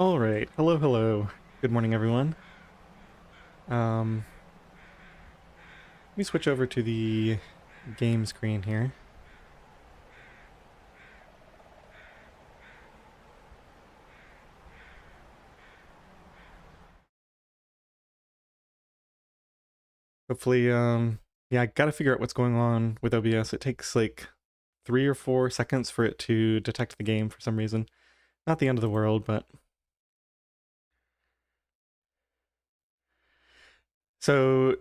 All right. Hello, hello. Good morning, everyone. Um, Let me switch over to the game screen here. Hopefully, yeah, I gotta figure out what's going on with OBS. It takes like 3 or 4 seconds for it to detect the game for some reason. Not the end of the world, but... So,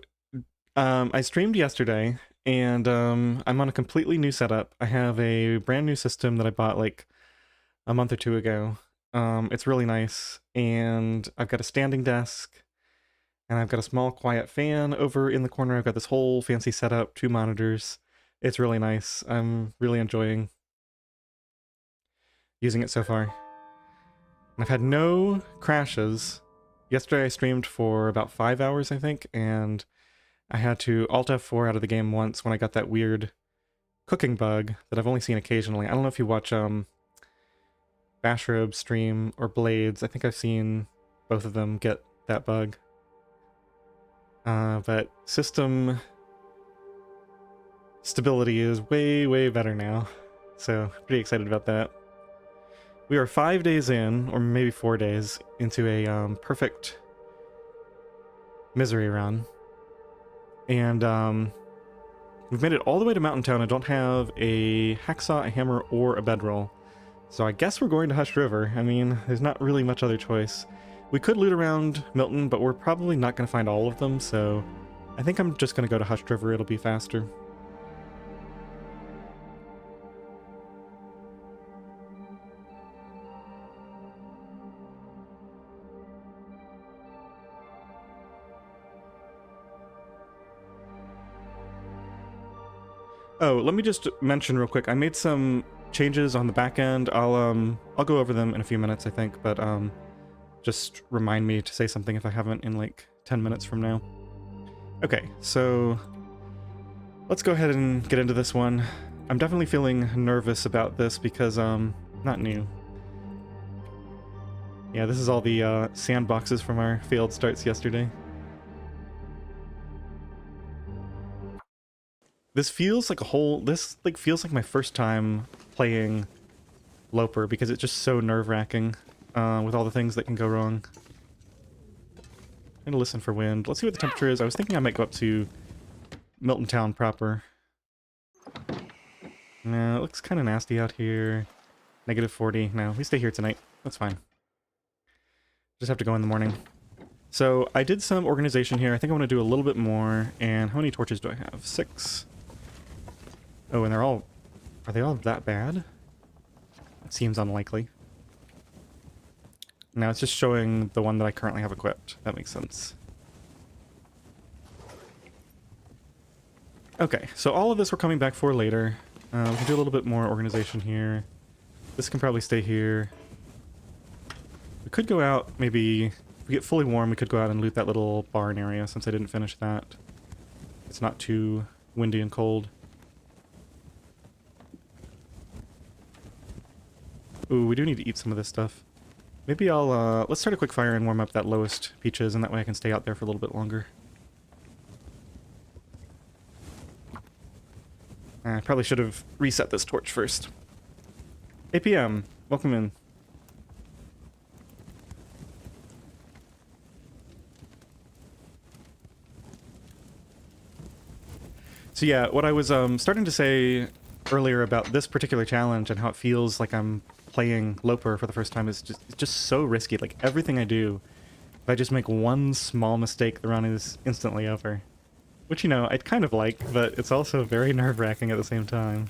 I streamed yesterday, and I'm on a completely new setup. I have a brand new system that I bought like a month or two ago. It's really nice, and I've got a standing desk, and I've got a small quiet fan over in the corner. I've got this whole fancy setup, 2 monitors. It's really nice. I'm really enjoying using it so far. And I've had no crashes. Yesterday I streamed for about 5 hours, I think, and I had to Alt F4 out of the game once when I got that weird cooking bug that I've only seen occasionally. I don't know if you watch Bashrobe stream or Blades. I think I've seen both of them get that bug. But system stability is way, way better now. So, pretty excited about that. We are 5 days in, or maybe 4 days, into a perfect misery run. And we've made it all the way to Mountain Town. I don't have a hacksaw, a hammer, or a bedroll. So I guess we're going to Hushed River. I mean, there's not really much other choice. We could loot around Milton, but we're probably not going to find all of them, so I think I'm just going to go to Hushed River. It'll be faster. Oh, let me just mention real quick. I made some changes on the back end. I'll go over them in a few minutes, I think, but just remind me to say something if I haven't in like 10 minutes from now. Okay, so let's go ahead and get into this one. I'm definitely feeling nervous about this because not new. Yeah, this is all the sandboxes from our failed starts yesterday. This feels like this feels like my first time playing Loper because it's just so nerve-wracking with all the things that can go wrong. I'm gonna listen for wind. Let's see what the temperature is. I was thinking I might go up to Milton Town proper. No, it looks kind of nasty out here. -40. No, we stay here tonight. That's fine. Just have to go in the morning. So I did some organization here. I think I want to do a little bit more. And how many torches do I have? 6. Oh, and are they all that bad? That seems unlikely. Now it's just showing the one that I currently have equipped. That makes sense. Okay, so all of this we're coming back for later. We can do a little bit more organization here. This can probably stay here. We could go out, maybe... If we get fully warm, we could go out and loot that little barn area, since I didn't finish that. It's not too windy and cold. Ooh, we do need to eat some of this stuff. Maybe I'll, let's start a quick fire and warm up that lowest peaches, and that way I can stay out there for a little bit longer. I probably should have reset this torch first. APM, welcome in. So yeah, what I was starting to say earlier about this particular challenge and how it feels like I'm playing Loper for the first time is just so risky. Like, everything I do, if I just make one small mistake, the run is instantly over. Which, you know, I'd kind of like, but it's also very nerve-wracking at the same time.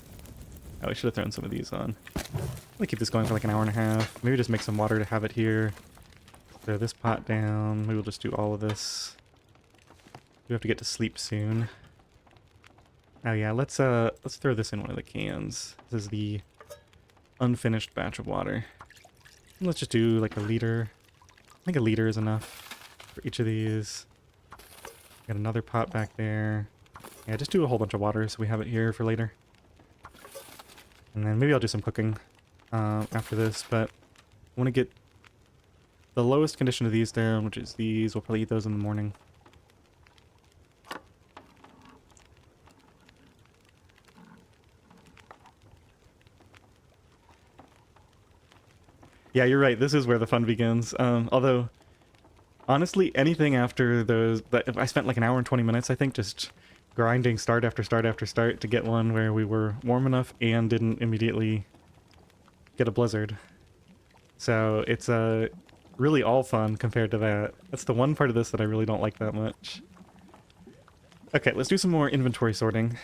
Oh, I should have thrown some of these on. I'm gonna keep this going for like an hour and a half. Maybe just make some water to have it here. Throw this pot down. Maybe we'll just do all of this. We have to get to sleep soon. Oh yeah, let's throw this in one of the cans. This is the unfinished batch of water. And let's just do like a liter. I think a liter is enough for each of these. Got another pot back there. Yeah, just do a whole bunch of water so we have it here for later. And then maybe I'll do some cooking after this, but I want to get the lowest condition of these down, which is these. We'll probably eat those in the morning. Yeah, you're right. This is where the fun begins. Although, honestly, anything after those... I spent like an hour and 20 minutes, I think, just grinding start after start after start to get one where we were warm enough and didn't immediately get a blizzard. So it's really all fun compared to that. That's the one part of this that I really don't like that much. Okay, let's do some more inventory sorting.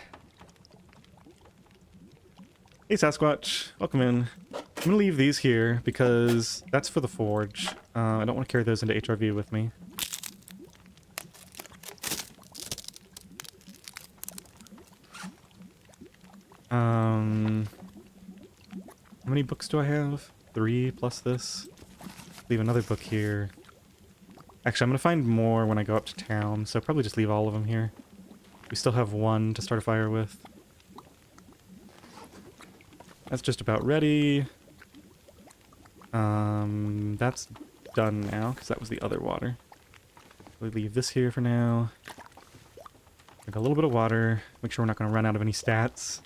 Hey Sasquatch, welcome in. I'm gonna leave these here because that's for the forge. I don't want to carry those into HRV with me. How many books do I have? 3 plus this. Leave another book here. Actually, I'm gonna find more when I go up to town, so probably just leave all of them here. We still have 1 to start a fire with. That's just about ready. That's done now, because that was the other water. We leave this here for now. Drink a little bit of water. Make sure we're not going to run out of any stats.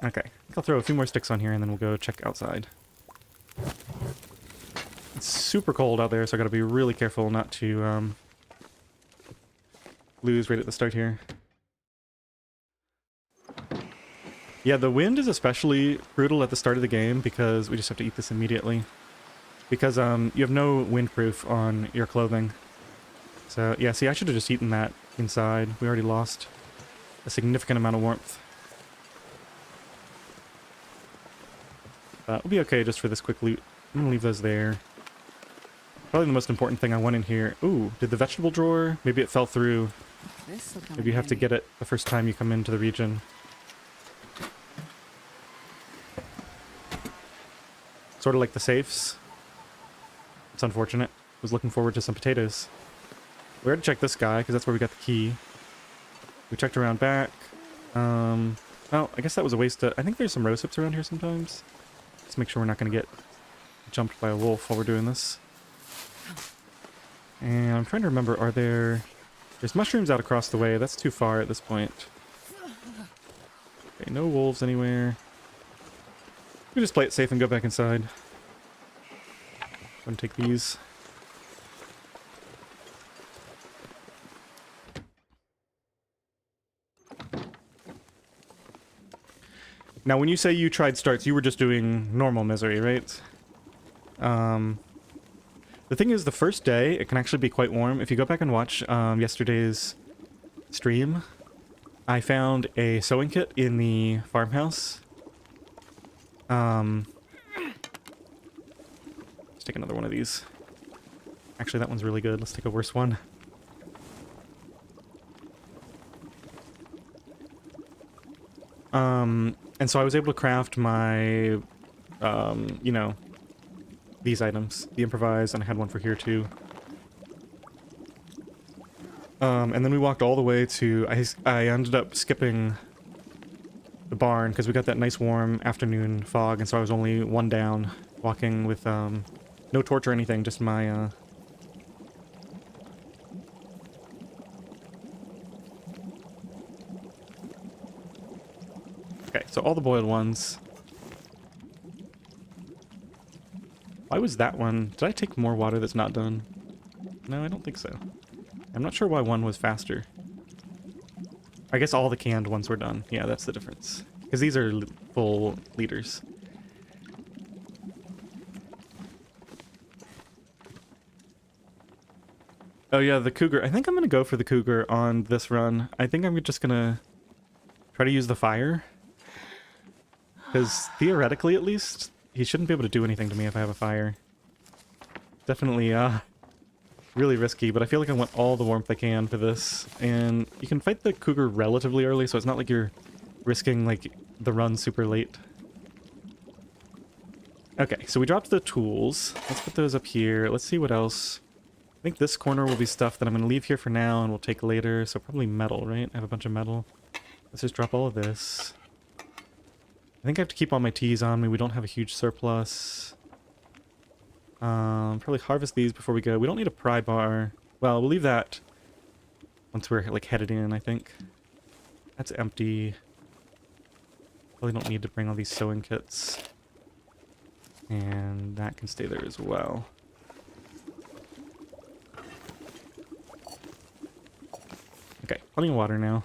Okay, I'll throw a few more sticks on here, and then we'll go check outside. It's super cold out there, so I got to be really careful not to lose right at the start here. Yeah, the wind is especially brutal at the start of the game because we just have to eat this immediately. Because you have no windproof on your clothing. So, yeah, see, I should have just eaten that inside. We already lost a significant amount of warmth. We'll be okay just for this quick loot. I'm gonna leave those there. Probably the most important thing I want in here... Ooh, did the vegetable drawer? Maybe it fell through. Maybe you have to get it the first time you come into the region. Sort of like the safes. It's unfortunate. I was looking forward to some potatoes. We already checked this guy, because that's where we got the key. We checked around back. Well, I guess that was a waste of... I think there's some rose hips around here sometimes. Let's make sure we're not going to get jumped by a wolf while we're doing this. And I'm trying to remember, are there... There's mushrooms out across the way. That's too far at this point. Okay, no wolves anywhere. We just play it safe and go back inside. I'm gonna take these. Now, when you say you tried starts, you were just doing normal misery, right? The thing is, the first day, it can actually be quite warm. If you go back and watch yesterday's stream, I found a sewing kit in the farmhouse. Let's take another one of these. Actually, that one's really good. Let's take a worse one. And so I was able to craft my, you know, these items. The improvise, and I had one for here too. And then we walked all the way to... I ended up skipping the barn because we got that nice warm afternoon fog, and so I was only 1 down, walking with no torch or anything, just my Okay, so all the boiled ones. Why was that one? Did I take more water that's not done? No, I don't think so. I'm not sure why one was faster. I guess all the canned ones were done. Yeah, that's the difference. Because these are full liters. Oh yeah, the cougar. I think I'm going to go for the cougar on this run. I think I'm just going to try to use the fire. Because theoretically, at least, he shouldn't be able to do anything to me if I have a fire. Definitely, really risky, but I feel like I want all the warmth I can for this. And you can fight the cougar relatively early, so it's not like you're risking, like, the run super late. Okay, so we dropped the tools. Let's put those up here. Let's see what else. I think this corner will be stuff that I'm going to leave here for now and we'll take later. So probably metal, right? I have a bunch of metal. Let's just drop all of this. I think I have to keep all my teas on me. We don't have a huge surplus. Probably harvest these before we go. We don't need a pry bar. Well, we'll leave that once we're like headed in, I think. That's empty. Probably don't need to bring all these sewing kits. And that can stay there as well. Okay, plenty of water now.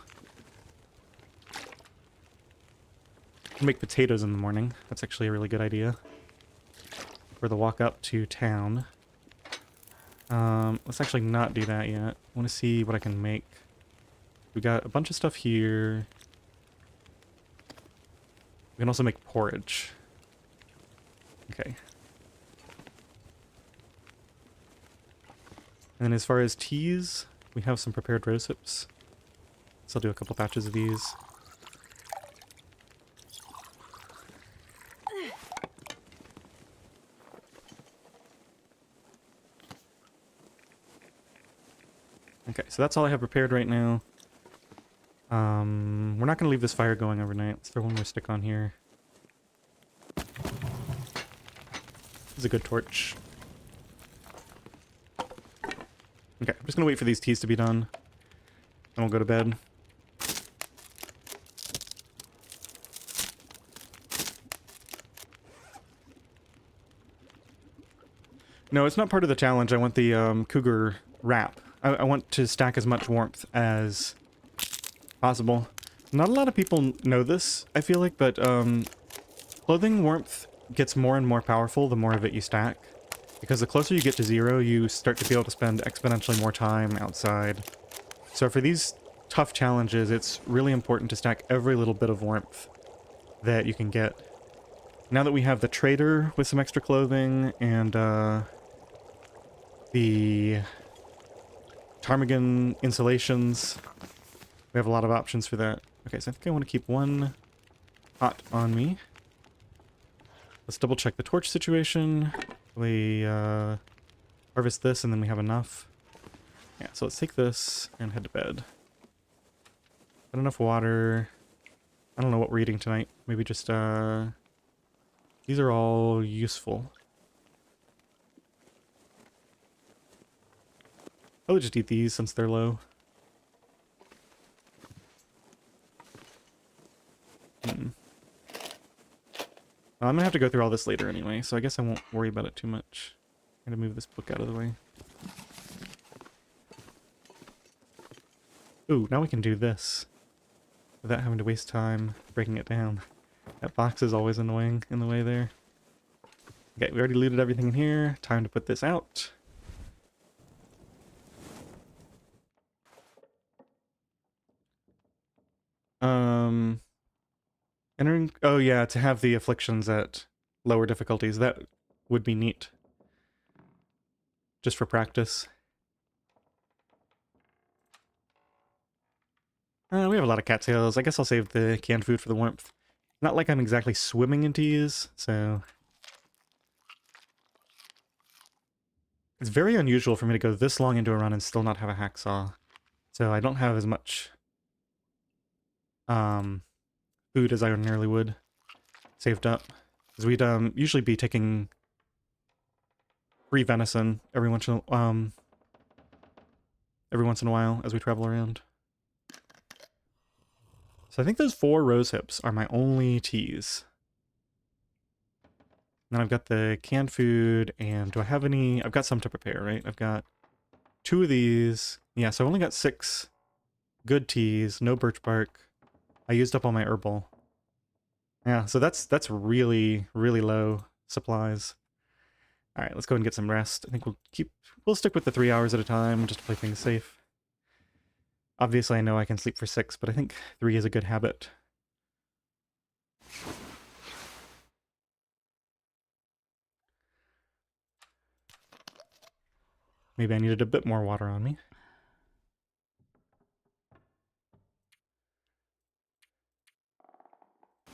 Can make potatoes in the morning. That's actually a really good idea. For the walk up to town. Let's actually not do that yet. I want to see what I can make. We got a bunch of stuff here. We can also make porridge. Okay. And then as far as teas, we have some prepared rose hips. So I'll do a couple batches of these. Okay, so that's all I have prepared right now. We're not going to leave this fire going overnight. Let's throw one more stick on here. This is a good torch. Okay, I'm just going to wait for these teas to be done. Then we'll go to bed. No, it's not part of the challenge. I want the cougar wrap. I want to stack as much warmth as possible. Not a lot of people know this, I feel like, but clothing warmth gets more and more powerful the more of it you stack. Because the closer you get to 0, you start to be able to spend exponentially more time outside. So for these tough challenges, it's really important to stack every little bit of warmth that you can get. Now that we have the trader with some extra clothing and the ptarmigan insulations, we have a lot of options for that. Okay, so I think I want to keep one hot on me. Let's double check the torch situation. We harvest this and then we have enough. Yeah, so let's take this and head to bed. Got enough water. I don't know what we're eating tonight. Maybe just, these are all useful. I'll just eat these since they're low. I'm gonna have to go through all this later anyway, so I guess I won't worry about it too much. I'm gonna move this book out of the way. Ooh, now we can do this without having to waste time breaking it down. That box is always annoying in the way there. Okay, we already looted everything in here. Time to put this out. Entering... Oh yeah, to have the afflictions at lower difficulties. That would be neat. Just for practice. We have a lot of cattails. I guess I'll save the canned food for the warmth. Not like I'm exactly swimming in teas, so... It's very unusual for me to go this long into a run and still not have a hacksaw. So I don't have as much food as I ordinarily would saved up. Because we'd usually be taking free venison every once in a while as we travel around. So I think those 4 rose hips are my only teas. Then I've got the canned food, and do I have any? I've got some to prepare, right? I've got 2 of these. Yeah, so I've only got 6 good teas, no birch bark. I used up all my herbal. Yeah, so that's really, really low supplies. Alright, let's go ahead and get some rest. I think we'll stick with the 3 hours at a time just to play things safe. Obviously I know I can sleep for 6, but I think 3 is a good habit. Maybe I needed a bit more water on me.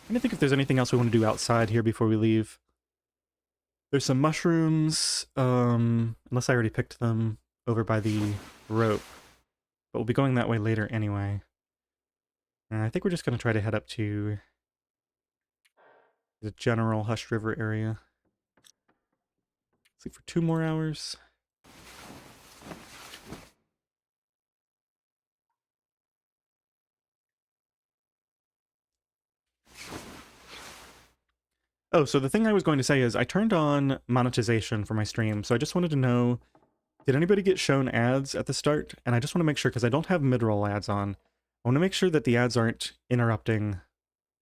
I'm trying to think if there's anything else we want to do outside here before we leave. There's some mushrooms, unless I already picked them over by the rope. But we'll be going that way later anyway. And I think we're just going to try to head up to the general Hushed River area. Sleep for 2 more hours. Oh, so the thing I was going to say is I turned on monetization for my stream, so I just wanted to know, did anybody get shown ads at the start? And I just want to make sure, because I don't have mid-roll ads on, I want to make sure that the ads aren't interrupting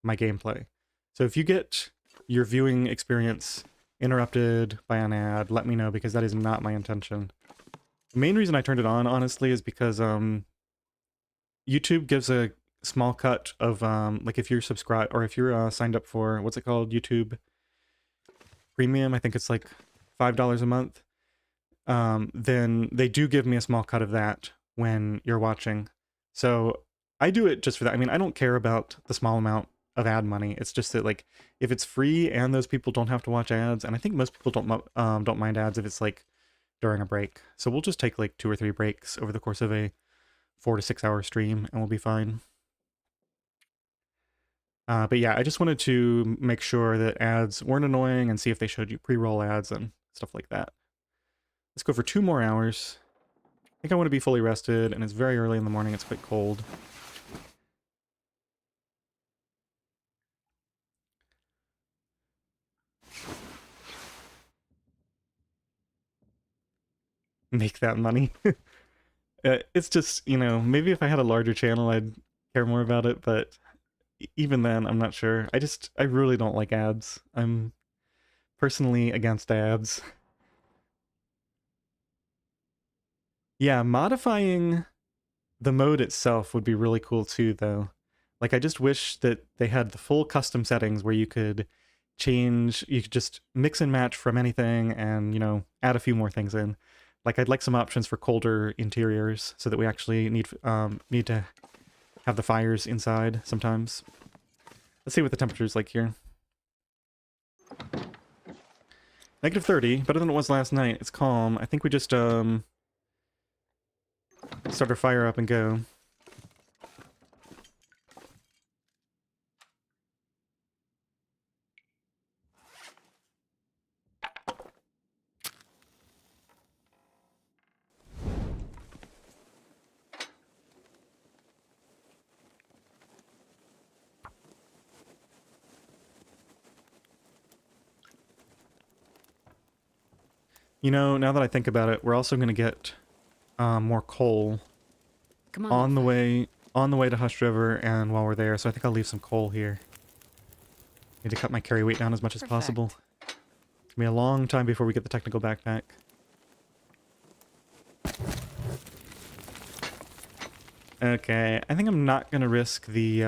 my gameplay. So if you get your viewing experience interrupted by an ad, let me know, because that is not my intention. The main reason I turned it on, honestly, is because YouTube gives a small cut of, like if you're subscribed, or if you're signed up for, what's it called, YouTube Premium, I think it's like $5 a month, then they do give me a small cut of that when you're watching. So I do it just for that. I mean, I don't care about the small amount of ad money. It's just that, like, if it's free and those people don't have to watch ads, and I think most people don't mind ads if it's like during a break. So we'll just take like 2 or 3 breaks over the course of a 4 to 6 hour stream, and we'll be fine. But yeah, I just wanted to make sure that ads weren't annoying and see if they showed you pre-roll ads and stuff like that. Let's go for 2 more hours. I think I want to be fully rested, and it's very early in the morning. It's quite cold. Make that money. It's just, you know, maybe if I had a larger channel, I'd care more about it, but even then, I'm not sure. I really don't like ads. I'm personally against ads. Yeah, modifying the mode itself would be really cool too, though. Like, I just wish that they had the full custom settings where you could just mix and match from anything and, you know, add a few more things in. Like, I'd like some options for colder interiors so that we actually need to have the fires inside sometimes. Let's see what the temperature's like here. -30, better than it was last night. It's calm. I think we just start our fire up and go. You know, now that I think about it, we're also going to get more coal on the way to Hush River, and while we're there, so I think I'll leave some coal here. Need to cut my carry weight down as much as possible. It's gonna be a long time before we get the technical backpack. Okay, I think I'm not gonna risk the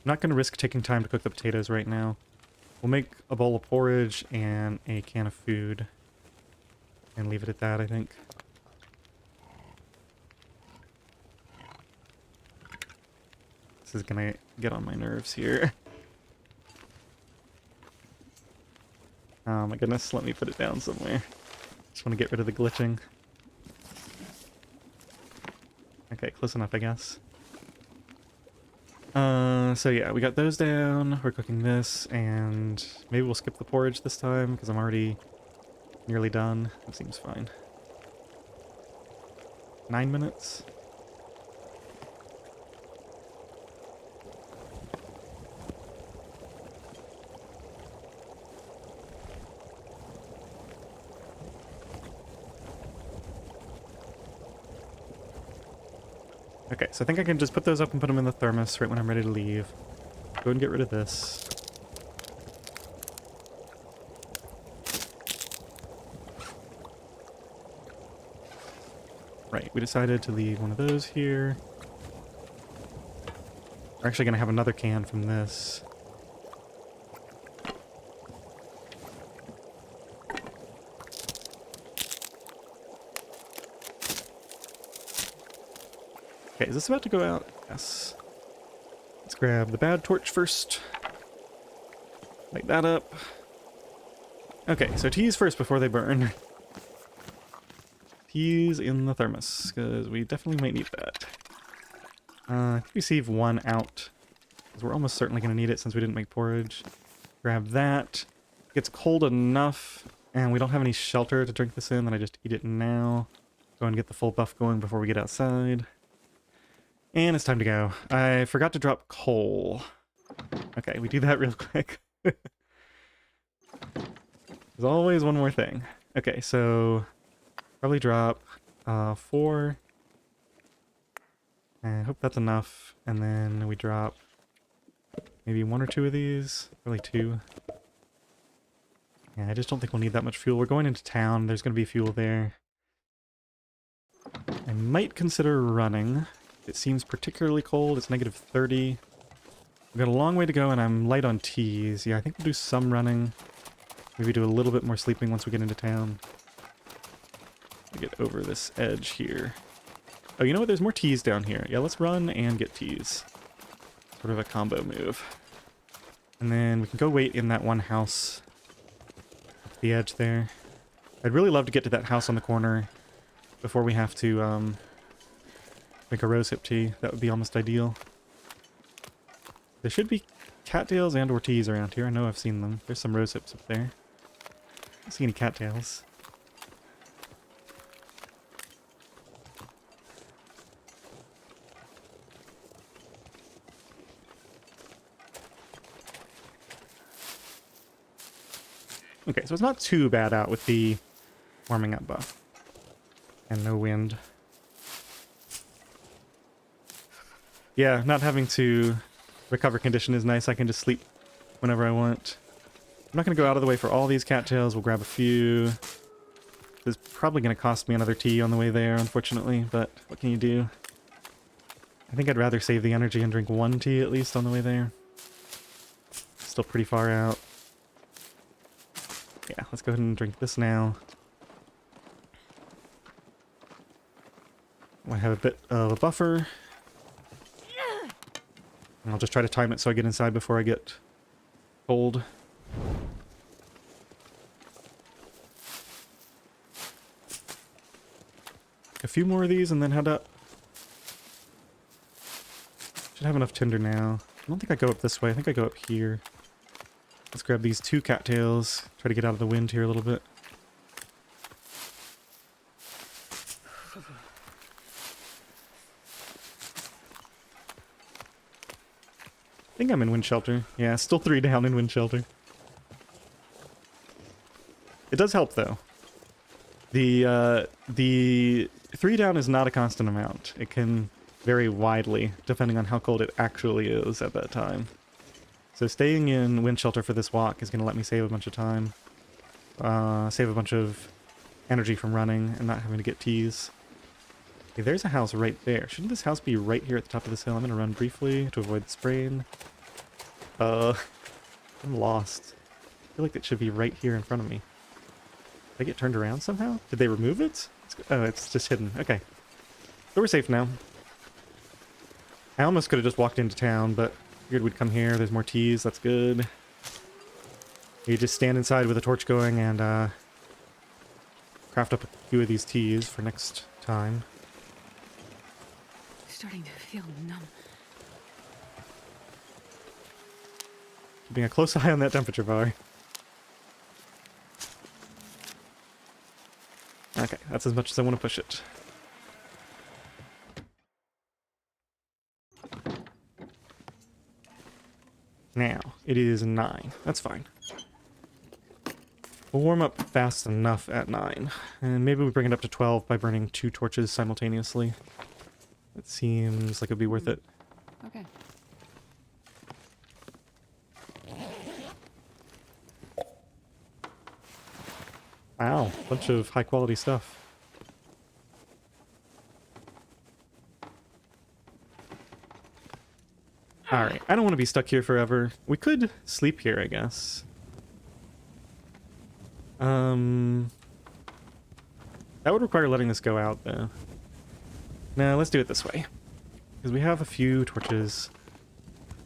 not gonna risk taking time to cook the potatoes right now. We'll make a bowl of porridge and a can of food. And leave it at that, I think. This is gonna get on my nerves here. Oh my goodness, let me put it down somewhere. Just want to get rid of the glitching. Okay, close enough, I guess. So yeah, we got those down. We're cooking this, and maybe we'll skip the porridge this time, because I'm already nearly done. That seems fine. 9 minutes? Okay, so I think I can just put those up and put them in the thermos right when I'm ready to leave. Go ahead and get rid of this. Right, we decided to leave one of those here. We're actually going to have another can from this. Okay, is this about to go out? Yes. Let's grab the bad torch first. Light that up. Okay, so teas first before they burn. Teas in the thermos, because we definitely might need that. I think we save one out, because we're almost certainly going to need it since we didn't make porridge. Grab that. Gets cold enough, and we don't have any shelter to drink this in, then I just eat it now. Go and get the full buff going before we get outside. And it's time to go. I forgot to drop coal. Okay, we do that real quick. There's always one more thing. Okay, so probably drop 4. I hope that's enough. And then we drop maybe 1 or 2 of these. Probably 2. Yeah, I just don't think we'll need that much fuel. We're going into town. There's going to be fuel there. I might consider running. It seems particularly cold. It's negative 30. We've got a long way to go, and I'm light on teas. Yeah, I think we'll do some running. Maybe do a little bit more sleeping once we get into town. Get over this edge here. Oh, you know what? There's more teas down here. Yeah, let's run and get teas. Sort of a combo move. And then we can go wait in that one house. Up the edge there. I'd really love to get to that house on the corner before we have to make a rosehip tea. That would be almost ideal. There should be cattails and or teas around here. I know I've seen them. There's some rosehips up there. I don't see any cattails. Okay, so it's not too bad out with the warming up buff. And no wind. Yeah, not having to recover condition is nice. I can just sleep whenever I want. I'm not going to go out of the way for all these cattails. We'll grab a few. This is probably going to cost me another tea on the way there, unfortunately, but what can you do? I think I'd rather save the energy and drink 1 tea at least on the way there. Still pretty far out. Yeah, let's go ahead and drink this now. I have a bit of a buffer. And I'll just try to time it so I get inside before I get cold. A few more of these and then head up. Should have enough tinder now. I don't think I go up this way. I think I go up here. Let's grab these 2 cattails. Try to get out of the wind here a little bit. I think I'm in wind shelter. Yeah, still 3 down in wind shelter. It does help though. The 3 down is not a constant amount. It can vary widely depending on how cold it actually is at that time. So staying in wind shelter for this walk is going to let me save a bunch of time. Save a bunch of energy from running and not having to get teas. Okay, there's a house right there. Shouldn't this house be right here at the top of this hill? I'm going to run briefly to avoid spraying. I'm lost. I feel like it should be right here in front of me. Did I get turned around somehow? Did they remove it? Oh, it's just hidden. Okay. So we're safe now. I almost could have just walked into town, but figured we'd come here. There's more teas. That's good. You just stand inside with a torch going and craft up a few of these teas for next time. Starting to feel numb. Keeping a close eye on that temperature bar. Okay, that's as much as I want to push it. Now, it is 9. That's fine. We'll warm up fast enough at 9. And maybe we bring it up to 12 by burning 2 torches simultaneously. It seems like it'd be worth it. Okay. Wow, bunch of high quality stuff. Alright, I don't want to be stuck here forever. We could sleep here, I guess. That would require letting this go out, though. No, let's do it this way. Because we have a few torches.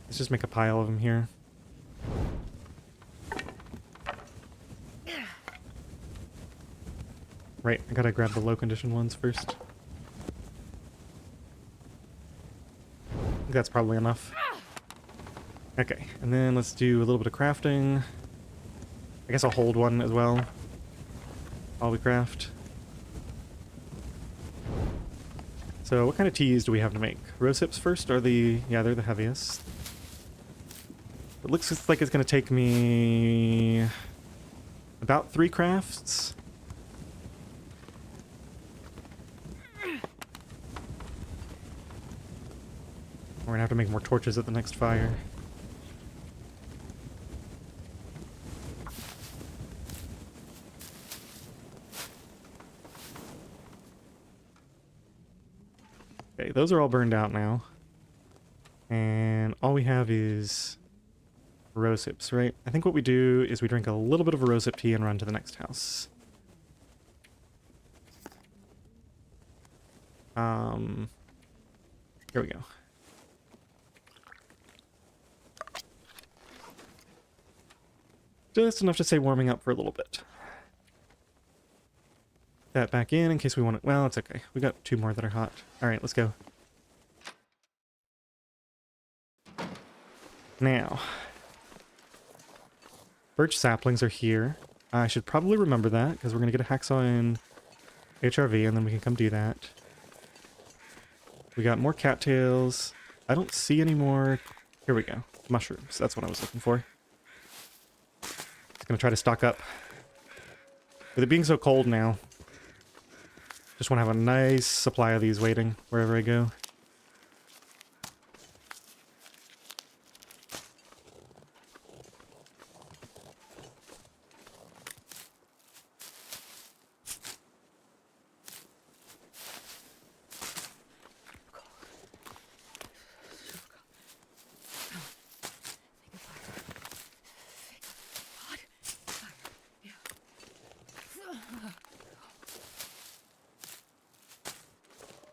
Let's just make a pile of them here. Right, I gotta grab the low condition ones first. I think that's probably enough. Okay, and then let's do a little bit of crafting. I guess I'll hold one as well while we craft. So what kind of teas do we have to make? Rose hips first are the... yeah, they're the heaviest. It looks like it's going to take me about 3 crafts. We're going to have to make more torches at the next fire. Okay, those are all burned out now. And all we have is rose hips, right? I think what we do is we drink a little bit of a rose hip tea and run to the next house. Here we go. Just enough to stay warming up for a little bit. That back in case we want it. Well, it's okay. We got 2 more that are hot. Alright, let's go. Now, birch saplings are here. I should probably remember that, because we're going to get a hacksaw in HRV, and then we can come do that. We got more cattails. I don't see any more... Here we go. Mushrooms. That's what I was looking for. Just going to try to stock up. With it being so cold now, just want to have a nice supply of these waiting wherever I go.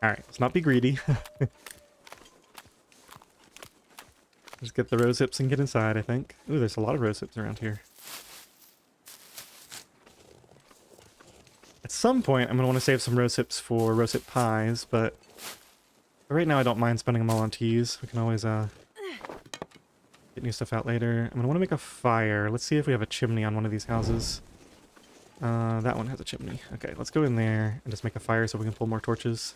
Alright, let's not be greedy. Just get the rose hips and get inside, I think. Ooh, there's a lot of rose hips around here. At some point, I'm going to want to save some rose hips for rose hip pies, but right now I don't mind spending them all on teas. We can always get new stuff out later. I'm going to want to make a fire. Let's see if we have a chimney on one of these houses. That one has a chimney. Okay, let's go in there and just make a fire so we can pull more torches.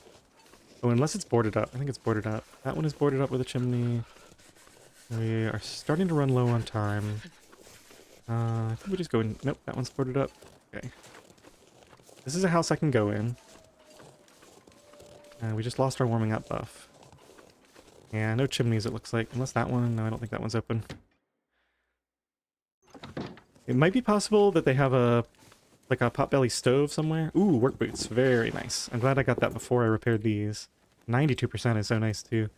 Oh, unless it's boarded up. I think it's boarded up. That one is boarded up with a chimney. We are starting to run low on time. I think we just go in... Nope, that one's boarded up. Okay. This is a house I can go in. We just lost our warming up buff. Yeah, no chimneys it looks like. Unless that one... No, I don't think that one's open. It might be possible that they have a... like a potbelly stove somewhere. Ooh, work boots. Very nice. I'm glad I got that before I repaired these. 92% is so nice too.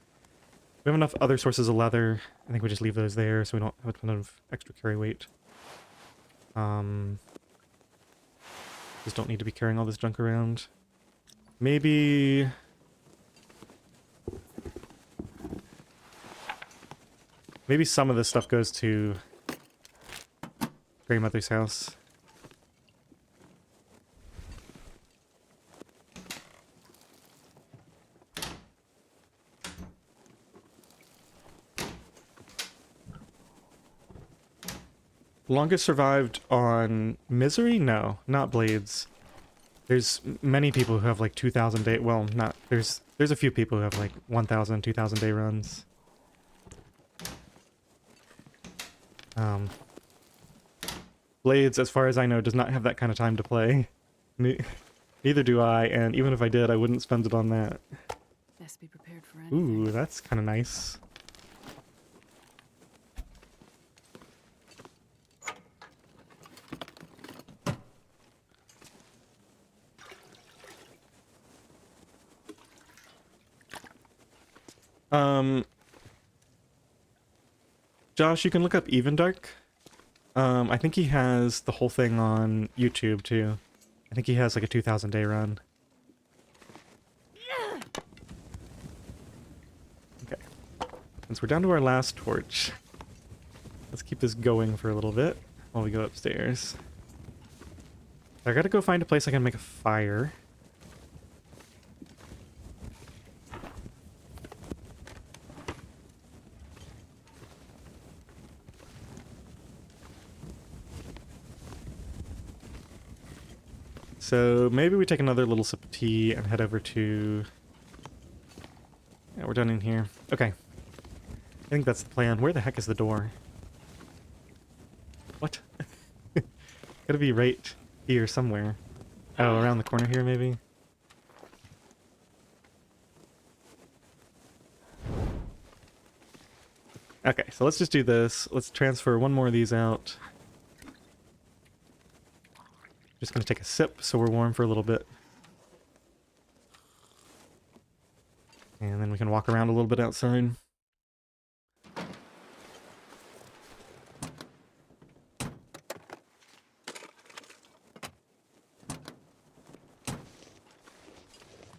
We have enough other sources of leather. I think we just leave those there so we don't have a ton of extra carry weight. Just don't need to be carrying all this junk around. Maybe... maybe some of this stuff goes to Grandmother's house. Longest survived on misery? No, not blades. There's many people who have like 2,000 day... well, not... There's a few people who have like 1,000, 2,000 day runs. Blades, as far as I know, does not have that kind of time to play. Neither do I, and even if I did, I wouldn't spend it on that. Best be prepared for anything. Ooh, that's kind of nice. Josh, you can look up Even Dark. I think he has the whole thing on YouTube too. I think he has like a 2,000 day run. Okay. Since we're down to our last torch, let's keep this going for a little bit while we go upstairs. I gotta go find a place I can make a fire. so maybe we take another little sip of tea and head over to... Yeah, we're done in here. Okay. I think that's the plan. Where the heck is the door? What? Gotta be right here somewhere. Oh, around the corner here, maybe? Okay, so let's just do this. Let's transfer one more of these out. Just gonna take a sip so we're warm for a little bit. And then we can walk around a little bit outside.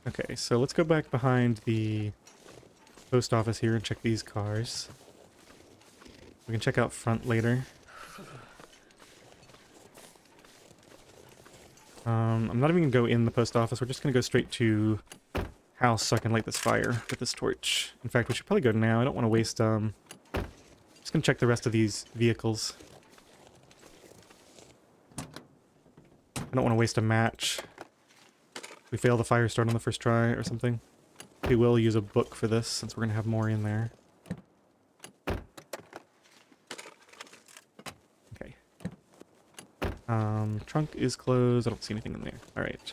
Okay, so let's go back behind the post office here and check these cars. We can check out front later. I'm not even going to go in the post office. We're just going to go straight to house so I can light this fire with this torch. In fact, we should probably go now. I don't want to waste... Just going to check the rest of these vehicles. I don't want to waste a match. We fail the fire start on the first try or something. We will use a book for this since we're going to have more in there. Okay. Trunk is closed. I don't see anything in there. Alright.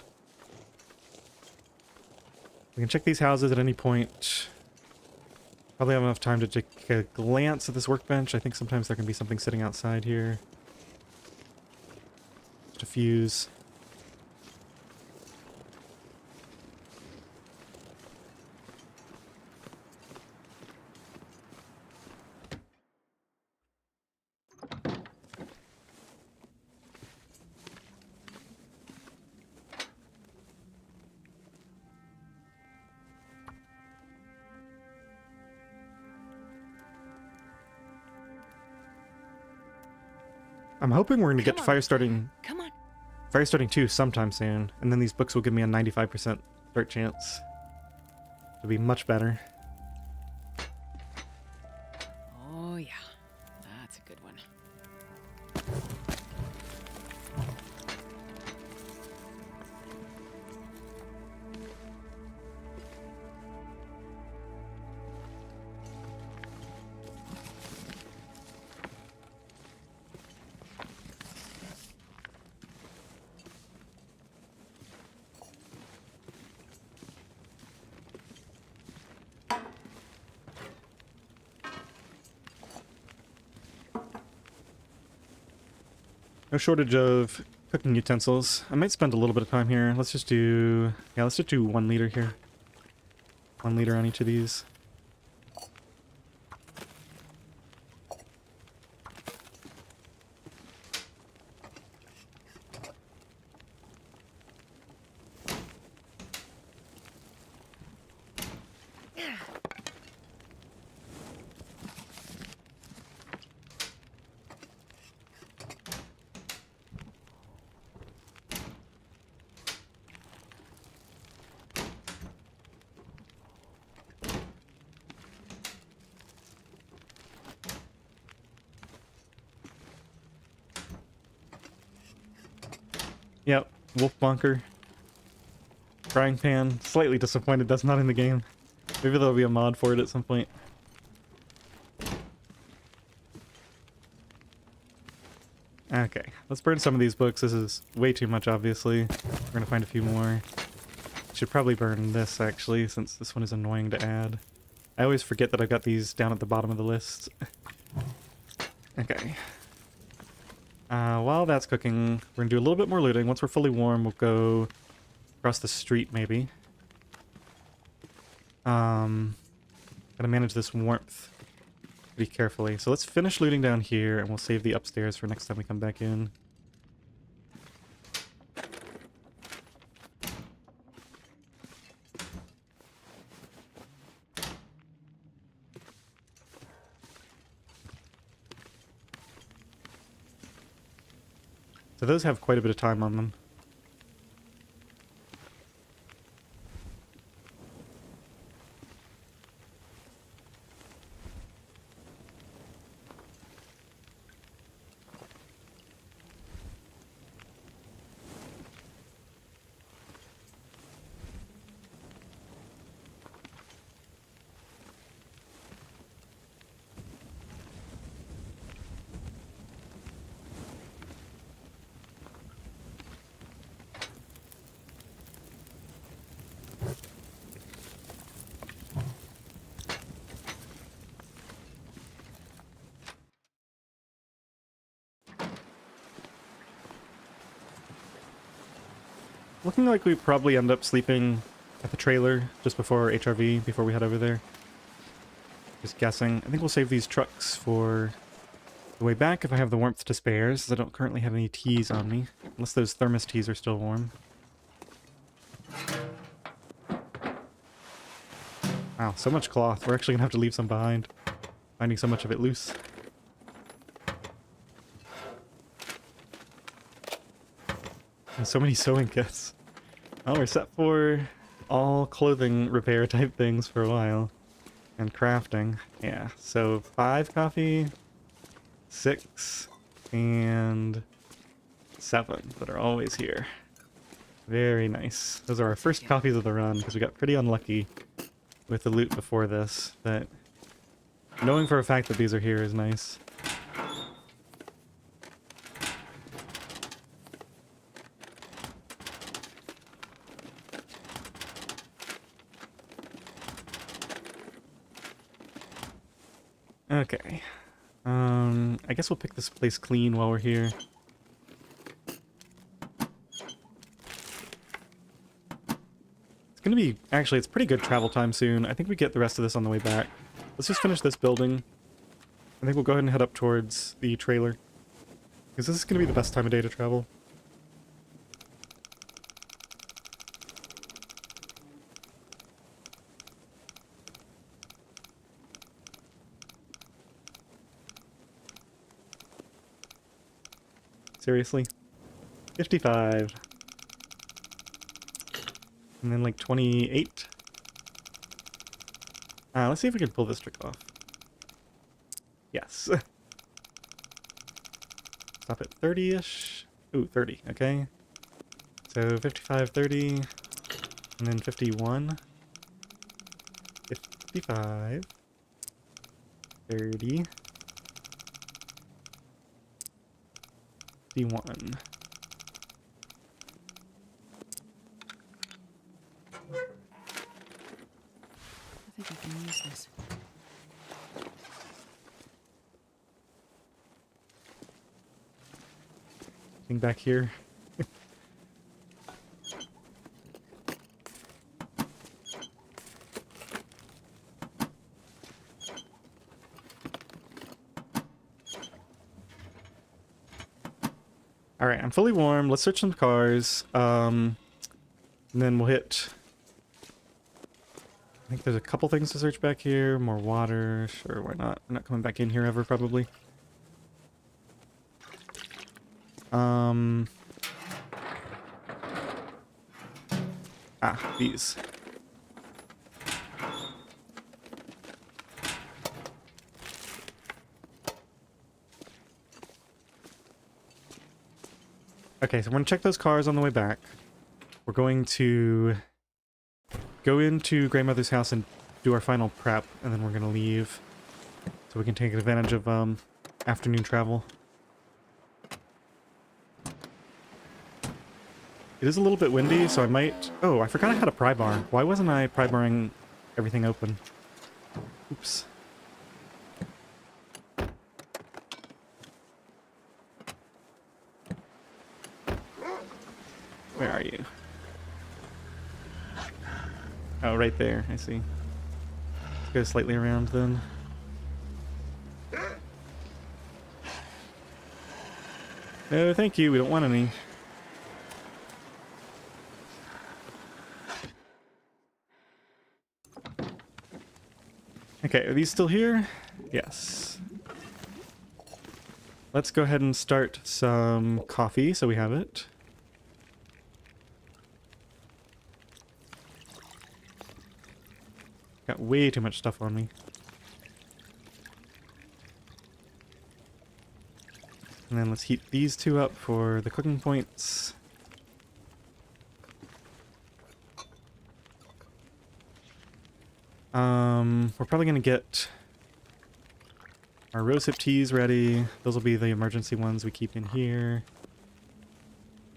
We can check these houses at any point. Probably have enough time to take a glance at this workbench. I think sometimes there can be something sitting outside here. Just a fuse. I'm hoping we're going to get to Come on. Fire starting 2 sometime soon, and then these books will give me a 95% start chance. It'll be much better. Oh yeah, that's a good one. No shortage of cooking utensils. I might spend a little bit of time here. Let's just do... Yeah, let's just do 1 liter here. 1 liter on each of these. Yep, wolf bunker. Frying pan. Slightly disappointed that's not in the game. Maybe there'll be a mod for it at some point. Okay, let's burn some of these books. This is way too much, obviously. We're gonna find a few more. Should probably burn this, actually, since this one is annoying to add. I always forget that I've got these down at the bottom of the list. Okay. While that's cooking, we're gonna do a little bit more looting. Once we're fully warm, we'll go across the street, maybe. Gotta manage this warmth pretty carefully. So let's finish looting down here, and we'll save the upstairs for next time we come back in. So those have quite a bit of time on them. Looking like we probably end up sleeping at the trailer just before HRV, before we head over there. Just guessing. I think we'll save these trucks for the way back if I have the warmth to spare, since I don't currently have any teas on me. Unless those thermos teas are still warm. Wow, so much cloth. We're actually going to have to leave some behind. Finding so much of it loose. And so many sewing kits. Oh, we're set for all clothing repair type things for a while. And crafting. Yeah, so 5 coffee, 6, and 7 that are always here. Very nice. Those are our first copies of the run, because we got pretty unlucky with the loot before this, but knowing for a fact that these are here is nice. Okay. I guess we'll pick this place clean while we're here. It's gonna be... Actually, it's pretty good travel time soon. I think we get the rest of this on the way back. Let's just finish this building. I think we'll go ahead and head up towards the trailer. Because this is gonna be the best time of day to travel. Seriously? 55. And then like 28. Let's see if we can pull this trick off. Yes. Stop at 30-ish. Ooh, 30, okay. So 55, 30, and then 51. 55. 30. 51. I think I can use this. Thing back here. Alright, I'm fully warm. Let's search some cars. And then we'll hit... I think there's a couple things to search back here. More water. Sure, why not? We're not coming back in here ever, probably. These. Okay, so we're going to check those cars on the way back. We're going to go into Grandmother's house and do our final prep, and then we're going to leave so we can take advantage of afternoon travel. It is a little bit windy, so I might... Oh, I forgot I had a pry bar. Why wasn't I pry barring everything open? Oops. Where are you? Oh, right there. I see. Let's go slightly around then. No, thank you. We don't want any. Okay, are these still here? Yes. Let's go ahead and start some coffee so we have it. Got way too much stuff on me. And then let's heat these two up for the cooking points. We're probably gonna get our rosehip teas ready. Those will be the emergency ones we keep in here.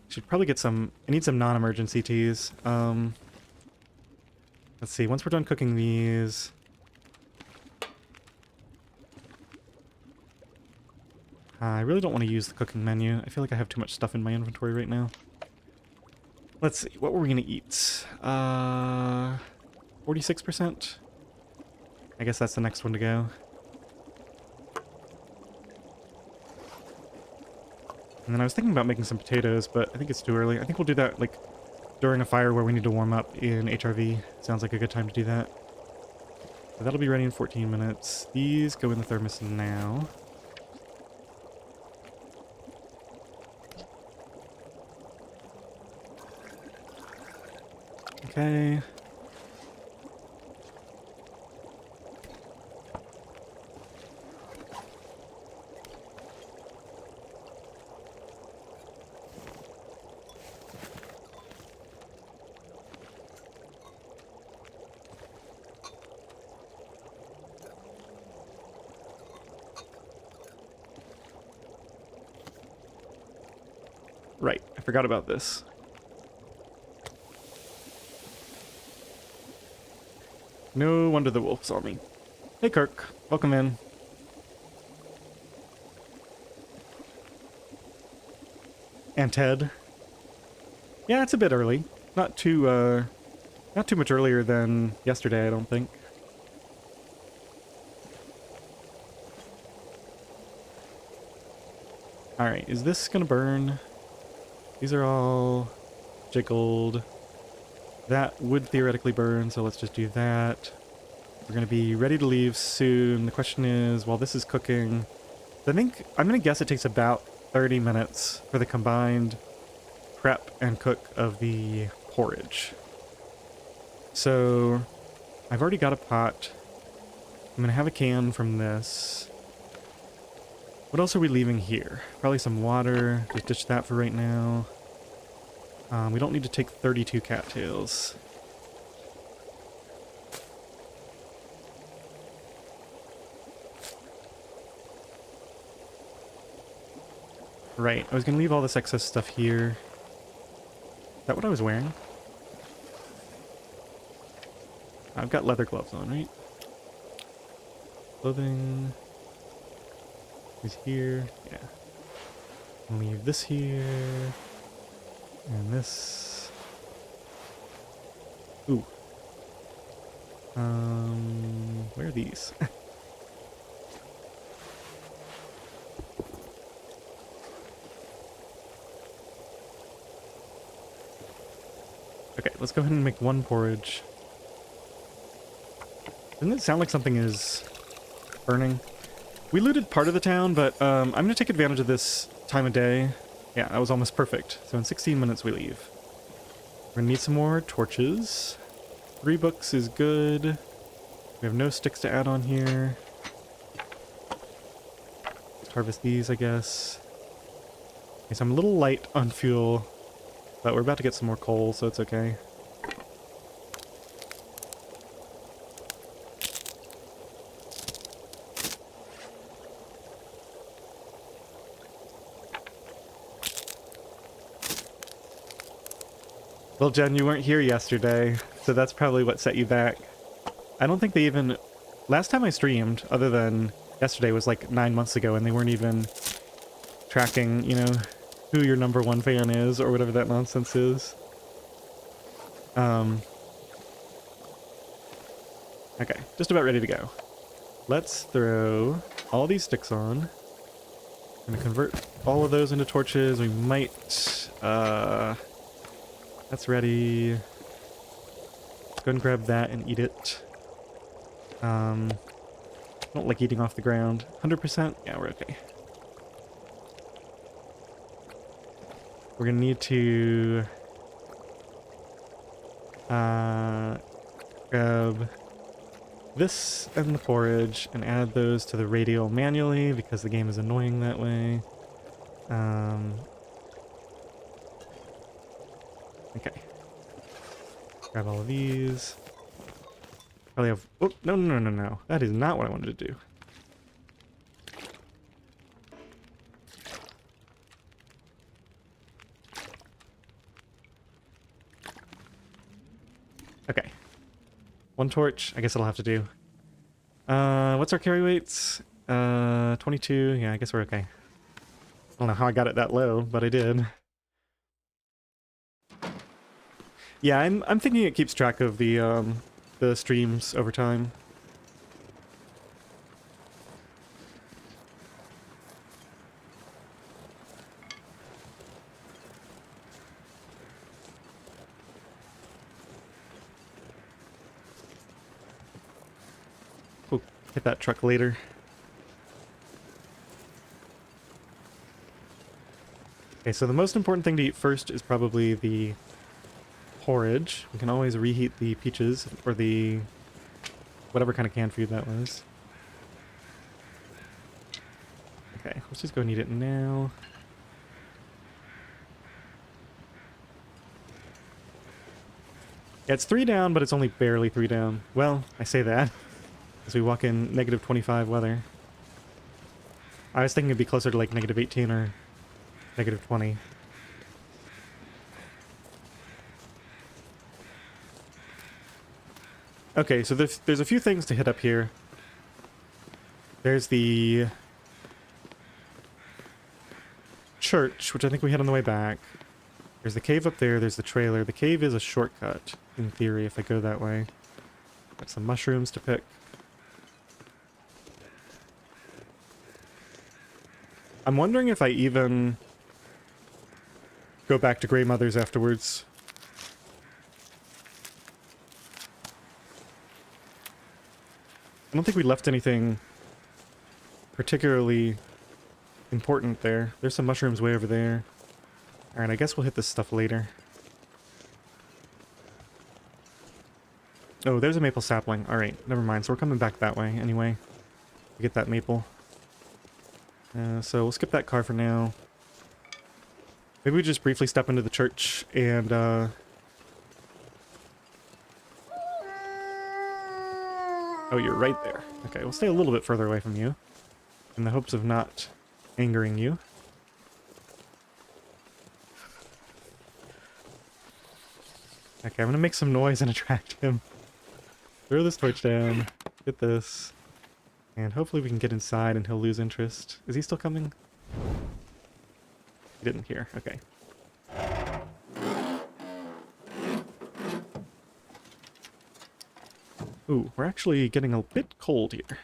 Should probably get some... I need some non-emergency teas. Let's see, once we're done cooking these... I really don't want to use the cooking menu. I feel like I have too much stuff in my inventory right now. Let's see, what were we gonna eat? 46%? I guess that's the next one to go. And then I was thinking about making some potatoes, but I think it's too early. I think we'll do that, like, during a fire where we need to warm up in HRV. Sounds like a good time to do that. So that'll be ready in 14 minutes. These go in the thermos now. Okay. Right, I forgot about this. No wonder the wolf saw me. Hey Kirk, welcome in. And Ted. Yeah, it's a bit early. Not too much earlier than yesterday, I don't think. Alright, is this gonna burn? These are all jiggled. That would theoretically burn, so let's just do that. We're going to be ready to leave soon. The question is, while this is cooking, I'm going to guess it takes about 30 minutes for the combined prep and cook of the porridge. So, I've already got a pot. I'm going to have a can from this. What else are we leaving here? Probably some water. Just ditch that for right now. We don't need to take 32 cattails. Right, I was going to leave all this excess stuff here. Is that what I was wearing? I've got leather gloves on, right? Clothing is here. Yeah. Leave this here. And this. Ooh. Where are these? Okay, let's go ahead and make one porridge. Doesn't it sound like something is burning? We looted part of the town, but I'm going to take advantage of this time of day. Yeah, that was almost perfect. So in 16 minutes we leave. We're going to need some more torches. 3 books is good. We have no sticks to add on here. Let's harvest these, I guess. Okay, so I'm a little light on fuel, but we're about to get some more coal, so it's okay. Well, Jen, you weren't here yesterday, so that's probably what set you back. I don't think they even... Last time I streamed, other than yesterday, was like 9 months ago, and they weren't even tracking, you know, who your #1 fan is, or whatever that nonsense is. Okay, just about ready to go. Let's throw all these sticks on. I'm gonna convert all of those into torches. We might, that's ready. Let's go and grab that and eat it. Don't like eating off the ground. 100%? Yeah, we're okay. We're gonna need to grab this and the porridge and add those to the radial manually because the game is annoying that way. Okay. Grab all of these. Probably have... Oh, no, no, no, no, no. That is not what I wanted to do. Okay. 1 torch. I guess it'll have to do. What's our carry weights? 22. Yeah, I guess we're okay. I don't know how I got it that low, but I did. Yeah, I'm thinking it keeps track of the streams over time. We'll hit that truck later. Okay, so the most important thing to eat first is probably the porridge. We can always reheat the peaches, or the whatever kind of canned food that was. Okay, let's just go and eat it now. Yeah, it's 3 down, but it's only barely 3 down. Well, I say that as we walk in negative 25 weather. I was thinking it'd be closer to like negative 18 or negative 20. Okay, so there's a few things to hit up here. There's the church, which I think we hit on the way back. There's the cave up there, there's the trailer. The cave is a shortcut, in theory, if I go that way. Got some mushrooms to pick. I'm wondering if I even go back to Grey Mother's afterwards. I don't think we left anything particularly important there. There's some mushrooms way over there. Alright, I guess we'll hit this stuff later. Oh, there's a maple sapling. Alright, never mind. So we're coming back that way anyway. To get that maple. So we'll skip that car for now. Maybe we just briefly step into the church and, Oh, you're right there. Okay, we'll stay a little bit further away from you. In the hopes of not angering you. Okay, I'm gonna make some noise and attract him. Throw this torch down. Get this. And hopefully we can get inside and he'll lose interest. Is he still coming? He didn't hear. Okay. Ooh, we're actually getting a bit cold here.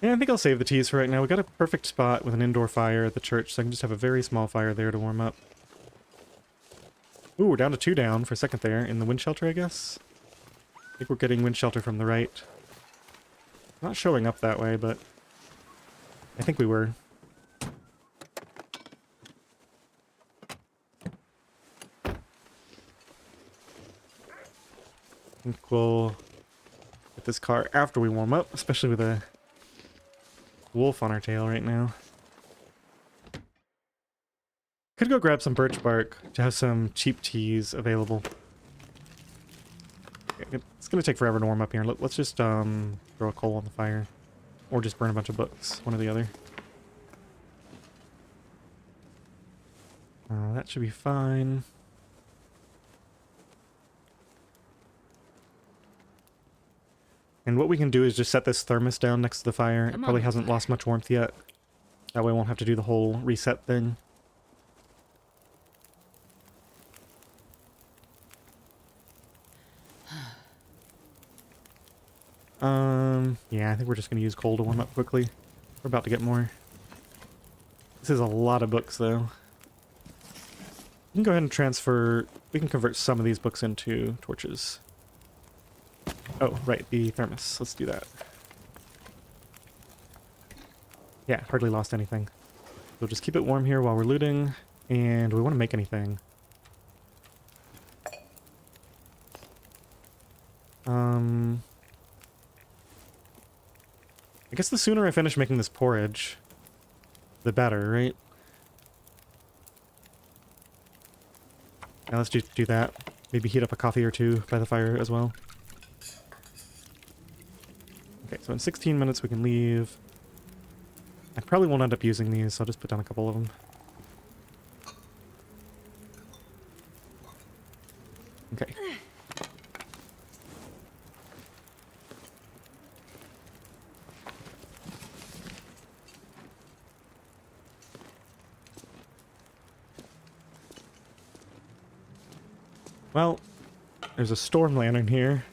Yeah, I think I'll save the teas for right now. We got a perfect spot with an indoor fire at the church, so I can just have a very small fire there to warm up. Ooh, we're down to 2 down for a second there in the wind shelter, I guess. I think we're getting wind shelter from the right. Not showing up that way, but I think we were. I think we'll get this car after we warm up, especially with a wolf on our tail right now. Could go grab some birch bark to have some cheap teas available. Okay, it's gonna take forever to warm up here. Let's just throw a coal on the fire. Or just burn a bunch of books, one or the other. That should be fine. And what we can do is just set this thermos down next to the fire. It probably hasn't lost much warmth yet. That way we won't have to do the whole reset thing. Yeah, I think we're just going to use coal to warm up quickly. We're about to get more. This is a lot of books, though. We can go ahead and transfer... We can convert some of these books into torches. Oh, right, the thermos. Let's do that. Yeah, hardly lost anything. We'll just keep it warm here while we're looting, and we want to make anything. I guess the sooner I finish making this porridge, the better, right? Now let's just do that. Maybe heat up a coffee or two by the fire as well. Okay, so in 16 minutes we can leave. I probably won't end up using these, so I'll just put down a couple of them. Okay. Well, there's a storm lantern here.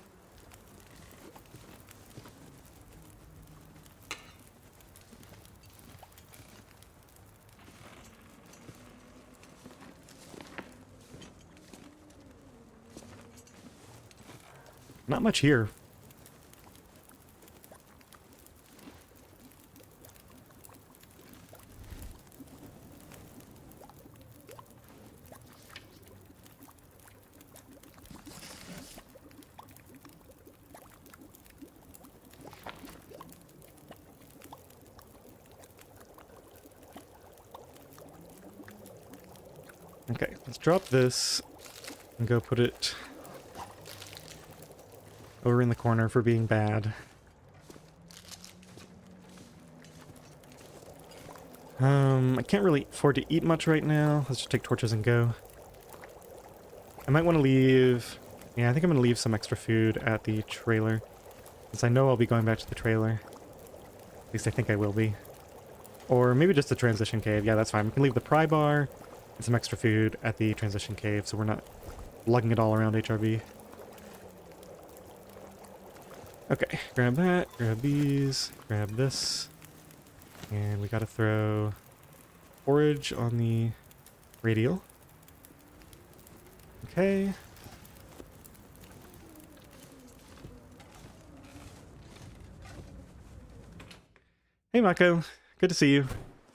Not much here. Okay, let's drop this and go put it over in the corner for being bad. I can't really afford to eat much right now. Let's just take torches and go. I might want to leave... Yeah, I think I'm going to leave some extra food at the trailer, since I know I'll be going back to the trailer. At least I think I will be. Or maybe just the transition cave. Yeah, that's fine. We can leave the pry bar and some extra food at the transition cave, so we're not lugging it all around HRV. Okay, grab that, grab these, grab this. And we gotta throw forage on the radial. Okay. Hey Mako, good to see you.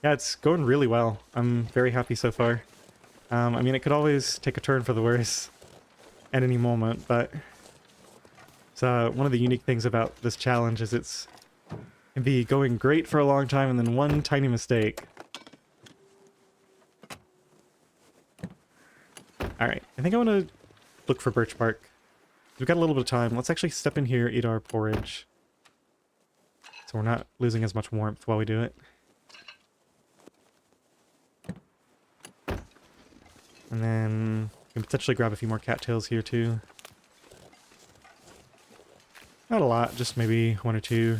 Yeah, it's going really well. I'm very happy so far. I mean, it could always take a turn for the worse at any moment, but one of the unique things about this challenge is it can be going great for a long time and then one tiny mistake. Alright, I think I want to look for birch bark. We've got a little bit of time. Let's actually step in here, eat our porridge, so we're not losing as much warmth while we do it. And then we can potentially grab a few more cattails here too. Not a lot, just maybe one or two.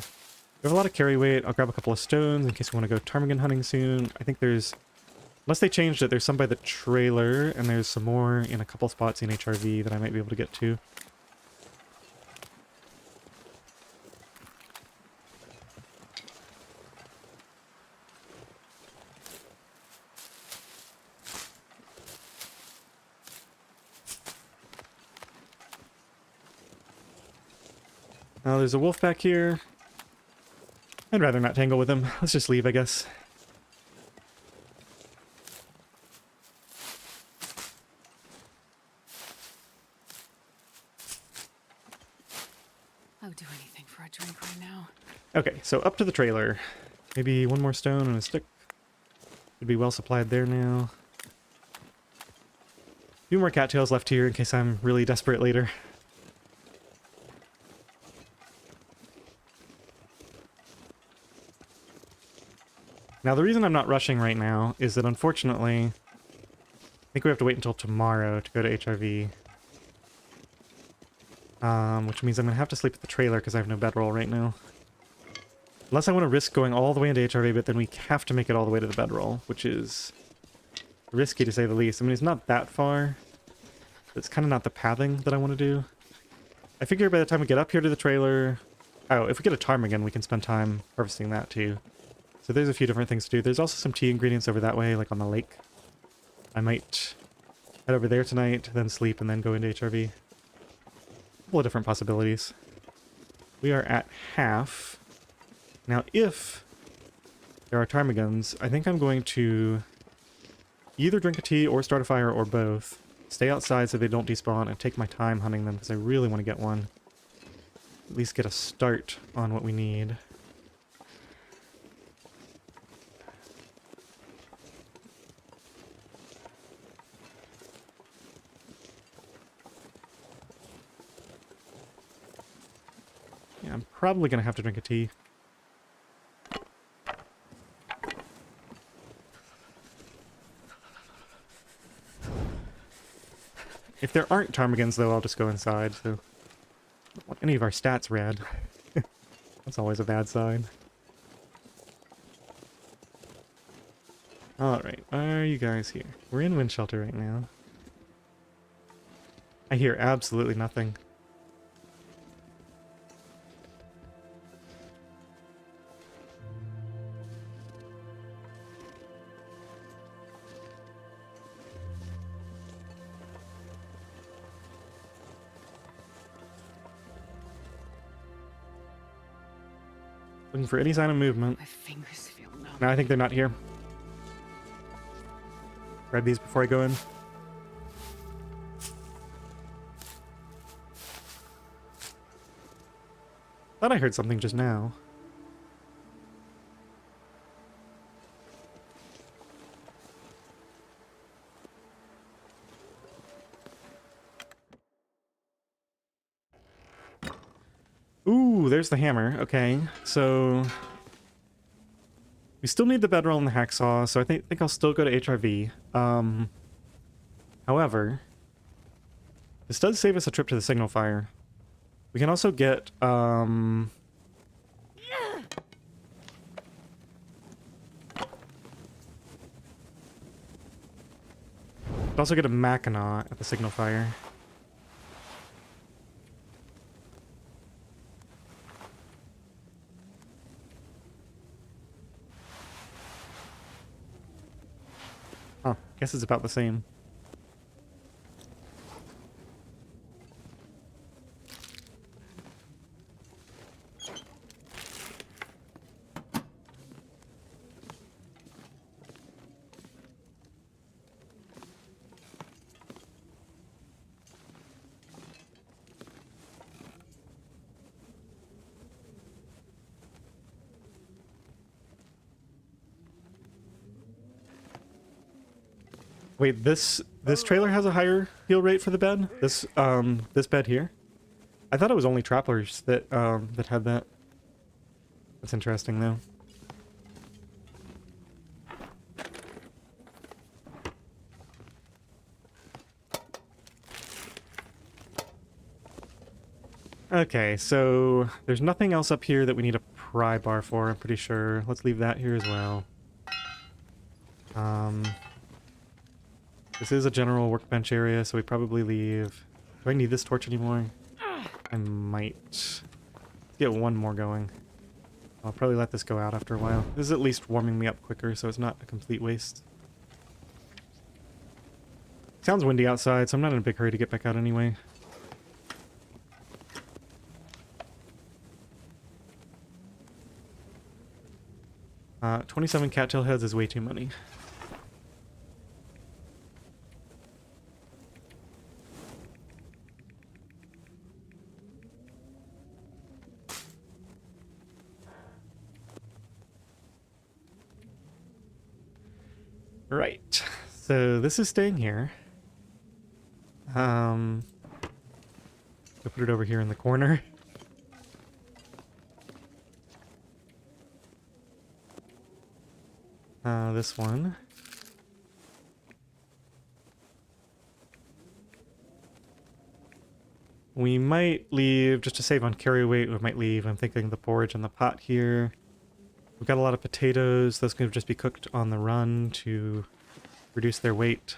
We have a lot of carry weight. I'll grab a couple of stones in case we want to go ptarmigan hunting soon. I think there's... Unless they changed it, there's some by the trailer, and there's some more in a couple spots in HRV that I might be able to get to. There's a wolf back here. I'd rather not tangle with him. Let's just leave, I guess. I would do anything for a drink right now. Okay, so up to the trailer. Maybe one more stone and a stick. Should be well supplied there now. A few more cattails left here in case I'm really desperate later. Now, the reason I'm not rushing right now is that, unfortunately, I think we have to wait until tomorrow to go to HRV. Which means I'm going to have to sleep at the trailer because I have no bedroll right now. Unless I want to risk going all the way into HRV, but then we have to make it all the way to the bedroll, which is risky to say the least. I mean, it's not that far. It's kind of not the pathing that I want to do. I figure by the time we get up here to the trailer... Oh, if we get a ptarmigan, we can spend time harvesting that too. So there's a few different things to do. There's also some tea ingredients over that way, like on the lake. I might head over there tonight, then sleep, and then go into HRV. A couple of different possibilities. We are at half. Now, if there are ptarmigans, I think I'm going to either drink a tea or start a fire or both. Stay outside so they don't despawn and take my time hunting them because I really want to get one. At least get a start on what we need. Yeah, I'm probably going to have to drink a tea. If there aren't ptarmigans, though, I'll just go inside, so... I don't want any of our stats red. That's always a bad sign. Alright, why are you guys here? We're in wind shelter right now. I hear absolutely nothing. Looking for any sign of movement. My fingers feel numb. No, I think they're not here. Grab these before I go in. Thought I heard something just now. Ooh, there's the hammer. Okay, so we still need the bedroll and the hacksaw, so I think I'll still go to HRV. However, this does save us a trip to the signal fire. We can also get a Mackinac at the signal fire. Huh, guess it's about the same. Wait, this trailer has a higher heal rate for the bed? This bed here? I thought it was only trappers that that had that. That's interesting though. Okay, so there's nothing else up here that we need a pry bar for, I'm pretty sure. Let's leave that here as well. This is a general workbench area, so we probably leave... Do I need this torch anymore? I might. Let's get one more going. I'll probably let this go out after a while. This is at least warming me up quicker, so it's not a complete waste. Sounds windy outside, so I'm not in a big hurry to get back out anyway. 27 cattail heads is way too many. Right, so this is staying here. I'll put it over here in the corner. This one. We might leave, just to save on carry weight, we might leave, I'm thinking, the porridge in the pot here. We've got a lot of potatoes. Those can just be cooked on the run to reduce their weight.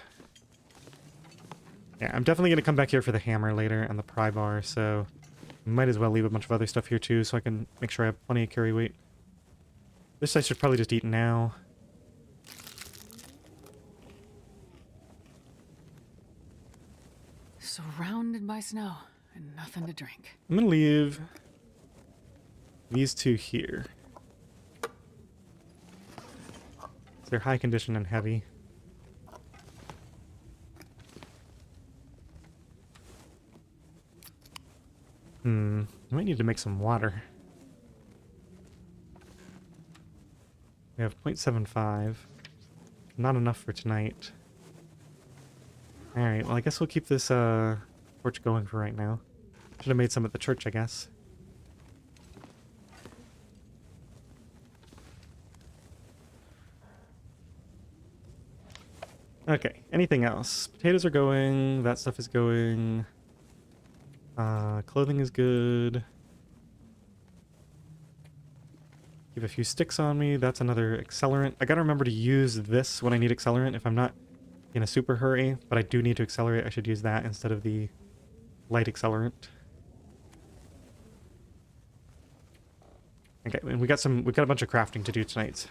Yeah, I'm definitely going to come back here for the hammer later and the pry bar, so might as well leave a bunch of other stuff here too so I can make sure I have plenty of carry weight. This I should probably just eat now. Surrounded by snow and nothing to drink. I'm going to leave these two here. They're high condition and heavy. I might need to make some water. We have 0.75. Not enough for tonight. Alright, well I guess we'll keep this torch going for right now. Should have made some at the church, I guess. Okay, anything else? Potatoes are going, that stuff is going. Clothing is good. Keep a few sticks on me, that's another accelerant. I gotta remember to use this when I need accelerant if I'm not in a super hurry, but I do need to accelerate. I should use that instead of the light accelerant. Okay, and we got a bunch of crafting to do tonight.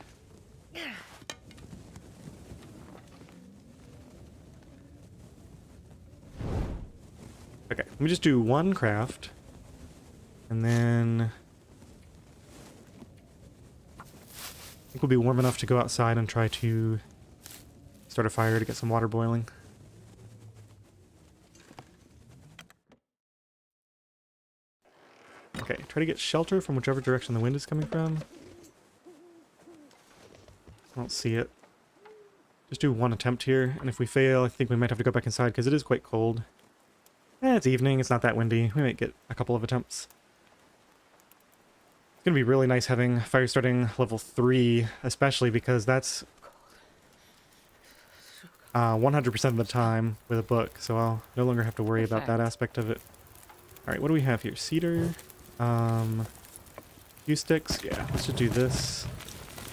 Okay, let me just do one craft. And then I think we'll be warm enough to go outside and try to start a fire to get some water boiling. Okay, try to get shelter from whichever direction the wind is coming from. I don't see it. Just do one attempt here, and if we fail, I think we might have to go back inside because it is quite cold. It's evening, it's not that windy. We might get a couple of attempts. It's going to be really nice having fire starting level 3, especially because that's 100% of the time with a book, so I'll no longer have to worry about that aspect of it. Alright, what do we have here? Cedar, few sticks. Yeah, let's just do this.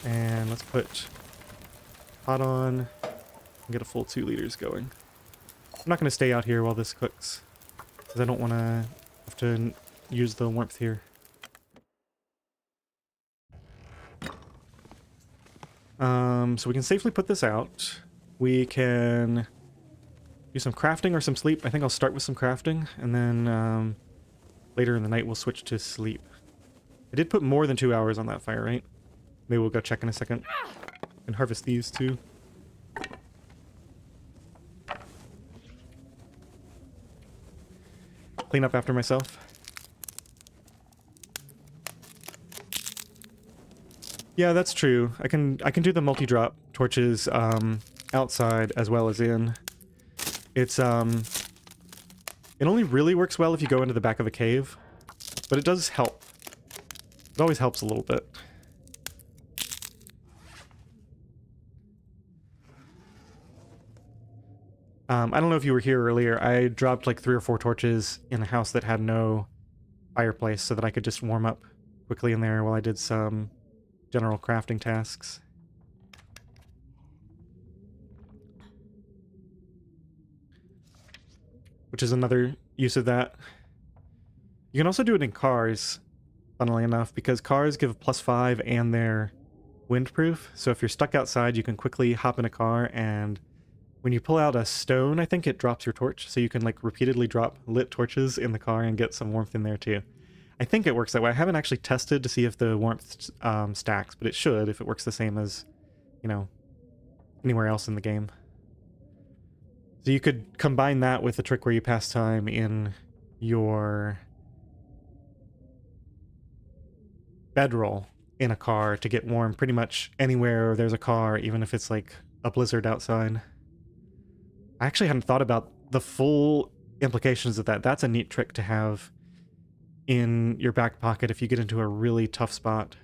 And let's put pot on and get a full 2 liters going. I'm not going to stay out here while this cooks, because I don't want to have to use the warmth here. So we can safely put this out. We can do some crafting or some sleep. I think I'll start with some crafting, and then later in the night we'll switch to sleep. I did put more than 2 hours on that fire, right? Maybe we'll go check in a second. And harvest these too. Clean up after myself. Yeah, that's true. I can do the multi-drop torches outside as well as in. It's it only really works well if you go into the back of a cave, but it does help. It always helps a little bit. I don't know if you were here earlier. I dropped like 3 or 4 torches in a house that had no fireplace so that I could just warm up quickly in there while I did some general crafting tasks. Which is another use of that. You can also do it in cars, funnily enough, because cars give +5 and they're windproof. So if you're stuck outside, you can quickly hop in a car, and when you pull out a stone, I think it drops your torch. So you can like repeatedly drop lit torches in the car and get some warmth in there too. I think it works that way. I haven't actually tested to see if the warmth stacks, but it should if it works the same as, you know, anywhere else in the game. So you could combine that with the trick where you pass time in your bedroll in a car to get warm pretty much anywhere there's a car, even if it's like a blizzard outside. I actually hadn't thought about the full implications of that. That's a neat trick to have in your back pocket if you get into a really tough spot.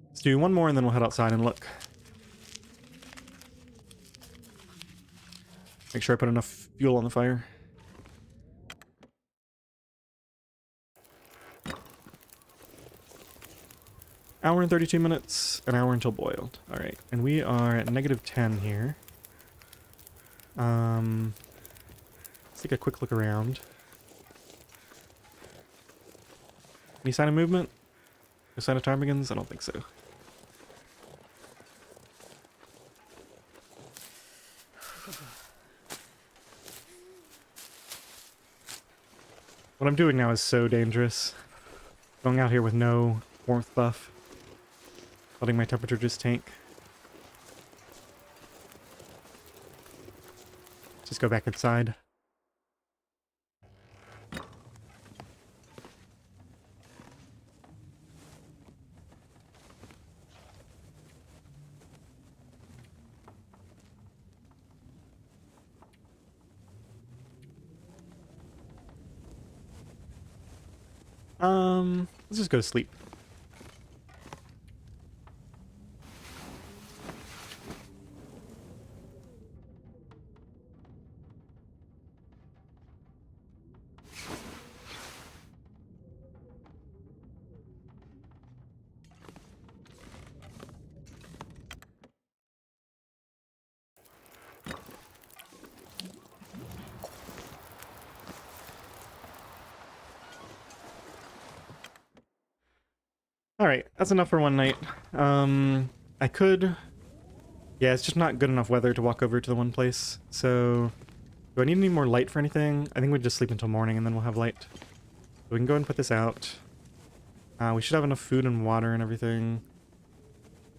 Let's do one more and then we'll head outside and look. Make sure I put enough fuel on the fire. Hour and 32 minutes, an hour until boiled. Alright, and we are at -10 here. Let's take a quick look around. Any sign of movement? No sign of ptarmigans? I don't think so. What I'm doing now is so dangerous. Going out here with no warmth buff. Letting my temperature just tank. Just go back inside. Let's just go to sleep. Alright, that's enough for one night. I could... Yeah, it's just not good enough weather to walk over to the one place. So, do I need any more light for anything? I think we'd just sleep until morning and then we'll have light. So we can go ahead and put this out. We should have enough food and water and everything.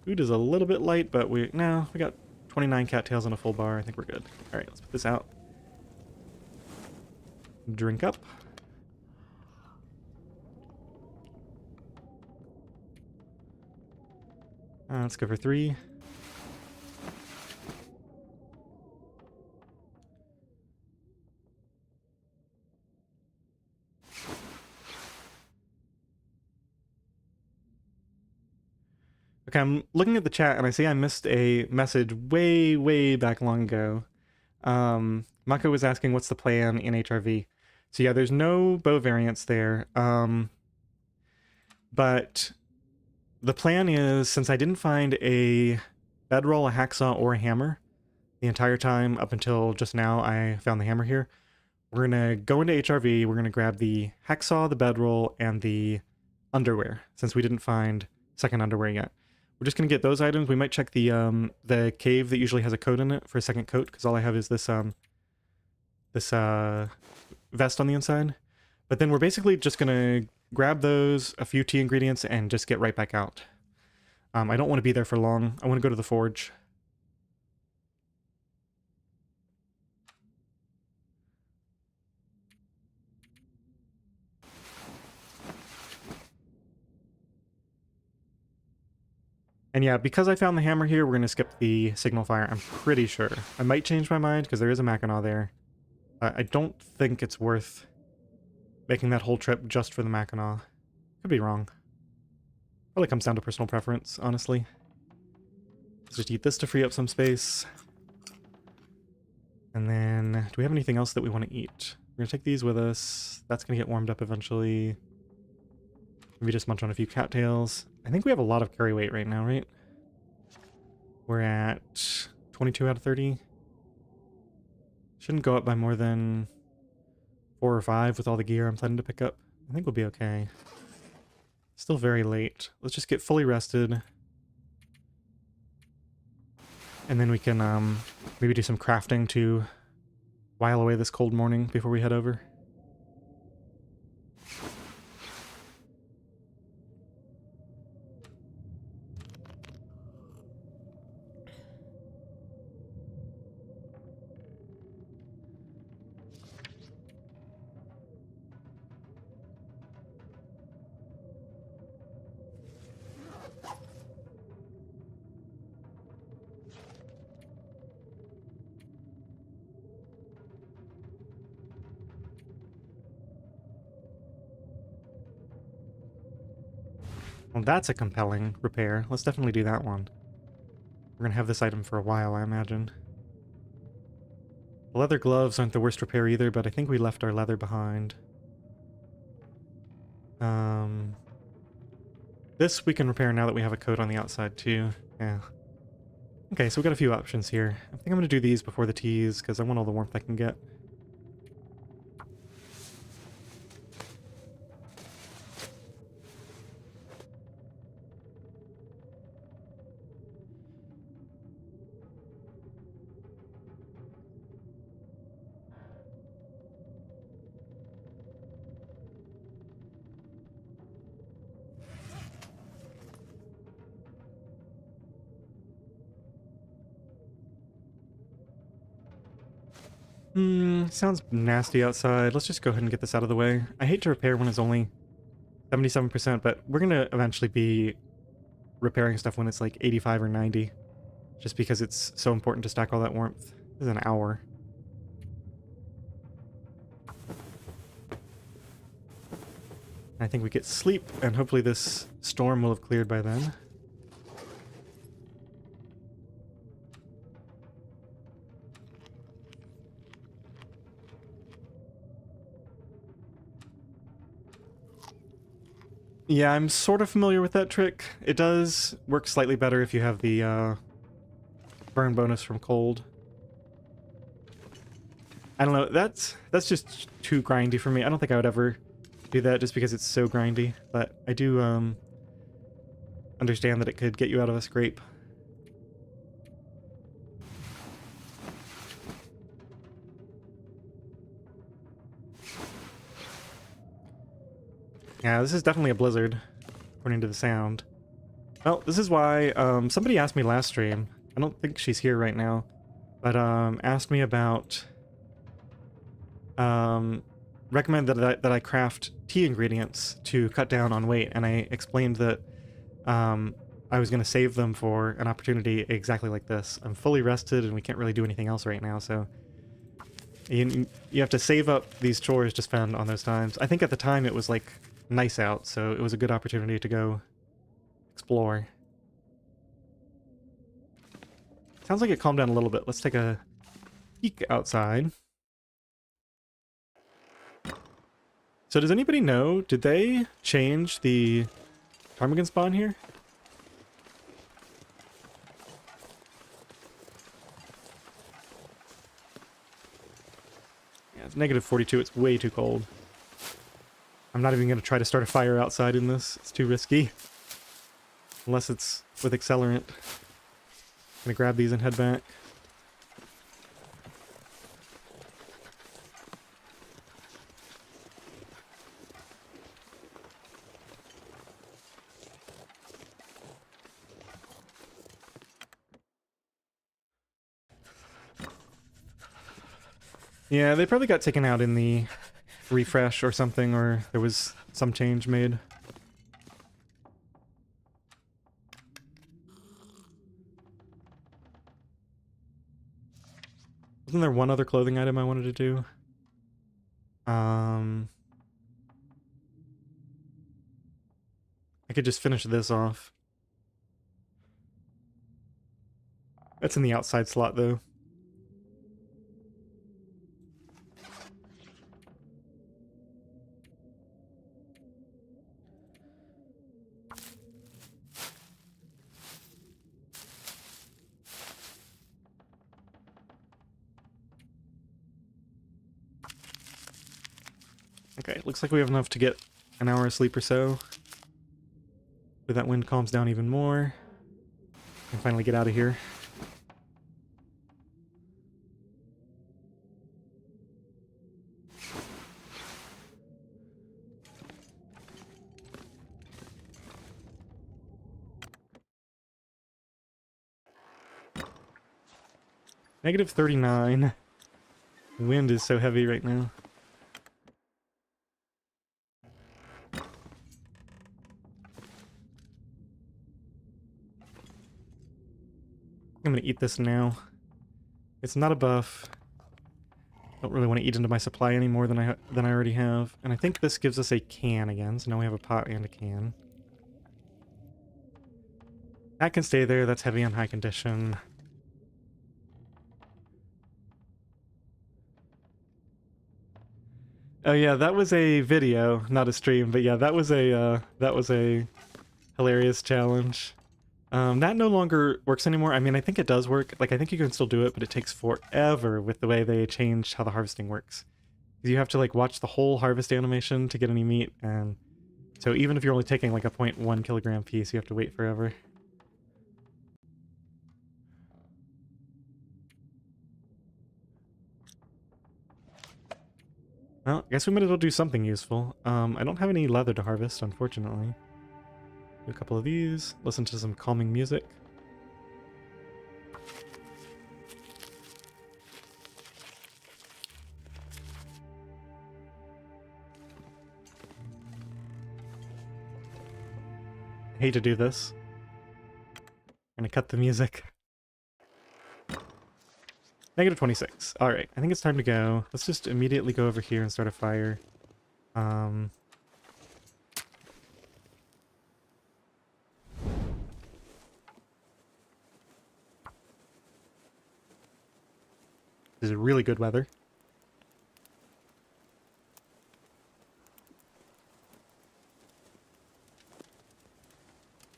Food is a little bit light, but we got 29 cattails and a full bar. I think we're good. Alright, let's put this out. Drink up. Let's go for 3. Okay, I'm looking at the chat and I see I missed a message way, way back long ago. Mako was asking what's the plan in HRV. So yeah, there's no bow variants there. But the plan is, since I didn't find a bedroll, a hacksaw, or a hammer the entire time up until just now I found the hammer here, we're gonna go into HRV, we're gonna grab the hacksaw, the bedroll, and the underwear, since we didn't find second underwear yet. We're just gonna get those items. We might check the cave that usually has a coat in it for a second coat, because all I have is this vest on the inside. But then we're basically just gonna grab those, a few tea ingredients, and just get right back out. I don't want to be there for long. I want to go to the forge. And yeah, because I found the hammer here, we're going to skip the signal fire, I'm pretty sure. I might change my mind, because there is a Mackinaw there. I don't think it's worth making that whole trip just for the Mackinaw. Could be wrong. Probably comes down to personal preference, honestly. Let's just eat this to free up some space. And then, do we have anything else that we want to eat? We're going to take these with us. That's going to get warmed up eventually. Maybe just munch on a few cattails. I think we have a lot of carry weight right now, right? We're at 22 out of 30. Shouldn't go up by more than 4 or 5 with all the gear I'm planning to pick up. I think we'll be okay. Still very late. Let's just get fully rested. And then we can maybe do some crafting to while away this cold morning before we head over. Well, that's a compelling repair. Let's definitely do that one. We're gonna have this item for a while, I imagine. The leather gloves aren't the worst repair either, but I think we left our leather behind. This we can repair now that we have a coat on the outside too. Yeah. Okay, so we've got a few options here. I think I'm gonna do these before the teas, because I want all the warmth I can get. Sounds nasty outside. Let's just go ahead and get this out of the way. I hate to repair when it's only 77%, but we're gonna eventually be repairing stuff when it's like 85 or 90. Just because it's so important to stack all that warmth. This is an hour. I think we get sleep, and hopefully this storm will have cleared by then. Yeah, I'm sort of familiar with that trick. It does work slightly better if you have the burn bonus from cold. I don't know, that's just too grindy for me. I don't think I would ever do that just because it's so grindy, but I do understand that it could get you out of a scrape. Yeah, this is definitely a blizzard, according to the sound. Well, this is why, somebody asked me last stream, I don't think she's here right now, but, asked me about, recommend that I craft tea ingredients to cut down on weight, and I explained that, I was going to save them for an opportunity exactly like this. I'm fully rested, and we can't really do anything else right now, so you have to save up these chores to spend on those times. I think at the time it was, like, nice out, so it was a good opportunity to go explore. Sounds like it calmed down a little bit. Let's take a peek outside. So does anybody know, did they change the ptarmigan spawn here? Yeah, it's negative 42. It's way too cold. I'm not even going to try to start a fire outside in this. It's too risky. Unless it's with accelerant. I'm gonna grab these and head back. Yeah, they probably got taken out in the refresh or something, or there was some change made. Wasn't there one other clothing item I wanted to do? I could just finish this off. That's in the outside slot, though. Okay, looks like we have enough to get an hour of sleep or so. If that wind calms down even more, and finally get out of here. Negative 39. The wind is so heavy right now. I'm gonna eat this now. It's not a buff. Don't really want to eat into my supply any more than I already have. And I think this gives us a can again, so now we have a pot and a can. That can stay there, that's heavy on high condition. Oh yeah, that was a video, not a stream, but yeah, that was a hilarious challenge. That no longer works anymore. I mean, I think it does work. Like, I think you can still do it, but it takes forever with the way they changed how the harvesting works. You have to, like, watch the whole harvest animation to get any meat, and so even if you're only taking, like, a 0.1 kilogram piece, you have to wait forever. Well, I guess we might as well do something useful. I don't have any leather to harvest, unfortunately. Do a couple of these, listen to some calming music. I hate to do this. I'm gonna cut the music. Negative 26. Alright, I think it's time to go. Let's just immediately go over here and start a fire. This is really good weather.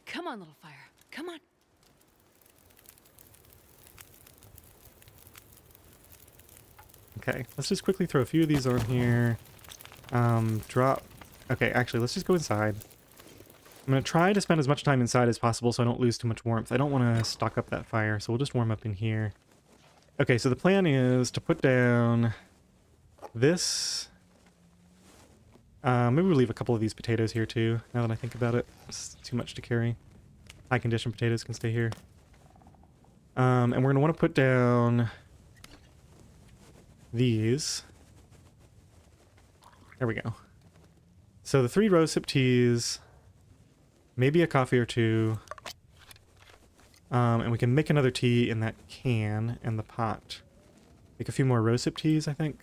Come on, little fire. Come on. Okay, let's just quickly throw a few of these on here. Drop... Okay, actually, let's just go inside. I'm going to try to spend as much time inside as possible so I don't lose too much warmth. I don't want to stock up that fire, so we'll just warm up in here. Okay, so the plan is to put down this. Maybe we'll leave a couple of these potatoes here too, now that I think about it. It's too much to carry. High condition potatoes can stay here. And we're going to want to put down these. There we go. So the 3 rosehip teas, maybe a coffee or 2. And we can make another tea in that can and the pot. Make a few more rosehip teas, I think.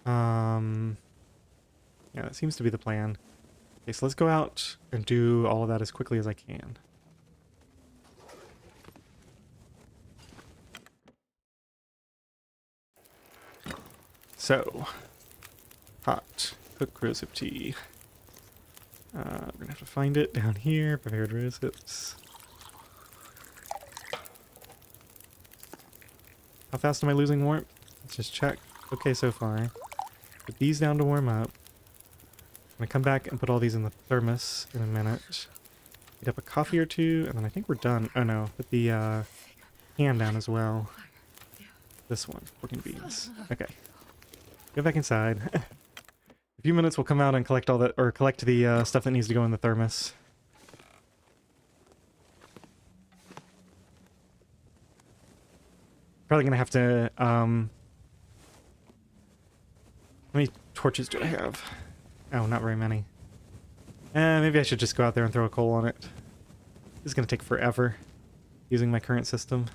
Yeah, that seems to be the plan. Okay, so let's go out and do all of that as quickly as I can. So, hot, cook rosehip tea. We're gonna have to find it down here. Prepared rosehips. How fast am I losing warmth? Let's just check. Okay, so far. Put these down to warm up. I'm gonna come back and put all these in the thermos in a minute. Heat up a coffee or 2, and then I think we're done. Oh no, put the can down as well. This one, pork and beans. Okay. Go back inside. A few minutes we'll come out and collect all that, or collect the stuff that needs to go in the thermos. Probably gonna have to, how many torches do I have? Oh, not very many. Maybe I should just go out there and throw a coal on it. This is gonna take forever, using my current system.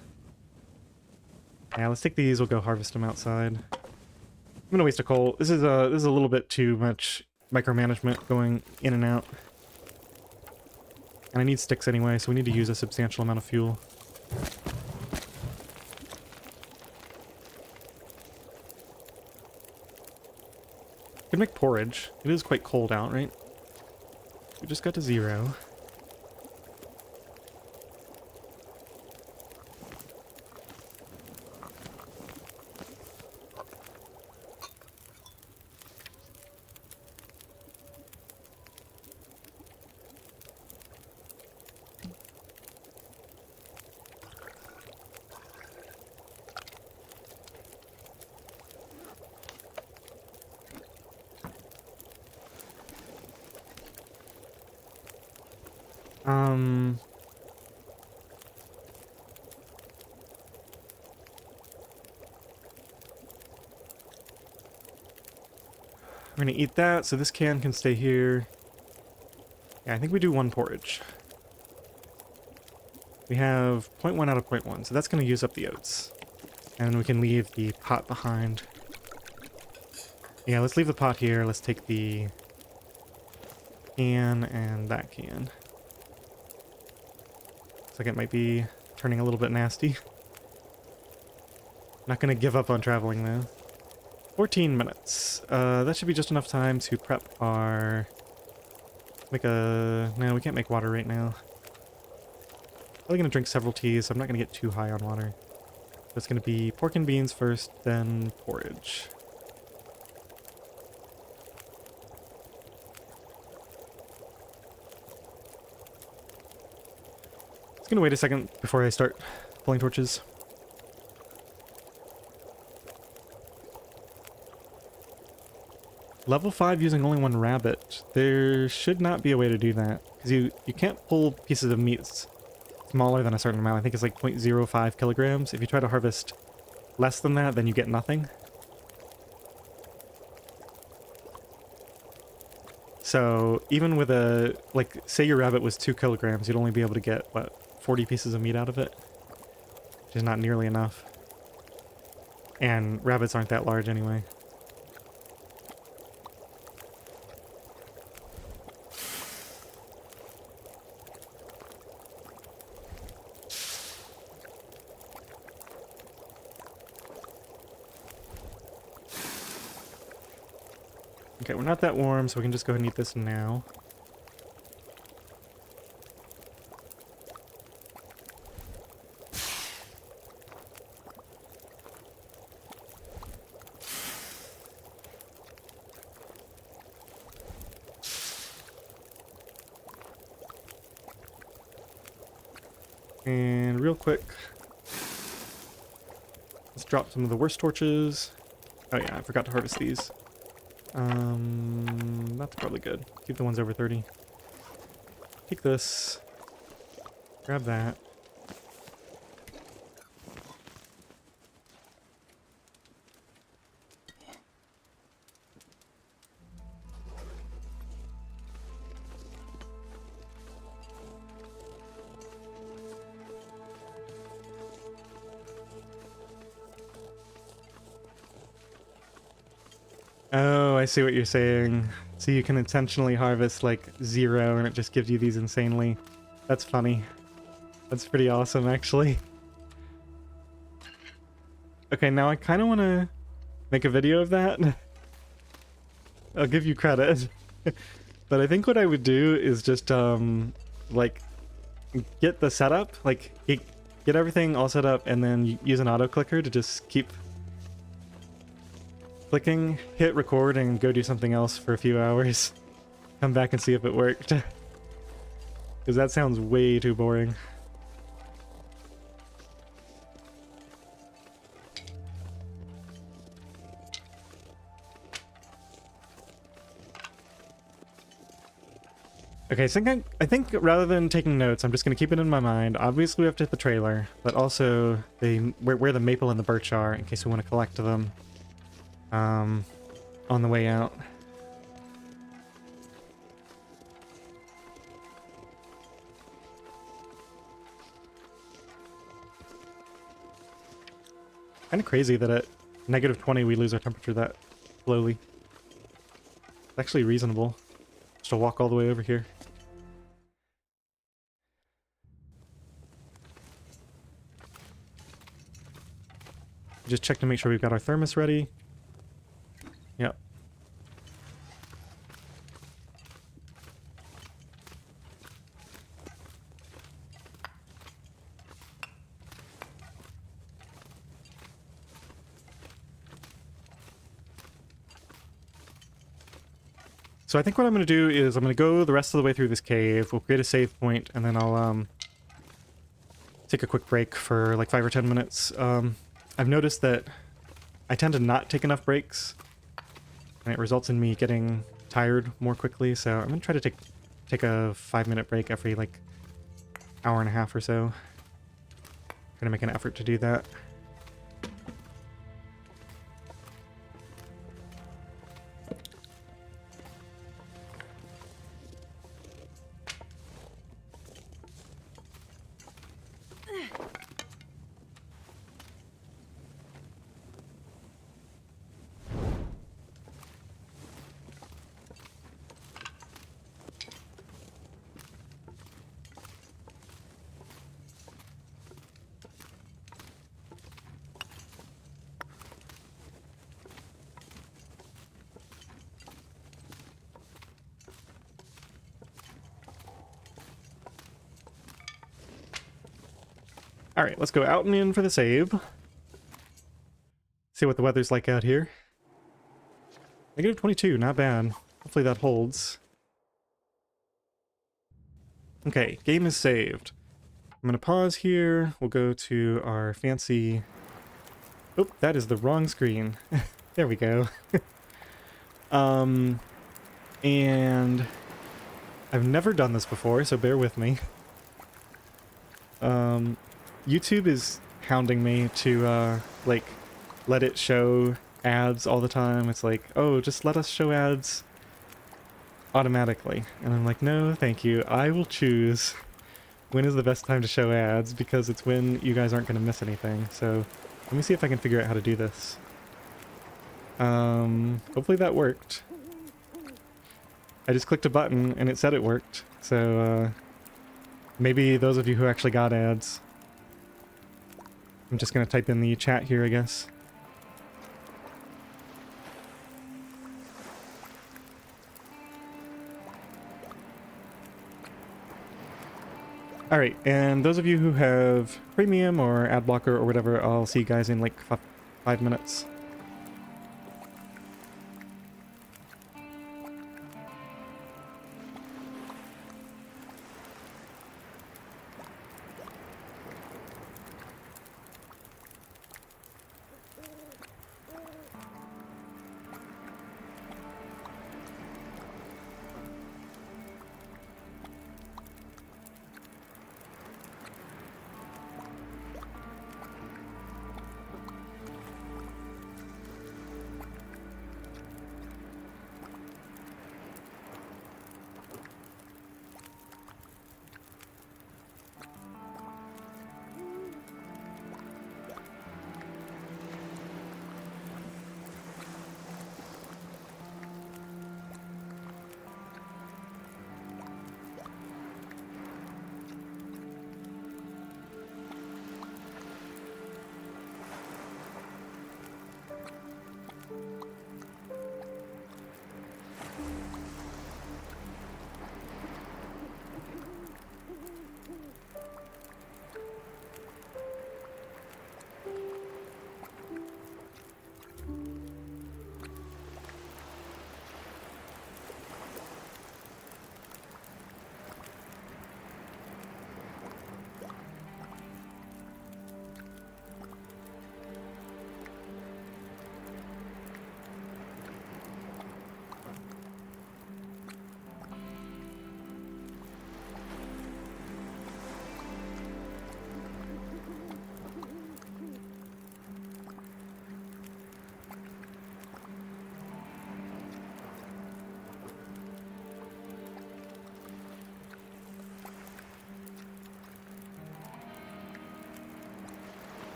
Yeah, let's take these, we'll go harvest them outside. I'm gonna waste a coal. This is a little bit too much micromanagement going in and out. And I need sticks anyway, so we need to use a substantial amount of fuel. Could make porridge. It is quite cold out, right? We just got to 0. We're gonna eat that, so this can stay here. Yeah, I think we do 1 porridge. We have 0.1 out of 0.1, so that's gonna use up the oats. And we can leave the pot behind. Yeah, let's leave the pot here. Let's take the can and that can. Looks like it might be turning a little bit nasty. Not gonna give up on traveling though. 14 minutes. That should be just enough time to prep our... No, we can't make water right now. Probably gonna drink several teas, so I'm not gonna get too high on water. It's gonna be pork and beans first, then porridge. Just gonna wait a second before I start pulling torches. Level 5 using only 1 rabbit. There should not be a way to do that. Because you can't pull pieces of meat smaller than a certain amount. I think it's like 0.05 kilograms. If you try to harvest less than that, then you get nothing. So even with a, like, say your rabbit was 2 kilograms, you'd only be able to get, what, 40 pieces of meat out of it? Which is not nearly enough. And rabbits aren't that large anyway. Okay, we're not that warm, so we can just go ahead and eat this now. And real quick, let's drop some of the worst torches. Oh yeah, I forgot to harvest these. That's probably good. Keep the ones over 30. Take this. Grab that. Oh, I see what you're saying. So you can intentionally harvest like 0 and it just gives you these insanely... That's funny. That's pretty awesome, actually. Okay, now I kind of want to make a video of that. I'll give you credit. But I think what I would do is just, like, get the setup, like, get everything all set up, and then use an auto clicker to just keep clicking, hit record, and go do something else for a few hours. Come back and see if it worked. Because that sounds way too boring. Okay, so I think rather than taking notes, I'm just going to keep it in my mind. Obviously, we have to hit the trailer, but also where the maple and the birch are, in case we want to collect them on the way out. Kind of crazy that at -20 we lose our temperature that slowly. It's actually reasonable just to walk all the way over here. Just check to make sure we've got our thermos ready. Yep. So I think what I'm going to do is I'm going to go the rest of the way through this cave. We'll create a save point, and then I'll take a quick break for like 5 or 10 minutes. I've noticed that I tend to not take enough breaks, and it results in me getting tired more quickly. So I'm going to try to take a 5-minute break every like hour and a half or so. I'm going to make an effort to do that. Alright, let's go out and in for the save. See what the weather's like out here. -22, not bad. Hopefully that holds. Okay, game is saved. I'm gonna pause here. We'll go to our fancy... Oh, that is the wrong screen. There we go. And I've never done this before, so bear with me. YouTube is hounding me to, like, let it show ads all the time. It's like, oh, just let us show ads automatically. And I'm like, no, thank you. I will choose when is the best time to show ads, because it's when you guys aren't going to miss anything. So let me see if I can figure out how to do this. Hopefully that worked. I just clicked a button and it said it worked. So, maybe those of you who actually got ads. I'm just gonna type in the chat here, I guess. Alright, and those of you who have premium or ad blocker or whatever, I'll see you guys in like 5 minutes.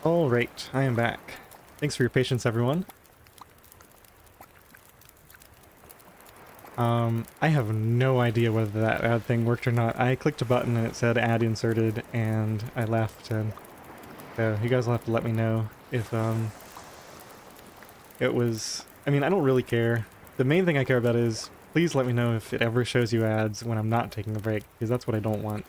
All right, I am back. Thanks for your patience, everyone. I have no idea whether that ad thing worked or not. I clicked a button and it said ad inserted, and I left, and you guys will have to let me know if it was... I mean, I don't really care. The main thing I care about is, please let me know if it ever shows you ads when I'm not taking a break, because that's what I don't want.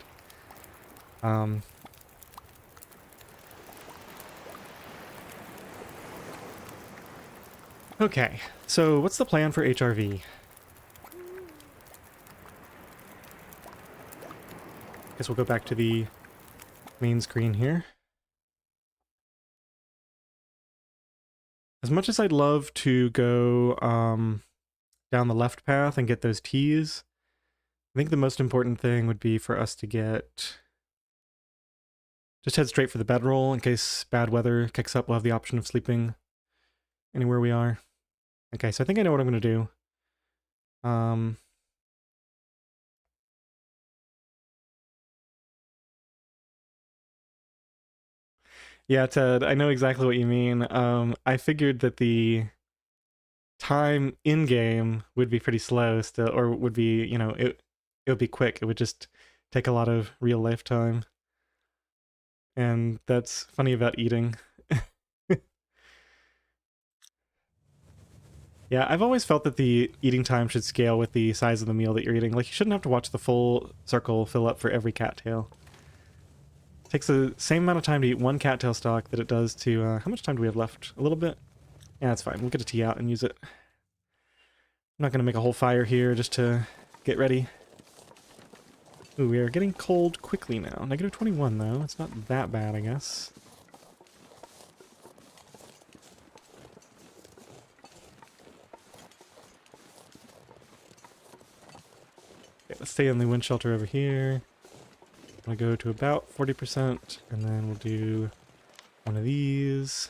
Okay, so what's the plan for HRV? Guess we'll go back to the main screen here. As much as I'd love to go down the left path and get those T's, I think the most important thing would be for us to get... just head straight for the bedroll in case bad weather kicks up. We'll have the option of sleeping anywhere we are. Okay, so I think I know what I'm going to do. Yeah, Ted, I know exactly what you mean. I figured that the time in-game would be pretty slow still, or would be, you know, it would be quick. It would just take a lot of real-life time. And that's funny about eating. Yeah, I've always felt that the eating time should scale with the size of the meal that you're eating. Like, you shouldn't have to watch the full circle fill up for every cattail. It takes the same amount of time to eat one cattail stalk that it does to... how much time do we have left? A little bit? Yeah, that's fine. We'll get a tea out and use it. I'm not going to make a whole fire here just to get ready. Ooh, we are getting cold quickly now. Negative 21, though. It's not that bad, I guess. Okay, let's stay in the wind shelter over here. I'm going to go to about 40%, and then we'll do one of these.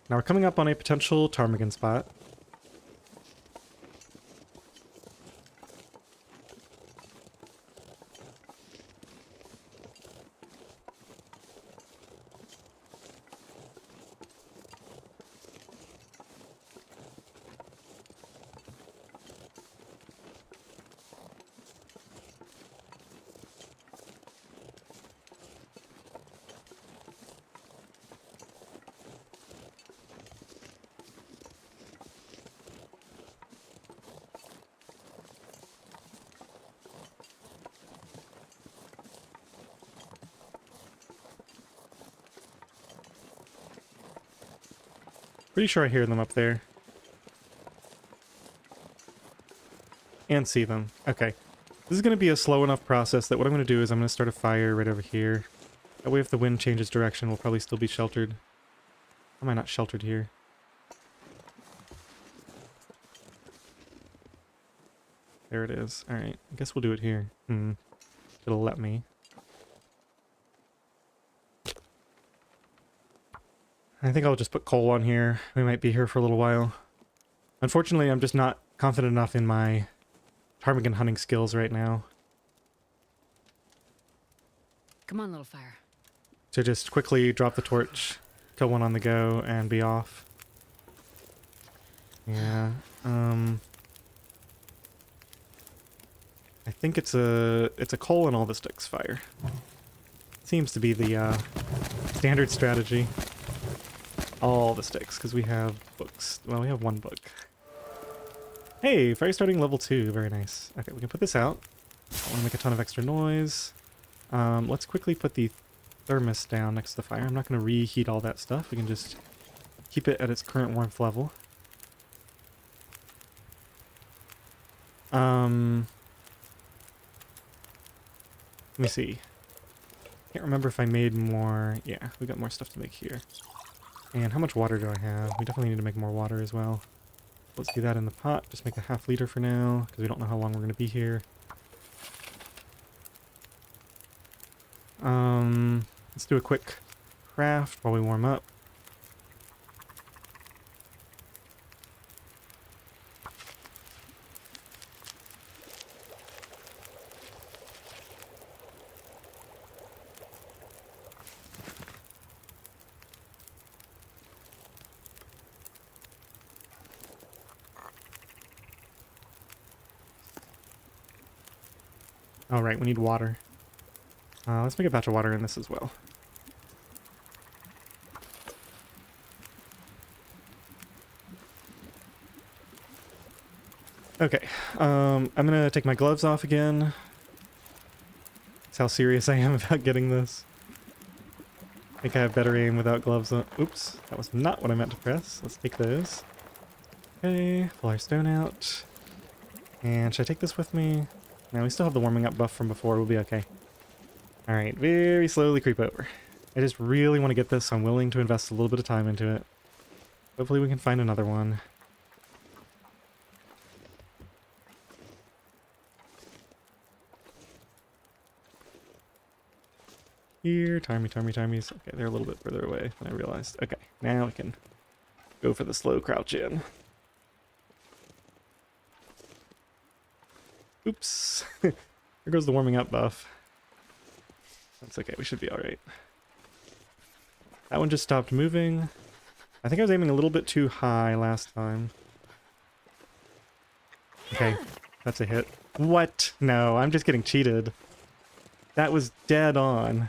Now we're coming up on a potential ptarmigan spot. Pretty sure I hear them up there. And see them. Okay. This is going to be a slow enough process that what I'm going to do is I'm going to start a fire right over here. That way if the wind changes direction, we'll probably still be sheltered. How am I not sheltered here? There it is. Alright, I guess we'll do it here. It'll let me. I think I'll just put coal on here. We might be here for a little while. Unfortunately, I'm just not confident enough in my ptarmigan hunting skills right now. Come on, little fire. To just quickly drop the torch, kill one on the go, and be off. Yeah, I think it's a coal and all the sticks fire. Seems to be the standard strategy. All the sticks, because we have books. Well, we have one book. Hey, fire starting level 2. Very nice. Okay, we can put this out. Don't want to make a ton of extra noise. Let's quickly put the thermos down next to the fire. I'm not going to reheat all that stuff. We can just keep it at its current warmth level. Let me see. Can't remember if I made more. Yeah, we got more stuff to make here. And how much water do I have? We definitely need to make more water as well. Let's do that in the pot. Just make a ½ liter for now, because we don't know how long we're going to be here. Let's do a quick craft while we warm up. Oh, right, we need water. Let's make a batch of water in this as well. Okay, I'm gonna take my gloves off again. That's how serious I am about getting this. I think I have better aim without gloves on. Oops, that was not what I meant to press. Let's take those. Okay, pull our stone out. And should I take this with me? No, we still have the warming up buff from before. We'll be okay. Alright, very slowly creep over. I just really want to get this, so I'm willing to invest a little bit of time into it. Hopefully we can find another one. Here, timies. Okay, they're a little bit further away than I realized. Okay, now we can go for the slow crouch in. Oops. There goes the warming up buff. That's okay, we should be alright. That one just stopped moving. I think I was aiming a little bit too high last time. Okay, that's a hit. What? No, I'm just getting cheated. That was dead on.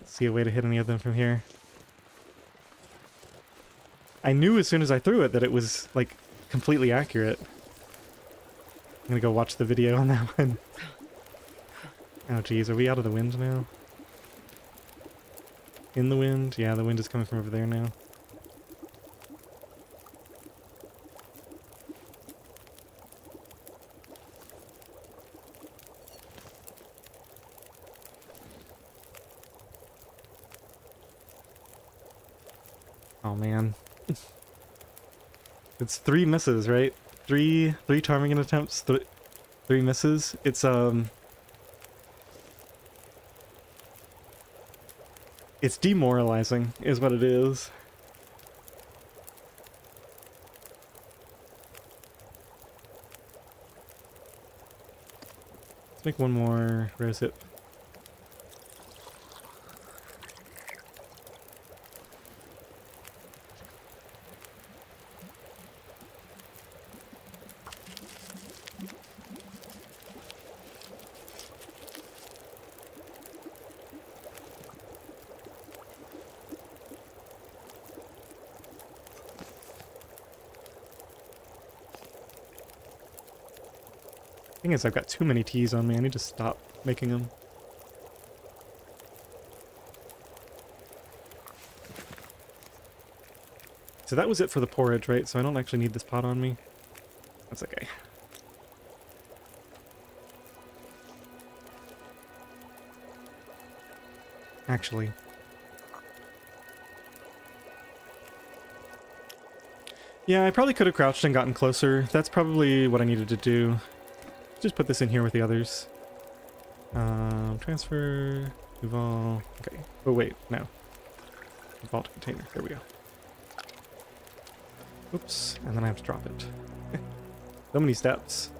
Let's see a way to hit any of them from here. I knew as soon as I threw it that it was, like, completely accurate. I'm gonna go watch the video on that one. Oh geez, are we out of the wind now? In the wind? Yeah, the wind is coming from over there now. Oh man. It's 3 misses, right? Three ptarmigan attempts, 3 misses. It's demoralizing, is what it is. Let's make one more rose hip. Thing is, I've got too many teas on me. I need to stop making them. So that was it for the porridge, right? So I don't actually need this pot on me. That's okay. Actually. Yeah, I probably could have crouched and gotten closer. That's probably what I needed to do. Just put this in here with the others. Transfer, Duval. Okay. Oh wait, no. Vault container. There we go. Oops, and then I have to drop it. So many steps.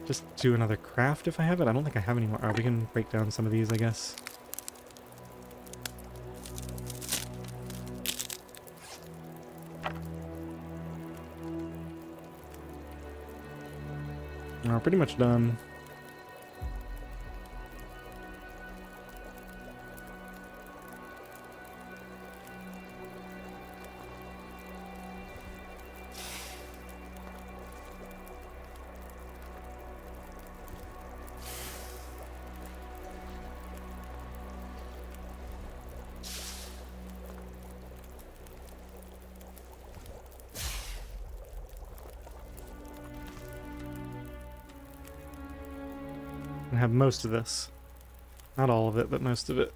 Just do another craft if I have it. I don't think I have any more. Oh, we can break down some of these, I guess. We're pretty much done. And have most of this. Not all of it, but most of it.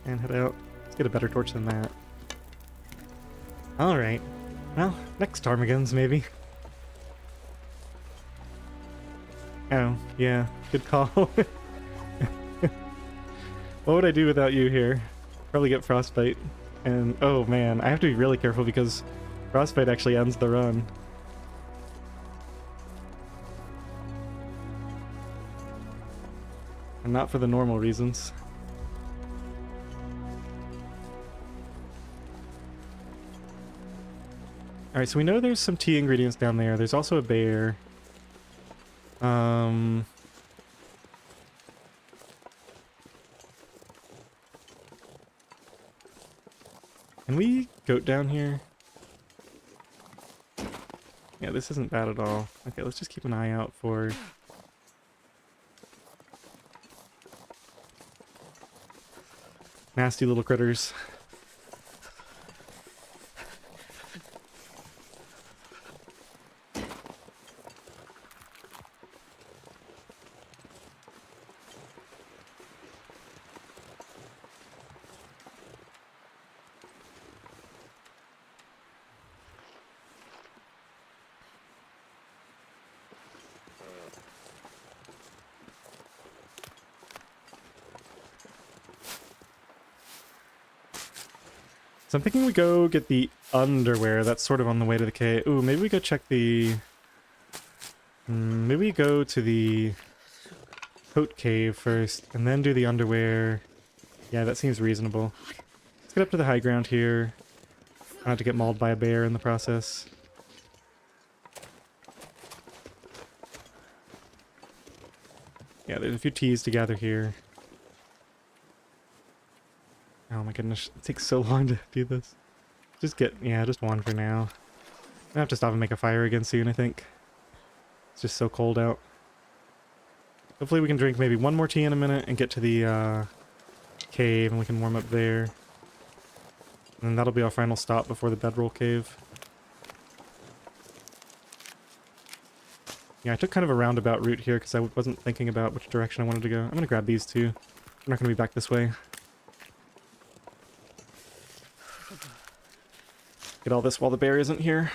And head out. Let's get a better torch than that. Alright. Well, next ptarmigans, maybe. Oh, yeah. Good call. What would I do without you here? Probably get frostbite. And, oh man, I have to be really careful because frostbite actually ends the run. And not for the normal reasons. Alright, so we know there's some tea ingredients down there. There's also a bear. Can we goat down here? Yeah, this isn't bad at all. Okay, let's just keep an eye out for... nasty little critters. So I'm thinking we go get the underwear. That's sort of on the way to the cave. Ooh, maybe we go check the... maybe we go to the coat cave first, and then do the underwear. Yeah, that seems reasonable. Let's get up to the high ground here. Not to get mauled by a bear in the process. Yeah, there's a few teas to gather here. Oh my goodness, it takes so long to do this. Just one for now. I have to stop and make a fire again soon, I think. It's just so cold out. Hopefully we can drink maybe one more tea in a minute and get to the cave and we can warm up there. And then that'll be our final stop before the bedroll cave. Yeah, I took kind of a roundabout route here because I wasn't thinking about which direction I wanted to go. I'm going to grab these two. I'm not going to be back this way. Get all this while the bear isn't here.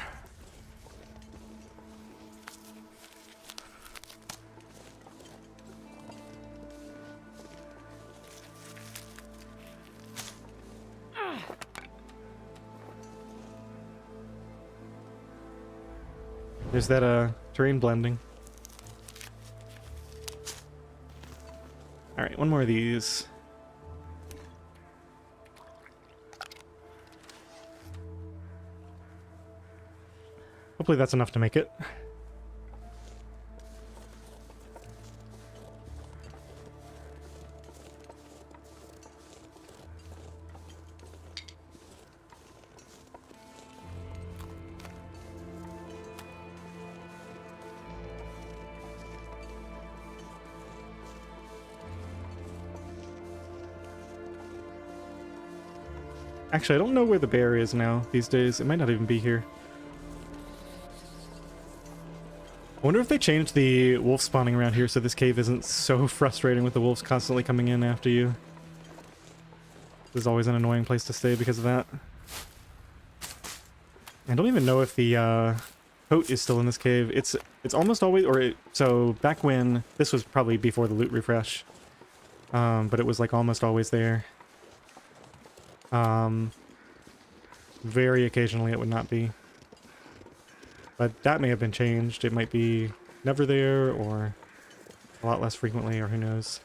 There's that terrain blending. Alright, one more of these. Hopefully that's enough to make it. Actually, I don't know where the bear is now these days. It might not even be here. I wonder if they changed the wolf spawning around here so this cave isn't so frustrating with the wolves constantly coming in after you. This is always an annoying place to stay because of that. I don't even know if the coat is still in this cave. It's almost always, so back when, this was probably before the loot refresh, but it was like almost always there. Very occasionally it would not be. But that may have been changed. It might be never there, or a lot less frequently, or who knows.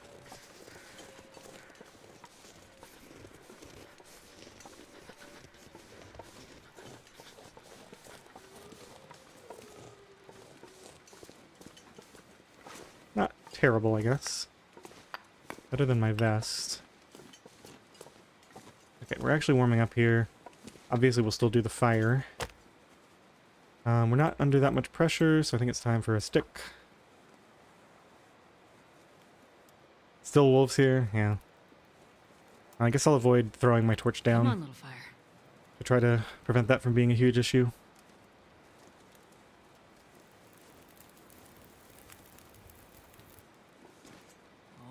Not terrible, I guess. Better than my vest. Okay, we're actually warming up here. Obviously, we'll still do the fire. We're not under that much pressure, so I think it's time for a stick. Still wolves here? Yeah. I guess I'll avoid throwing my torch down. Come on, little fire. To try to prevent that from being a huge issue.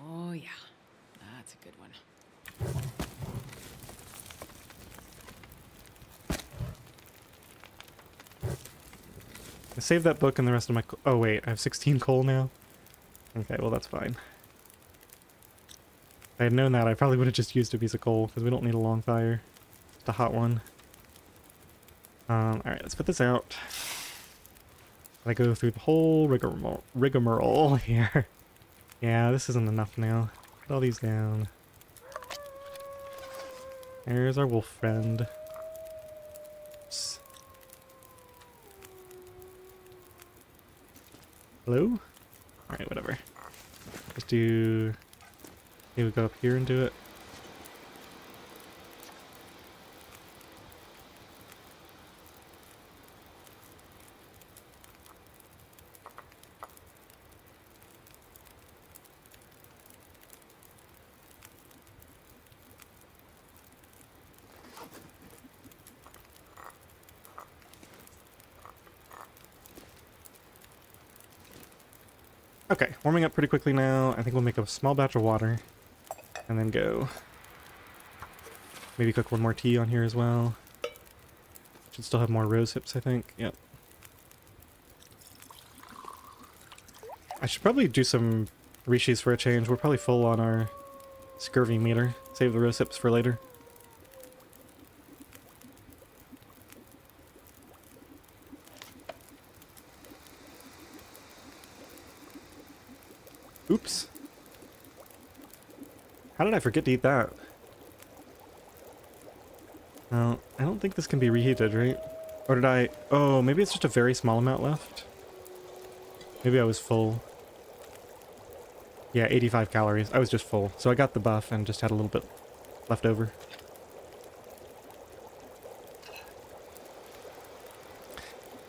Oh, yeah. That's a good one. I saved that book and the rest of my... Oh, wait. I have 16 coal now? Okay, well, that's fine. If I had known that, I probably would have just used a piece of coal, because we don't need a long fire. Just a hot one. Alright, let's put this out. I go through the whole rigmarole here. Yeah, this isn't enough now. Put all these down. There's our wolf friend. Oops. Hello? Alright, whatever. Let's do... Maybe we go up here and do it. Okay, warming up pretty quickly now. I think we'll make a small batch of water and then go. Maybe cook one more tea on here as well. Should still have more rose hips, I think. Yep. I should probably do some reshis for a change. We're probably full on our scurvy meter. Save the rose hips for later. Oops. How did I forget to eat that? Well, I don't think this can be reheated, right? Or did I... Oh, maybe it's just a very small amount left. Maybe I was full. Yeah, 85 calories. I was just full. So I got the buff and just had a little bit left over.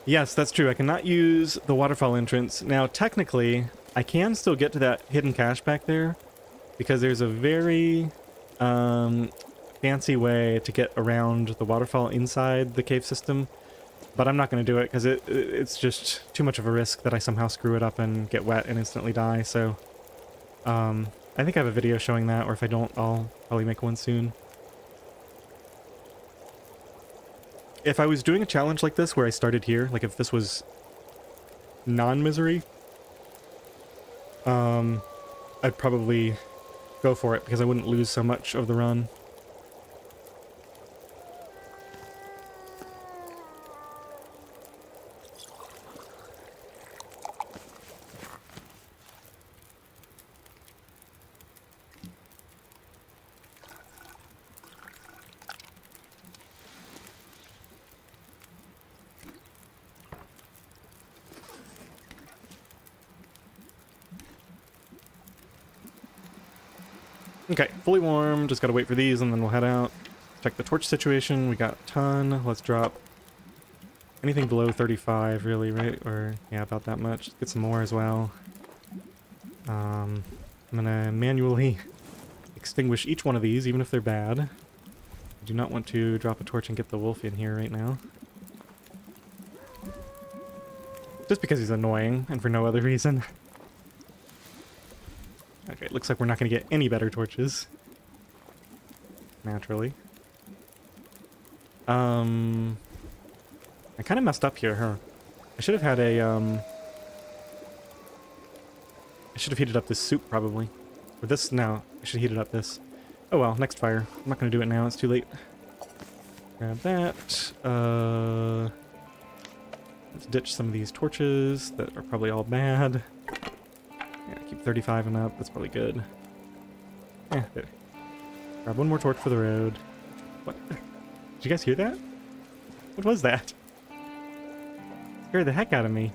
Yes, that's true. I cannot use the waterfall entrance. Now, technically, I can still get to that hidden cache back there because there's a very fancy way to get around the waterfall inside the cave system, but I'm not going to do it because it's just too much of a risk that I somehow screw it up and get wet and instantly die. So I think I have a video showing that, or if I don't, I'll probably make one soon. If I was doing a challenge like this where I started here, like if this was non-misery, I'd probably go for it because I wouldn't lose so much of the run. Okay, fully warm, just gotta wait for these and then we'll head out. Check the torch situation, we got a ton. Let's drop anything below 35 really, right? Or, yeah, about that much. Get some more as well. I'm gonna manually extinguish each one of these, even if they're bad. I do not want to drop a torch and get the wolf in here right now. Just because he's annoying, and for no other reason. Okay, looks like we're not going to get any better torches. Naturally. I kind of messed up here, huh? I should have had a, I should have heated up this soup, probably. Or this, no. I should have heated up this. Oh well, next fire. I'm not going to do it now, it's too late. Grab that. Let's ditch some of these torches that are probably all bad. Yeah, keep 35 and up. That's probably good. Yeah, there. Grab one more torch for the road. What? Did you guys hear that? What was that? Scared the heck out of me.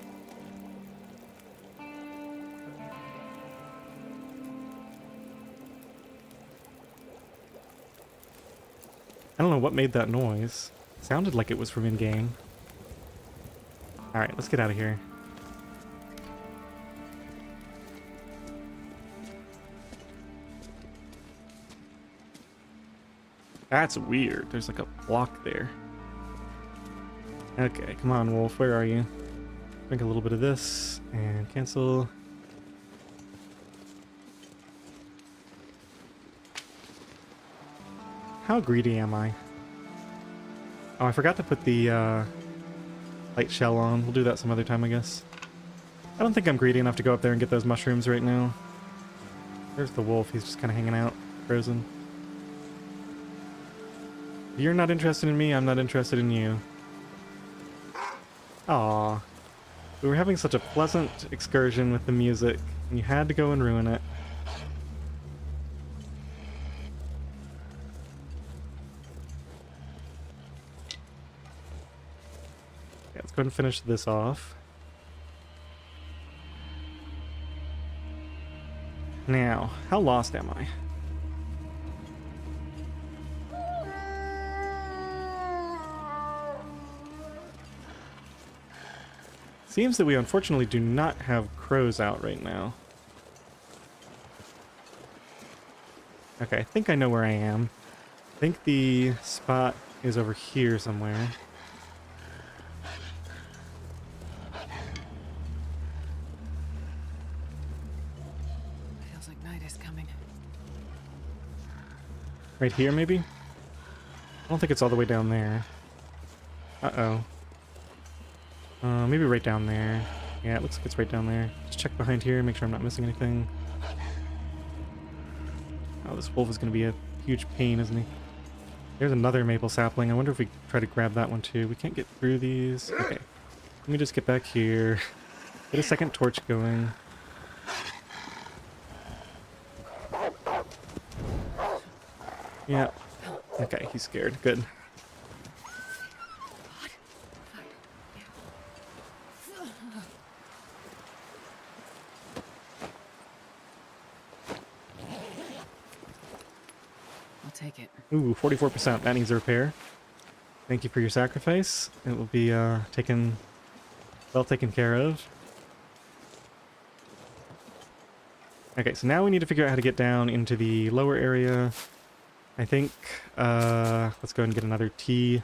I don't know what made that noise. It sounded like it was from in-game. Alright, let's get out of here. That's weird. There's like a block there. Okay, come on, wolf. Where are you? Drink a little bit of this and cancel. How greedy am I? Oh, I forgot to put the light shell on. We'll do that some other time, I guess. I don't think I'm greedy enough to go up there and get those mushrooms right now. There's the wolf. He's just kind of hanging out, frozen. You're not interested in me, I'm not interested in you. Aww. We were having such a pleasant excursion with the music, and you had to go and ruin it. Yeah, let's go ahead and finish this off. Now, how lost am I? Seems that we unfortunately do not have crows out right now. Okay, I think I know where I am. I think the spot is over here somewhere. Feels like night is coming. Right here, maybe? I don't think it's all the way down there. Uh-oh. Maybe right down there. Yeah, it looks like it's right down there. Just check behind here, make sure I'm not missing anything. Oh, this wolf is going to be a huge pain, isn't he? There's another maple sapling. I wonder if we try to grab that one too. We can't get through these. Okay. Let me just get back here. Get a second torch going. Yeah. Okay, he's scared. Good. I'll take it. Ooh, 44%. That needs a repair. Thank you for your sacrifice. It will be well taken care of. Okay, so now we need to figure out how to get down into the lower area. I think, let's go ahead and get another T.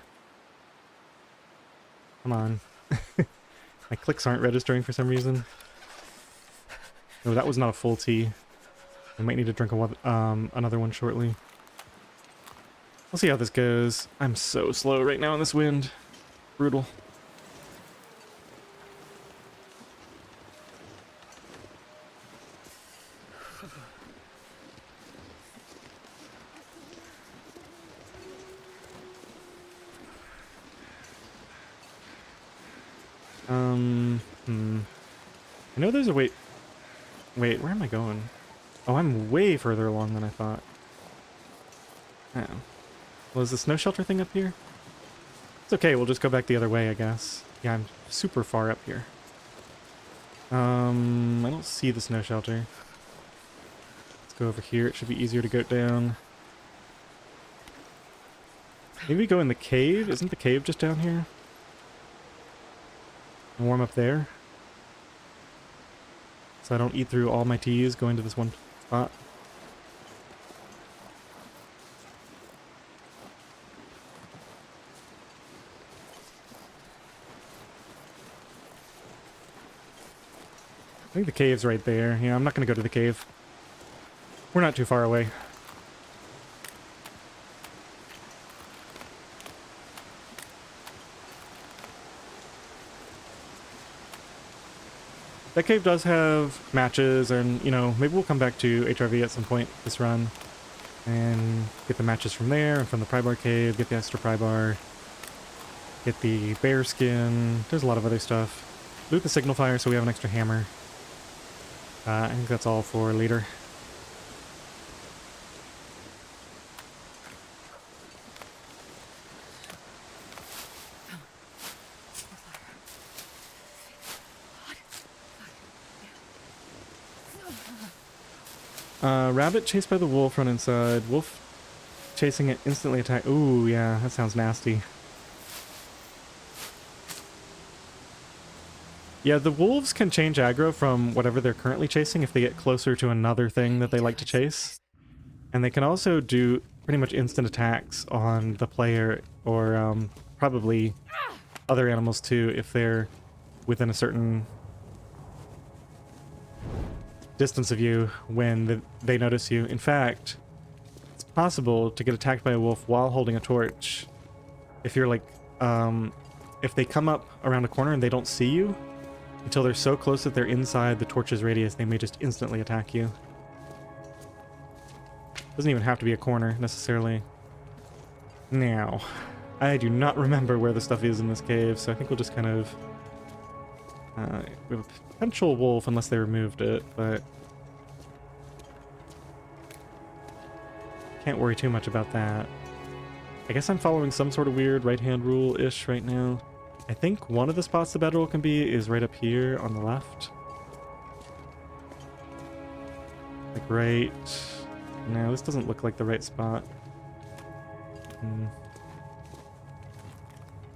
Come on. My clicks aren't registering for some reason. No, that was not a full T. I might need to drink another one shortly. We'll see how this goes. I'm so slow right now in this wind. Brutal. I know there's a wait, where am I going? Oh, I'm way further along than I thought. Oh. Well, is the snow shelter thing up here? It's okay, we'll just go back the other way, I guess. Yeah, I'm super far up here. I don't see the snow shelter. Let's go over here. It should be easier to go down. Maybe we go in the cave? Isn't the cave just down here? And warm up there? So I don't eat through all my teas going to this one spot. I think the cave's right there. Yeah, I'm not going to go to the cave. We're not too far away. That cave does have matches, and, you know, maybe we'll come back to HRV at some point this run and get the matches from there and from the pry bar cave, get the extra pry bar, get the bear skin. There's a lot of other stuff. Loot the signal fire so we have an extra hammer. I think that's all for later. Rabbit chased by the wolf, run inside. Wolf chasing it, instantly attack. Ooh, yeah, that sounds nasty. Yeah, the wolves can change aggro from whatever they're currently chasing if they get closer to another thing that they like to chase. And they can also do pretty much instant attacks on the player, or probably other animals too, if they're within a certain distance of you when they notice you. In fact, it's possible to get attacked by a wolf while holding a torch. If you're like, if they come up around a corner and they don't see you until they're so close that they're inside the torch's radius, they may just instantly attack you. Doesn't even have to be a corner necessarily. Now, I do not remember where the stuff is in this cave, so I think we'll just kind of we have a potential wolf unless they removed it, but can't worry too much about that. I guess I'm following some sort of weird right-hand rule-ish right now. I think one of the spots the bedroll can be is right up here on the left. Like right... No, this doesn't look like the right spot.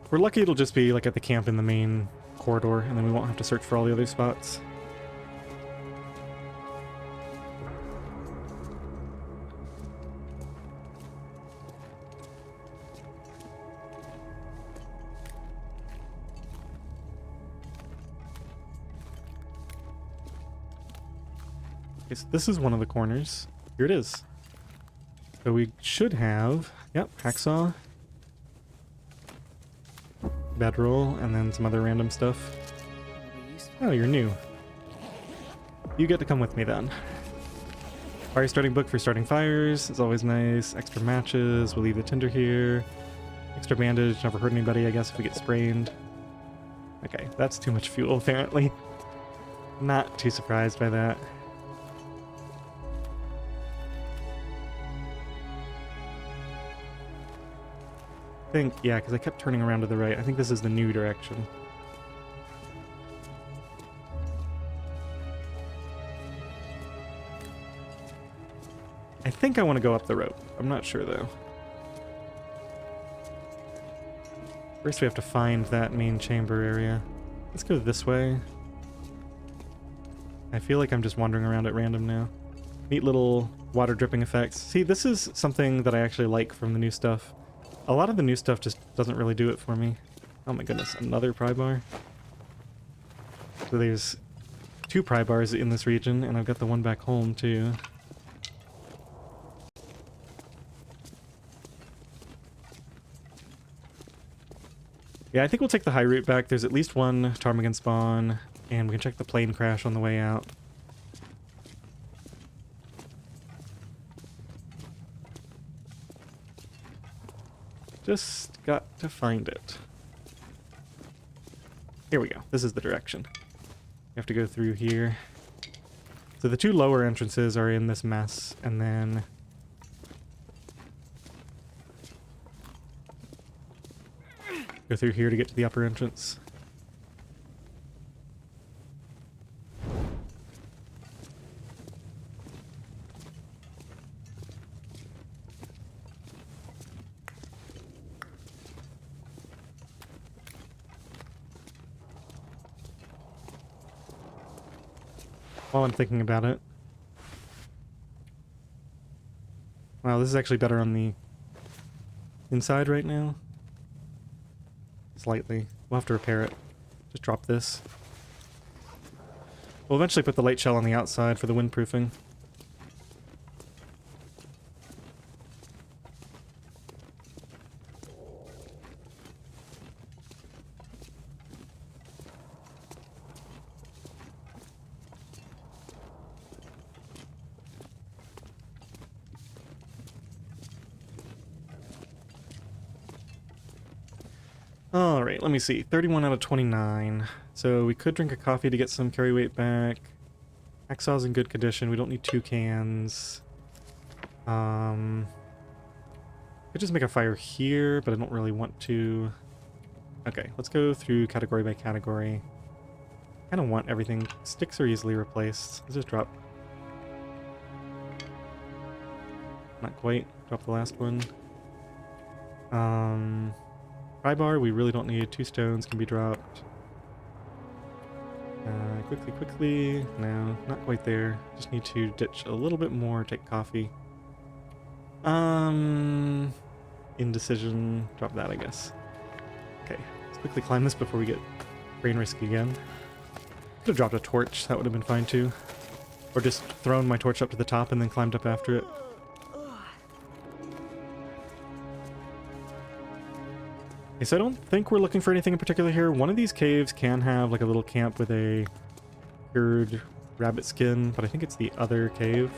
If we're lucky, it'll just be like at the camp in the main corridor, and then we won't have to search for all the other spots. Okay, so this is one of the corners. Here it is. So we should have, yep, hacksaw, bedroll, and then some other random stuff. Oh, you're new. You get to come with me then. Fire starting book for starting fires is always nice. Extra matches, we'll leave the tinder here. Extra bandage, never hurt anybody, I guess, if we get sprained. Okay, that's too much fuel, apparently. Not too surprised by that. I think, yeah, because I kept turning around to the right. I think this is the new direction. I think I want to go up the rope. I'm not sure, though. First we have to find that main chamber area. Let's go this way. I feel like I'm just wandering around at random now. Neat little water dripping effects. See, this is something that I actually like from the new stuff. A lot of the new stuff just doesn't really do it for me. Oh my goodness, another pry bar. So there's 2 pry bars in this region, and I've got the one back home too. Yeah, I think we'll take the high route back. There's at least one ptarmigan spawn, and we can check the plane crash on the way out. Just got to find it. Here we go. This is the direction. We have to go through here. So the 2 lower entrances are in this mess, and then... go through here to get to the upper entrance. While I'm thinking about it. Wow, this is actually better on the inside right now. Slightly. We'll have to repair it. Just drop this. We'll eventually put the light shell on the outside for the windproofing. Alright, let me see. 31 out of 29. So we could drink a coffee to get some carry weight back. Hacksaw's in good condition. We don't need 2 cans. Could just make a fire here, but I don't really want to. Okay, let's go through category by category. Kind of want everything. Sticks are easily replaced. Let's just drop. Not quite. Drop the last one. Pry bar, we really don't need. 2 stones can be dropped. Quickly. No, not quite there. Just need to ditch a little bit more, take coffee. Indecision. Drop that, I guess. Okay, let's quickly climb this before we get brain risky again. Could have dropped a torch, that would have been fine too. Or just thrown my torch up to the top and then climbed up after it. Okay, so I don't think we're looking for anything in particular here. One of these caves can have like a little camp with a cured rabbit skin, but I think it's the other cave.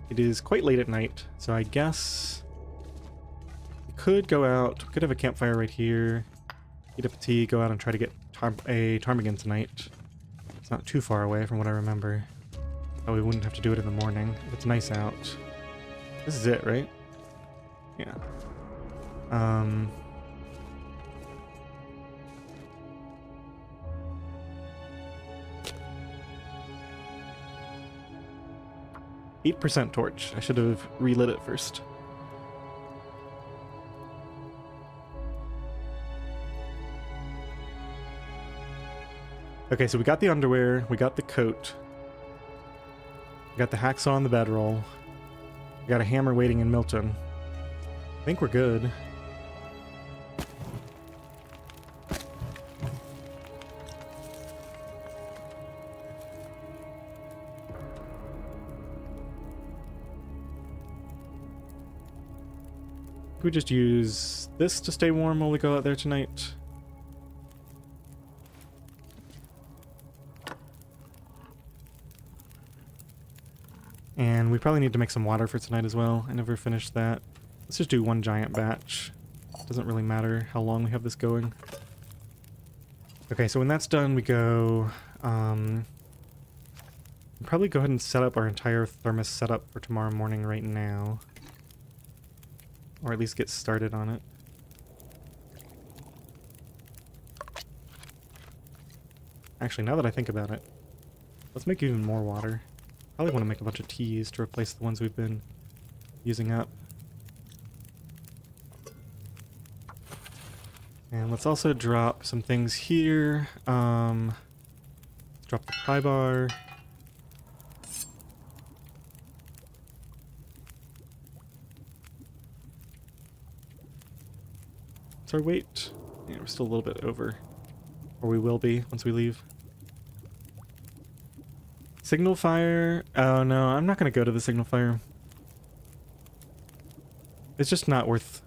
It is quite late at night, so I guess we could go out. We could have a campfire right here. Eat up a tea, go out and try to get a ptarmigan tonight. It's not too far away from what I remember. Oh, we wouldn't have to do it in the morning. If it's nice out. This is it, right? Yeah. 8% torch. I should have relit it first. Okay, so we got the underwear, we got the coat, we got the hacksaw on the bedroll, we got a hammer waiting in Milton. I think we're good. We just use this to stay warm while we go out there tonight. And we probably need to make some water for tonight as well. I never finished that. Let's just do one giant batch. Doesn't really matter how long we have this going. Okay, so when that's done, we go... probably go ahead and set up our entire thermos setup for tomorrow morning right now. Or at least get started on it. Actually, now that I think about it, let's make even more water. Probably want to make a bunch of teas to replace the ones we've been using up. And let's also drop some things here. Let's drop the pry bar. What's our weight? Yeah, we're still a little bit over. Or we will be once we leave. Signal fire? Oh no, I'm not going to go to the signal fire. It's just not worth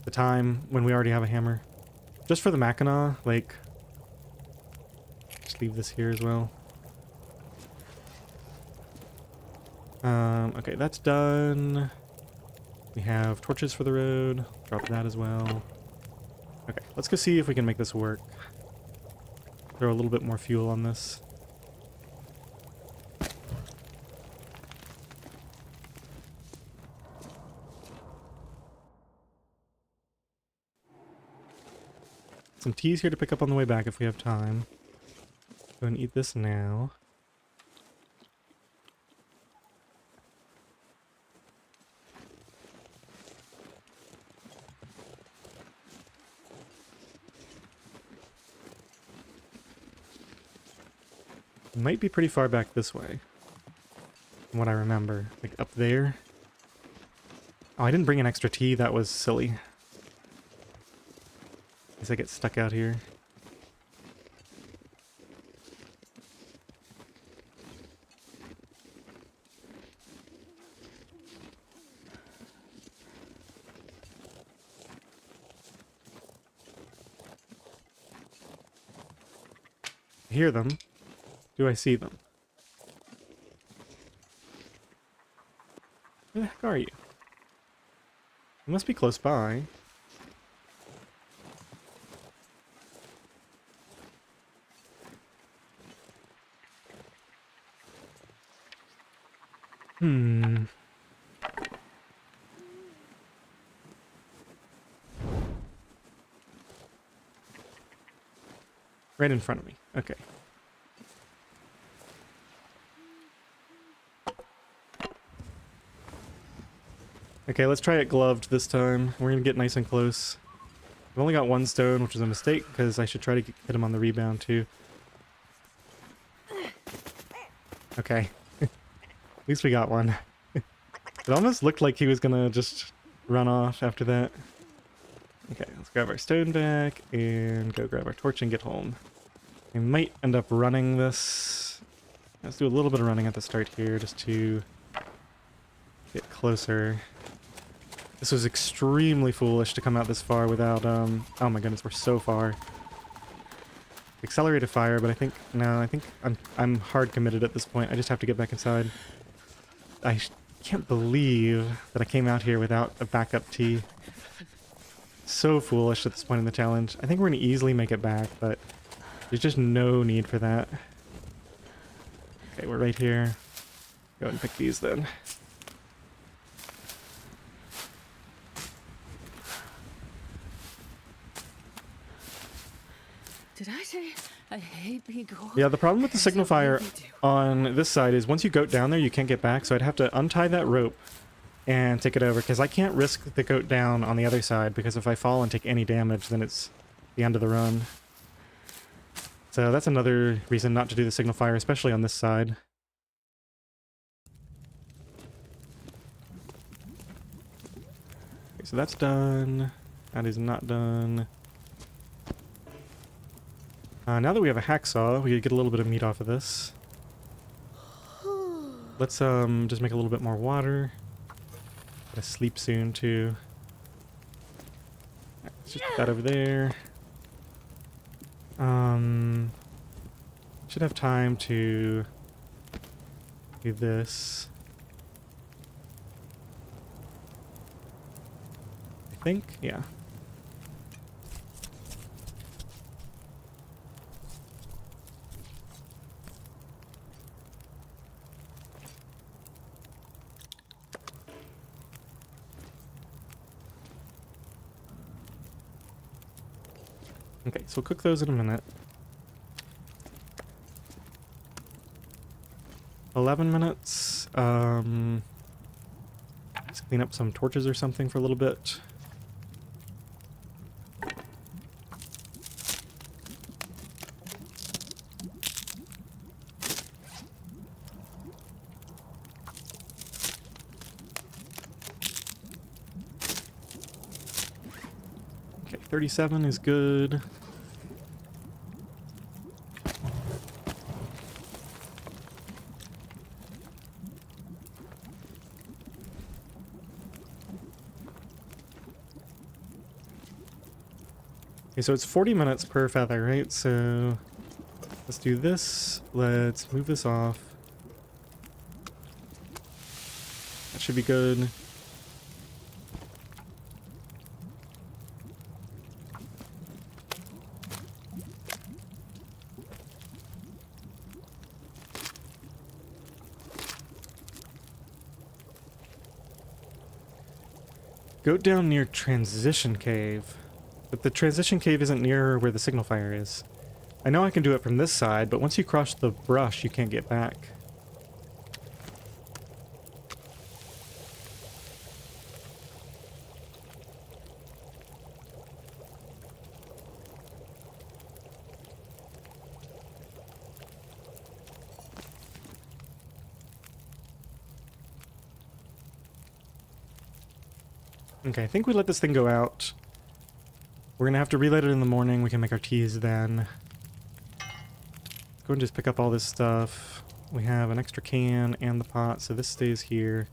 the time when we already have a hammer. Just for the Mackinac, like... just leave this here as well. Okay, that's done. We have torches for the road. Drop that as well. Okay, let's go see if we can make this work. Throw a little bit more fuel on this. Some teas here to pick up on the way back if we have time. Go and eat this now. Might be pretty far back this way, from what I remember. Like up there. Oh, I didn't bring an extra tea. That was silly. Guess I get stuck out here. I hear them. Do I see them? Where the heck are you? You must be close by. Right in front of me. Okay. Okay, let's try it gloved this time. We're gonna get nice and close. I've only got one stone, which is a mistake, because I should try to hit him on the rebound, too. Okay. At least we got one. It almost looked like he was gonna just run off after that. Okay, let's grab our stone back, and go grab our torch and get home. We might end up running this. Let's do a little bit of running at the start here, just to get closer. This was extremely foolish to come out this far without, oh my goodness, we're so far. Accelerated fire, but I think, no, I think I'm hard committed at this point. I just have to get back inside. I can't believe that I came out here without a backup tea. So foolish at this point in the challenge. I think we're going to easily make it back, but there's just no need for that. Okay, we're right here. Go ahead and pick these then. Did I say I hate being cold? Yeah, the problem with the signal fire really do. on this side is once you goat down there, you can't get back, so I'd have to untie that rope and take it over, because I can't risk the goat down on the other side, because if I fall and take any damage, then it's the end of the run. So that's another reason not to do the signal fire, especially on this side. Okay, so that's done. That is not done. Now that we have a hacksaw, we could get a little bit of meat off of this. Let's just make a little bit more water. Gotta sleep soon too. Let's just put that over there. Should have time to do this. I think, yeah. Okay, so we'll cook those in a minute. 11 minutes. Let's clean up some torches or something for a little bit. Okay, 37 is good. Okay, so it's 40 minutes per feather, right? So let's do this. Let's move this off. That should be good. Go down near Transition Cave. But the Transition Cave isn't near where the signal fire is. I know I can do it from this side, but once you cross the brush, you can't get back. Okay, I think we let this thing go out. We're gonna have to relight it in the morning. We can make our teas then. Let's go and just pick up all this stuff. We have an extra can and the pot, so this stays here.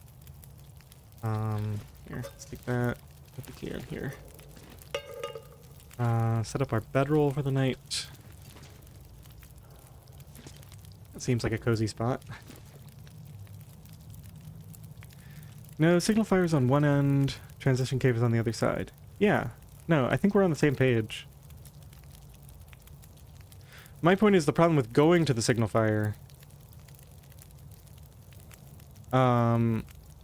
Here, let's take that. Put the can here. Set up our bedroll for the night. That seems like a cozy spot. No, signal fire's on one end, transition cave is on the other side. Yeah. No, I think we're on the same page. My point is the problem with going to the signal fire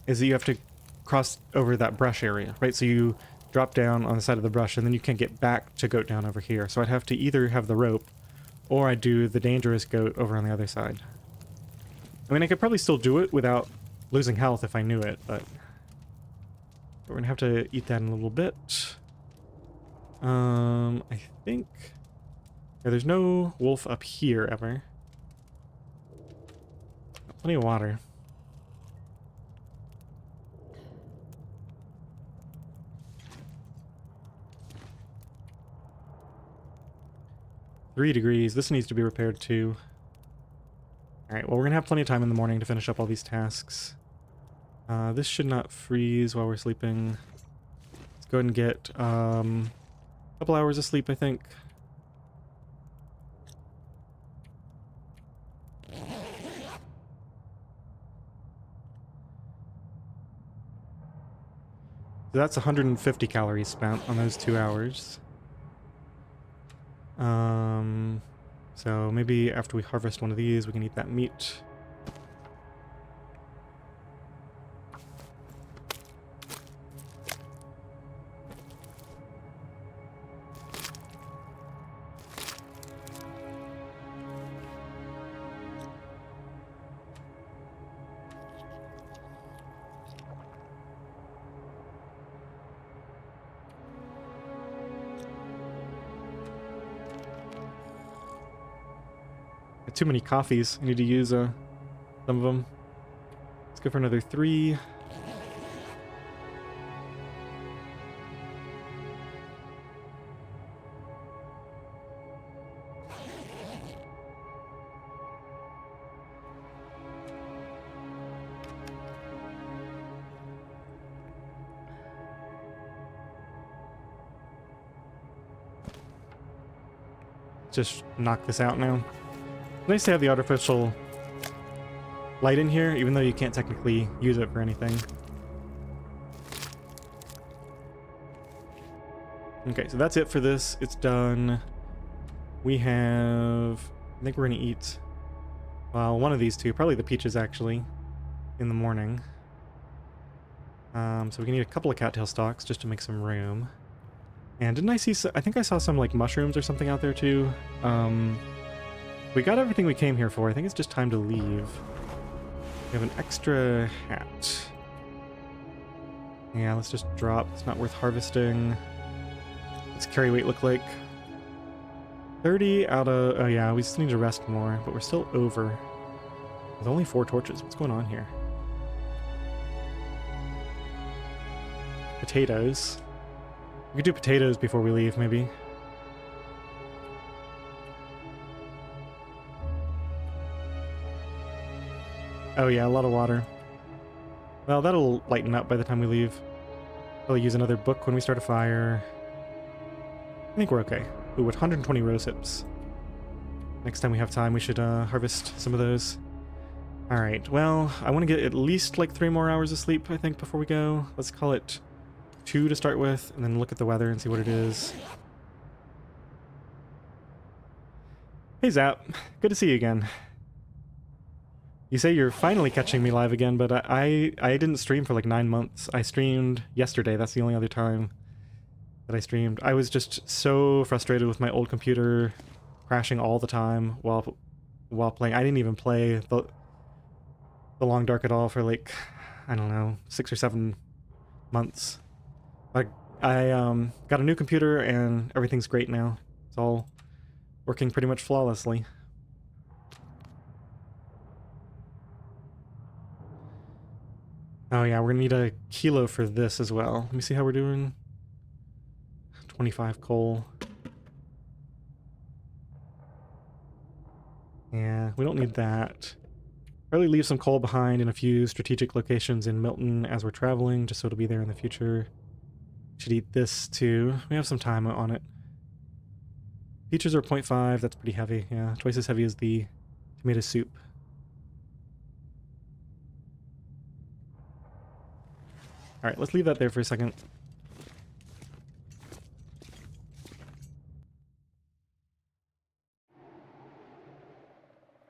is that you have to cross over that brush area, right? So you drop down on the side of the brush and then you can't get back to goat down over here. So I'd have to either have the rope or I'd do the dangerous goat over on the other side. I mean, I could probably still do it without losing health if I knew it, but we're gonna have to eat that in a little bit. I think... Yeah, there's no wolf up here, ever. Plenty of water. $3 degrees. This needs to be repaired too. Alright, well we're gonna have plenty of time in the morning to finish up all these tasks. This should not freeze while we're sleeping. Let's go ahead and get a couple hours of sleep, I think. So that's 150 calories spent on those 2 hours. So maybe after we harvest one of these, we can eat that meat. Too many coffees. I need to use some of them. Let's go for another 3. Just knock this out now. Nice to have the artificial light in here, even though you can't technically use it for anything. Okay, so that's it for this. It's done. We have... I think we're going to eat... Well, one of these two. Probably the peaches, actually. In the morning. So we can eat a couple of cattail stalks just to make some room. And didn't I see... I think I saw some, like, mushrooms or something out there, too. We got everything we came here for. I think it's just time to leave. We have an extra hat. Yeah, let's just drop. It's not worth harvesting. What's carry weight look like? 30 out of... Oh yeah, we just need to rest more, but we're still over. With only 4 torches. What's going on here? Potatoes. We could do potatoes before we leave, maybe. Oh yeah, a lot of water. Well, that'll lighten up by the time we leave. We'll use another book when we start a fire. I think we're okay. Ooh, with 120 rose hips. Next time we have time, we should harvest some of those. Alright, well, I want to get at least like 3 more hours of sleep, I think, before we go. Let's call it 2 to start with, and then look at the weather and see what it is. Hey Zap, good to see you again. You say you're finally catching me live again, but I didn't stream for like 9 months. I streamed yesterday. That's the only other time that I streamed. I was just so frustrated with my old computer crashing all the time while playing. I didn't even play the Long Dark at all for like, I don't know, 6 or 7 months. Like I got a new computer and everything's great now. It's all working pretty much flawlessly. Oh yeah, we're gonna need a kilo for this as well. Let me see how we're doing. 25 coal. Yeah, we don't need that. Probably leave some coal behind in a few strategic locations in Milton as we're traveling, just so it'll be there in the future. Should eat this too. We have some time on it. Peaches are 0.5, that's pretty heavy. Yeah, twice as heavy as the tomato soup. Alright, let's leave that there for a second.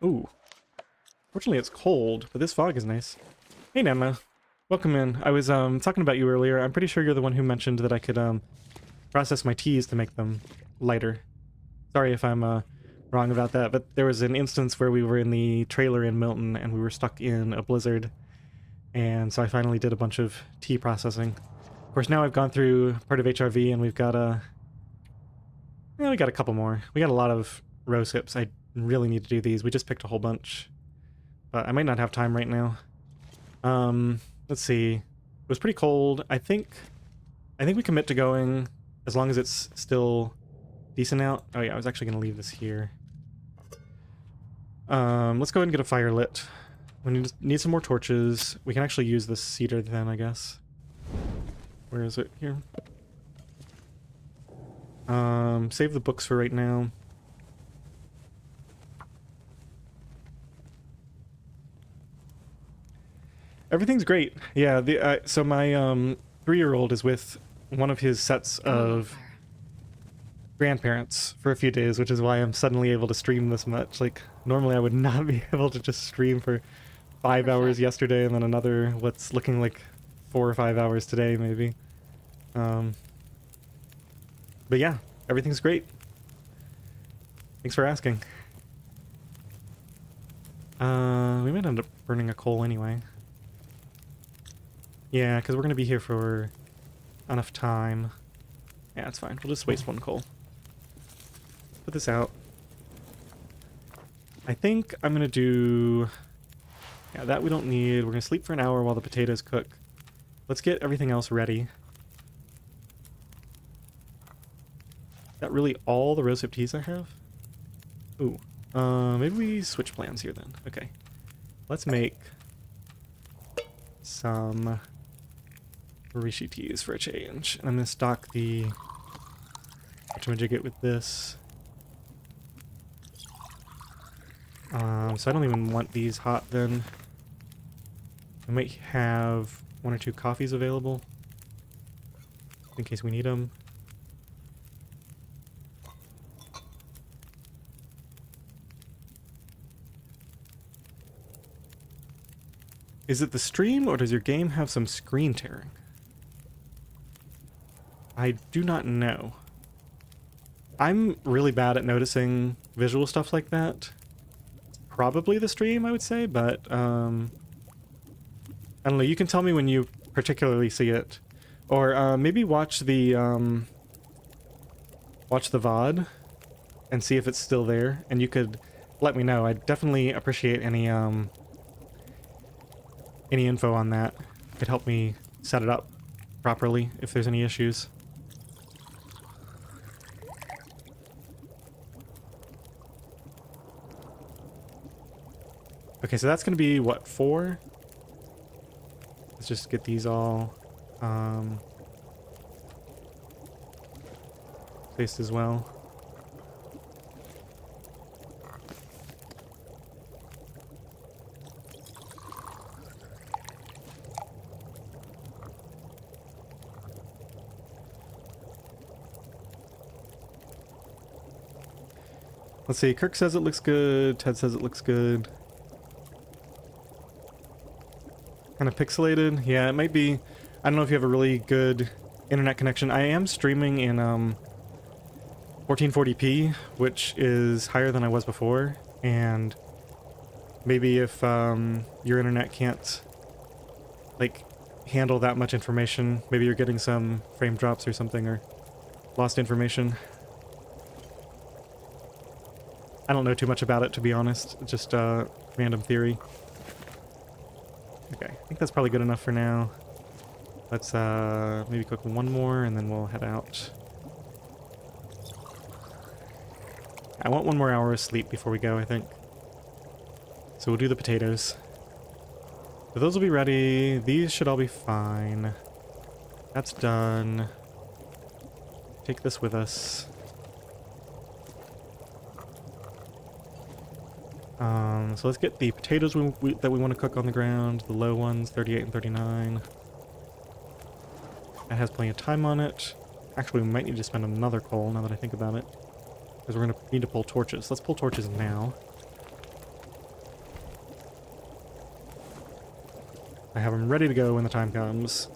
Ooh. Fortunately it's cold, but this fog is nice. Hey Nama. Welcome in. I was talking about you earlier. I'm pretty sure you're the one who mentioned that I could process my teas to make them lighter. Sorry if I'm wrong about that, but there was an instance where we were in the trailer in Milton and we were stuck in a blizzard. And so I finally did a bunch of tea processing. Of course, now I've gone through part of HRV and we've got we got a couple more. We got a lot of rose hips. I really need to do these. We just picked a whole bunch. But I might not have time right now. Let's see. It was pretty cold. I think we commit to going as long as it's still decent out. Oh yeah, I was actually going to leave this here. Let's go ahead and get a fire lit. We need some more torches. We can actually use this cedar then, I guess. Where is it? Here. Save the books for right now. Everything's great. Yeah, so my 3-year-old is with one of his sets Come on, of Fire. grandparents for a few days, which is why I'm suddenly able to stream this much. Like, normally I would not be able to just stream for 5 hours Perfect. yesterday and then another, what's looking like 4 or 5 hours today, maybe. But yeah, everything's great. Thanks for asking. We might end up burning a coal anyway. Yeah, because we're going to be here for enough time. Yeah, it's fine. We'll just waste one coal. Put this out. I think I'm going to do... Yeah, that we don't need. We're going to sleep for an hour while the potatoes cook. Let's get everything else ready. Is that really all the rosehip teas I have? Ooh. Maybe we switch plans here then. Okay. Let's make some Rishi teas for a change. And I'm going to stock the whatchamajigget with this. So I don't even want these hot then. I might have 1 or 2 coffees available in case we need them. Is it the stream, or does your game have some screen tearing? I do not know. I'm really bad at noticing visual stuff like that. Probably the stream, I would say, but I don't know. You can tell me when you particularly see it, or maybe watch the VOD and see if it's still there, and you could let me know. I'd definitely appreciate any info on that. It could help me set it up properly if there's any issues. Okay, so that's going to be, what, 4? Let's just get these all placed as well. Let's see, Kirk says it looks good, Ted says it looks good. Kind of pixelated. Yeah, it might be. I don't know if you have a really good internet connection. I am streaming in 1440p, which is higher than I was before. And maybe if your internet can't like handle that much information, maybe you're getting some frame drops or something, or lost information. I don't know too much about it, to be honest. It's just a random theory. Okay, I think that's probably good enough for now. Let's maybe cook one more and then we'll head out. I want 1 more hour of sleep before we go, I think. So we'll do the potatoes. So those will be ready. These should all be fine. That's done. Take this with us. So let's get the potatoes that we want to cook on the ground, the low ones, 38 and 39. That has plenty of time on it. Actually, we might need to spend another coal now that I think about it, because we're going to need to pull torches. Let's pull torches now. I have them ready to go when the time comes.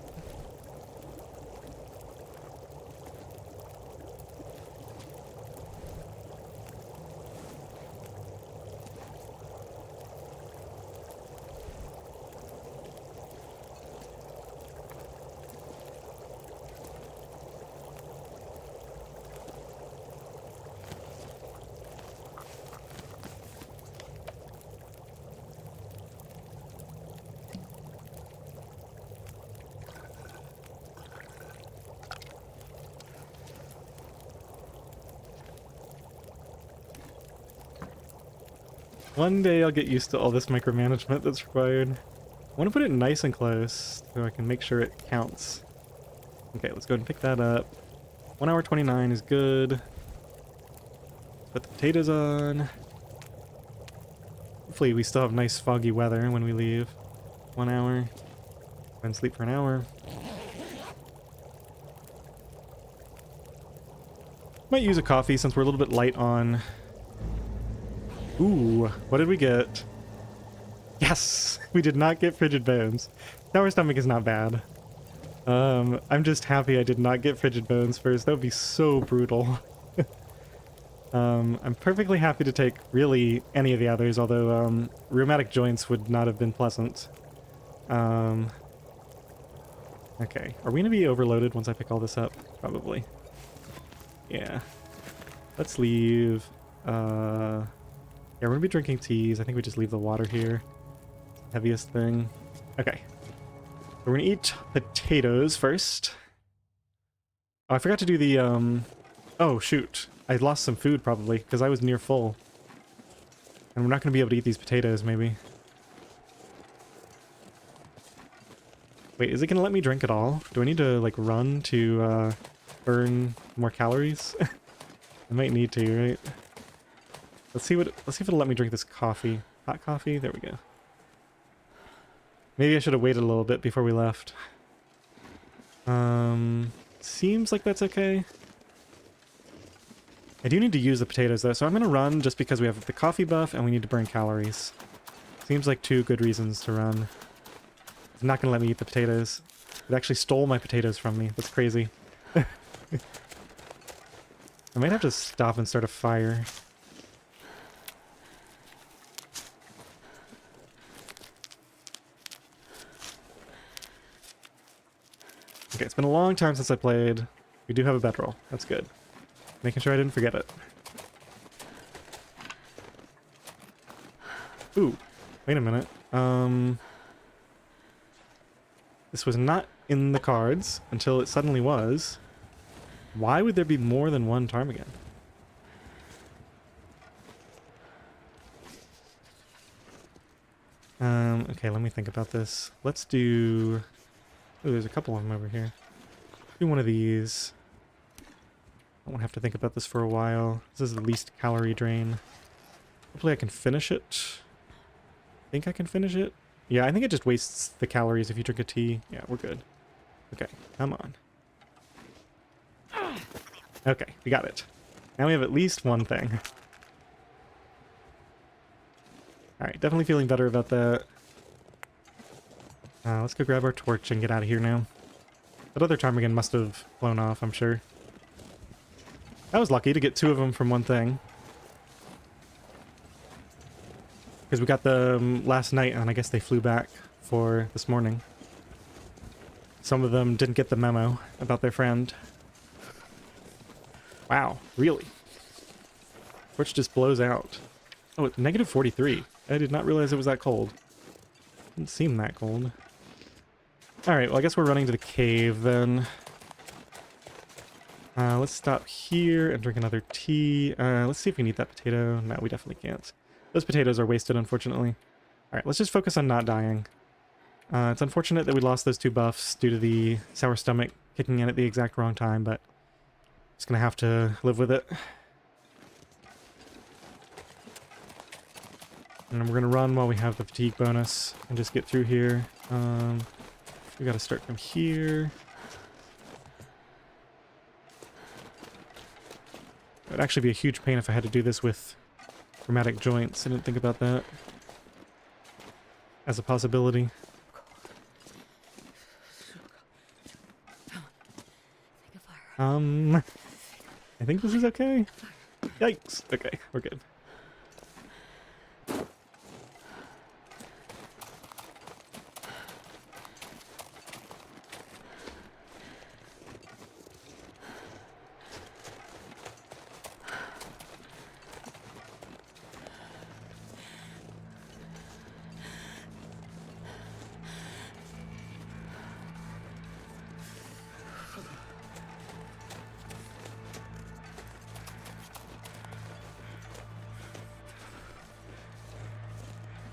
One day I'll get used to all this micromanagement that's required. I want to put it nice and close so I can make sure it counts. Okay, let's go ahead and pick that up. 1 hour 29 is good. Put the potatoes on. Hopefully we still have nice foggy weather when we leave. 1 hour. Go and sleep for an hour. Might use a coffee since we're a little bit light on... Ooh, what did we get? Yes! We did not get frigid bones. Sour stomach is not bad. I'm just happy I did not get frigid bones first. That would be so brutal. I'm perfectly happy to take really any of the others, although rheumatic joints would not have been pleasant. Okay, are we going to be overloaded once I pick all this up? Probably. Yeah. Let's leave... Yeah, we're going to be drinking teas. I think we just leave the water here. Heaviest thing. Okay. We're going to eat potatoes first. Oh, I forgot to do the, Oh, shoot. I lost some food, probably, because I was near full. And we're not going to be able to eat these potatoes, maybe. Wait, is it going to let me drink at all? Do I need to, like, run to, burn more calories? I might need to, right? Let's see if it'll let me drink this coffee. Hot coffee? There we go. Maybe I should have waited a little bit before we left. Seems like that's okay. I do need to use the potatoes though, so I'm going to run just because we have the coffee buff and we need to burn calories. Seems like two good reasons to run. It's not going to let me eat the potatoes. It actually stole my potatoes from me. That's crazy. I might have to stop and start a fire. Okay, it's been a long time since I played. We do have a bedroll. That's good. Making sure I didn't forget it. Ooh, wait a minute. This was not in the cards until it suddenly was. Why would there be more than one ptarmigan? Okay, let me think about this. Let's do... Oh, there's a couple of them over here. Do one of these. I won't have to think about this for a while. This is the least calorie drain. Hopefully I can finish it. Think I can finish it? Yeah, I think it just wastes the calories if you drink a tea. Yeah, we're good. Okay, come on. Okay, we got it. Now we have at least one thing. Alright, definitely feeling better about that. Let's go grab our torch and get out of here now. That other ptarmigan must have flown off, I'm sure. I was lucky to get two of them from one thing. Because we got them last night, and I guess they flew back for this morning. Some of them didn't get the memo about their friend. Wow, really? Torch just blows out. Oh, it's negative 43. I did not realize it was that cold. Didn't seem that cold. Alright, well I guess we're running to the cave then. Let's stop here and drink another tea. Let's see if we can eat that potato. No, we definitely can't. Those potatoes are wasted, unfortunately. Alright, let's just focus on not dying. It's unfortunate that we lost those two buffs due to the sour stomach kicking in at the exact wrong time, but just gonna have to live with it. And we're gonna run while we have the fatigue bonus and just get through here. We gotta start from here. It would actually be a huge pain if I had to do this with rheumatic joints. I didn't think about that as a possibility. I think this is okay. Yikes. Okay, we're good.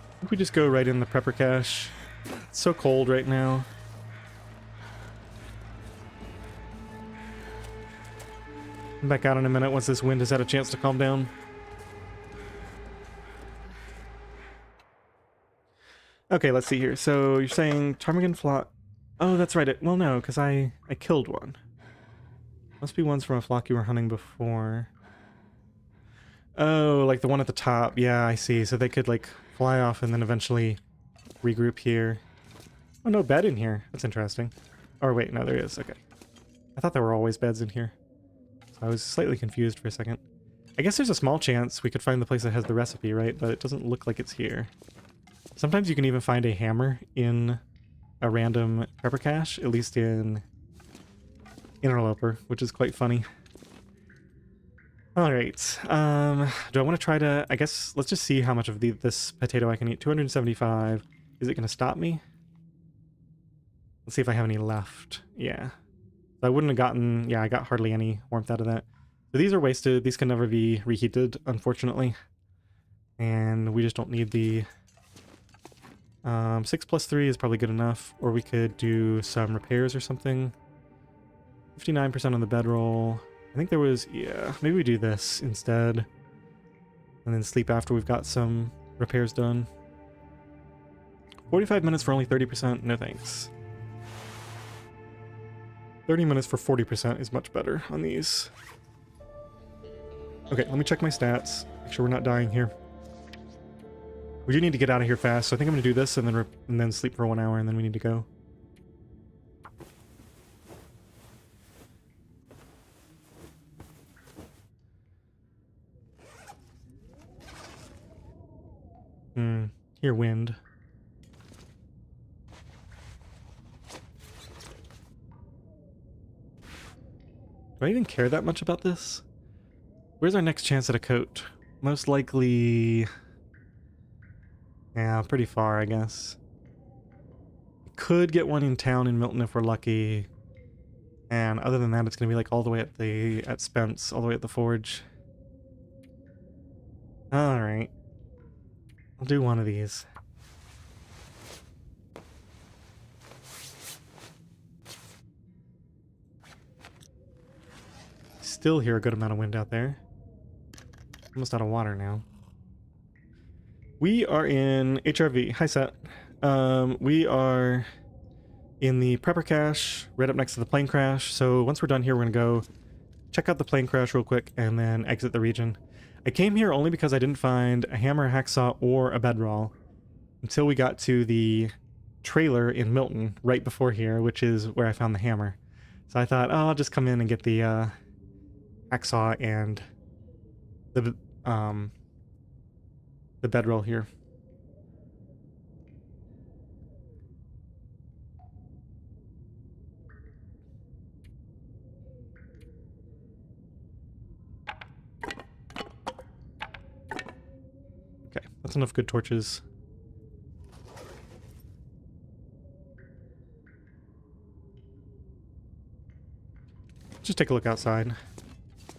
I think we just go right in the prepper cache. It's so cold right now. I'm back out in a minute once this wind has had a chance to calm down. Okay, let's see here. So you're saying ptarmigan flock... Oh, that's right. Well, no, because I killed one. Must be ones from a flock you were hunting before. Oh, like the one at the top. Yeah, I see. So they could like fly off and then eventually regroup here. Oh, no bed in here. That's interesting. Or wait, no, there is. Okay. I thought there were always beds in here. So I was slightly confused for a second. I guess there's a small chance we could find the place that has the recipe, right? But it doesn't look like it's here. Sometimes you can even find a hammer in a random prepper cache, at least in Interloper, which is quite funny. Alright, do I want to try to, I guess, let's just see how much of this potato I can eat. 275. Is it going to stop me? Let's see if I have any left. Yeah. So I wouldn't have gotten, yeah, I got hardly any warmth out of that. So these are wasted. These can never be reheated, unfortunately. And we just don't need the 6 plus 3 is probably good enough. Or we could do some repairs or something. 59% on the bedroll. I think there was, yeah, maybe we do this instead. And then sleep after we've got some repairs done. 45 minutes for only 30%? No thanks. 30 minutes for 40% is much better on these. Okay, let me check my stats. Make sure we're not dying here. We do need to get out of here fast, so I think I'm going to do this and then sleep for 1 hour and then we need to go. Hear wind. Do I even care that much about this? Where's our next chance at a coat? Most likely... yeah, pretty far, I guess. We could get one in town in Milton if we're lucky. And other than that, it's going to be like all the way at Spence, all the way at the forge. Alright. I'll do one of these. Still hear a good amount of wind out there. Almost out of water now. We are in HRV. Hi, Set. We are in the prepper cache, right up next to the plane crash. So once we're done here, we're going to go check out the plane crash real quick and then exit the region. I came here only because I didn't find a hammer, a hacksaw, or a bedroll until we got to the trailer in Milton right before here, which is where I found the hammer. So I thought, oh, I'll just come in and get the hacksaw and the bedroll here. Okay, that's enough good torches. Just take a look outside.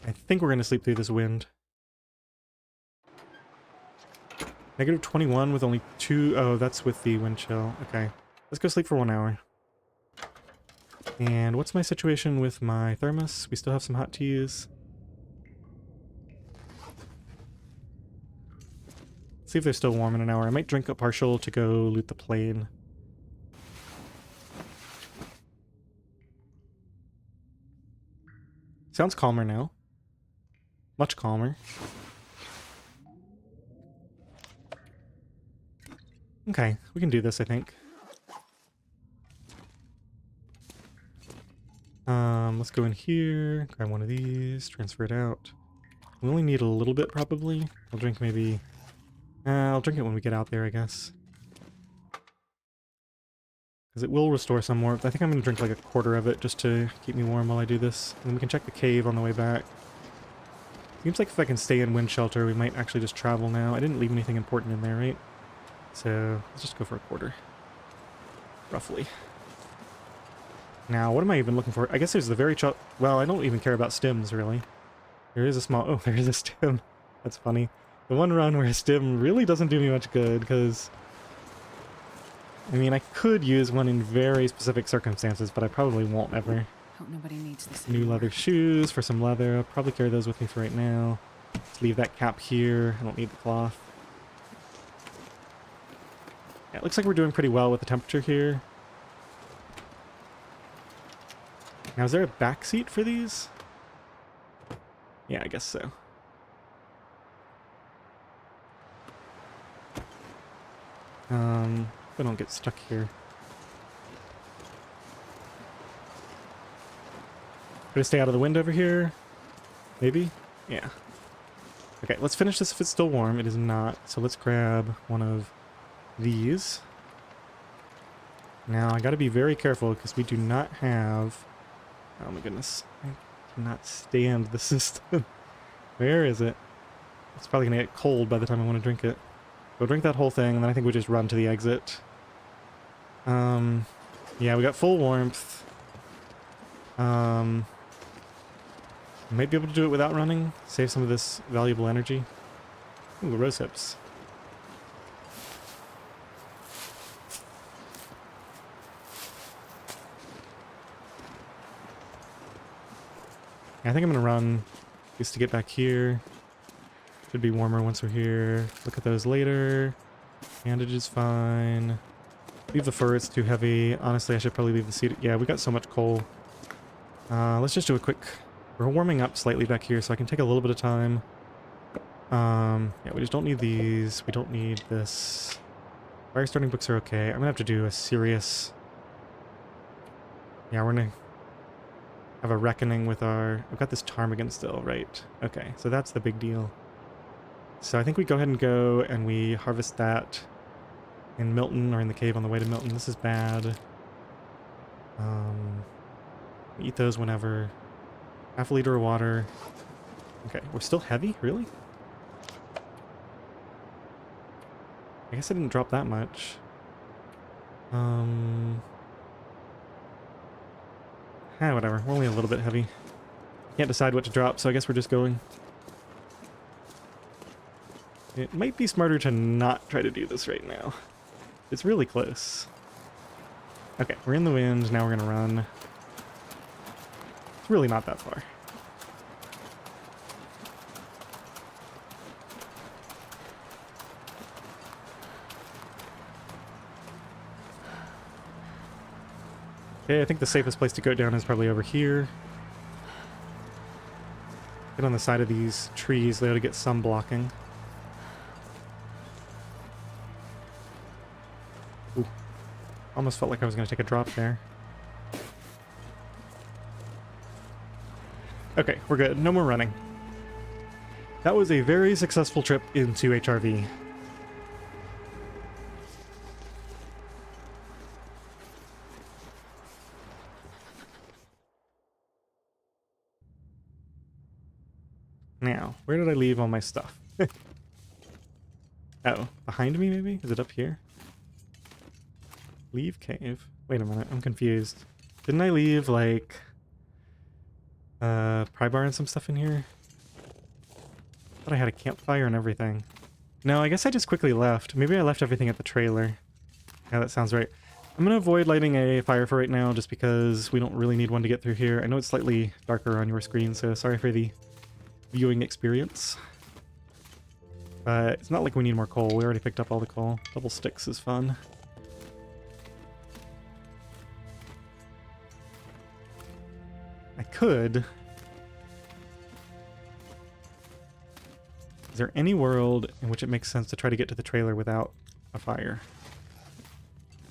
I think we're going to sleep through this wind. Negative 21 with only 2... oh, that's with the wind chill. Okay. Let's go sleep for 1 hour. And what's my situation with my thermos? We still have some hot teas. See if they're still warm in an hour. I might drink a partial to go loot the plane. Sounds calmer now. Much calmer. Okay, we can do this, I think. Let's go in here, grab one of these, transfer it out. We only need a little bit, probably. I'll drink maybe... I'll drink it when we get out there, I guess. Because it will restore some warmth. I think I'm going to drink like a quarter of it just to keep me warm while I do this. And then we can check the cave on the way back. Seems like if I can stay in wind shelter, we might actually just travel now. I didn't leave anything important in there, right? So let's just go for a quarter. Roughly. Now, what am I even looking for? I guess there's the very well, I don't even care about stims, really. There is a small... oh, there is a stim. That's funny. The one run where a stim really doesn't do me much good, because... I mean, I could use one in very specific circumstances, but I probably won't ever. Hope nobody needs this New anymore. leather shoes for some leather. I'll probably carry those with me for right now. Let's leave that cap here. I don't need the cloth. Yeah, it looks like we're doing pretty well with the temperature here. Now, is there a back seat for these? Yeah, I guess so. If I don't get stuck here. Could I stay out of the wind over here? Maybe? Yeah. Okay, let's finish this if it's still warm. It is not, so let's grab one of these. Now, I gotta be very careful because we do not have... Oh my goodness. I cannot stand the system. Where is it? It's probably gonna get cold by the time I want to drink it. Go drink that whole thing, and then I think we just run to the exit. Yeah, we got full warmth. Might be able to do it without running. Save some of this valuable energy. Ooh, rose hips. I think I'm gonna run just to get back here. Should be warmer once we're here. Look at those later. Bandage is fine. Leave the fur, it's too heavy. Honestly, I should probably leave the seat. Yeah, we got so much coal. Let's just do a quick... We're warming up slightly back here, so I can take a little bit of time. Yeah, we just don't need these. We don't need this. Fire starting books are okay. I'm gonna have to do a serious... Yeah, we're gonna have a reckoning with our... I've got this ptarmigan still, right? Okay, so that's the big deal. So I think we go ahead and go and we harvest that in Milton, or in the cave on the way to Milton. This is bad. Eat those whenever. Half a liter of water. Okay, we're still heavy? Really? I guess I didn't drop that much. Whatever. We're only a little bit heavy. Can't decide what to drop, so I guess we're just going. It might be smarter to not try to do this right now. It's really close. Okay, we're in the wind. Now we're going to run. It's really not that far. Okay, I think the safest place to go down is probably over here. Get on the side of these trees. They ought to get some blocking. Ooh. Almost felt like I was going to take a drop there. Okay, we're good. No more running. That was a very successful trip into HRV. Now, where did I leave all my stuff? Oh, behind me maybe? Is it up here? Leave cave. Wait a minute, I'm confused. Didn't I leave, like, pry bar and some stuff in here? I thought I had a campfire and everything. No, I guess I just quickly left. Maybe I left everything at the trailer. Yeah, that sounds right. I'm gonna avoid lighting a fire for right now, just because we don't really need one to get through here. I know it's slightly darker on your screen, so sorry for the viewing experience. But it's not like we need more coal. We already picked up all the coal. Double sticks is fun. I could... Is there any world in which it makes sense to try to get to the trailer without a fire?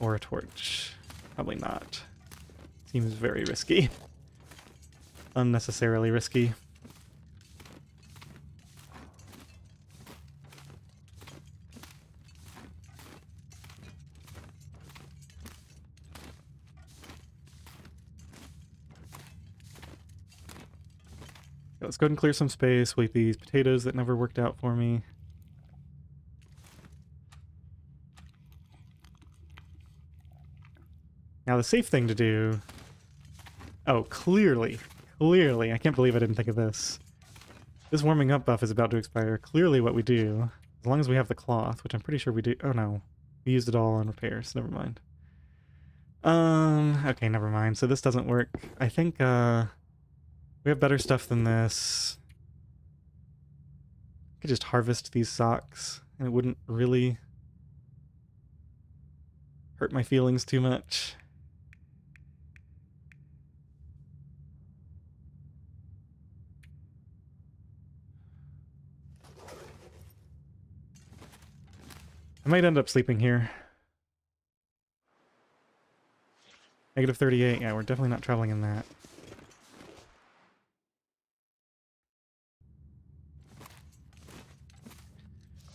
Or a torch? Probably not. Seems very risky. Unnecessarily risky. Let's go ahead and clear some space with these potatoes that never worked out for me. Now the safe thing to do... Oh, clearly. Clearly. I can't believe I didn't think of this. This warming up buff is about to expire. Clearly what we do, as long as we have the cloth, which I'm pretty sure we do... Oh no. We used it all on repairs. Never mind. Okay, never mind. So this doesn't work. I think, we have better stuff than this. I could just harvest these socks, and it wouldn't really hurt my feelings too much. I might end up sleeping here. -38. Yeah, we're definitely not traveling in that.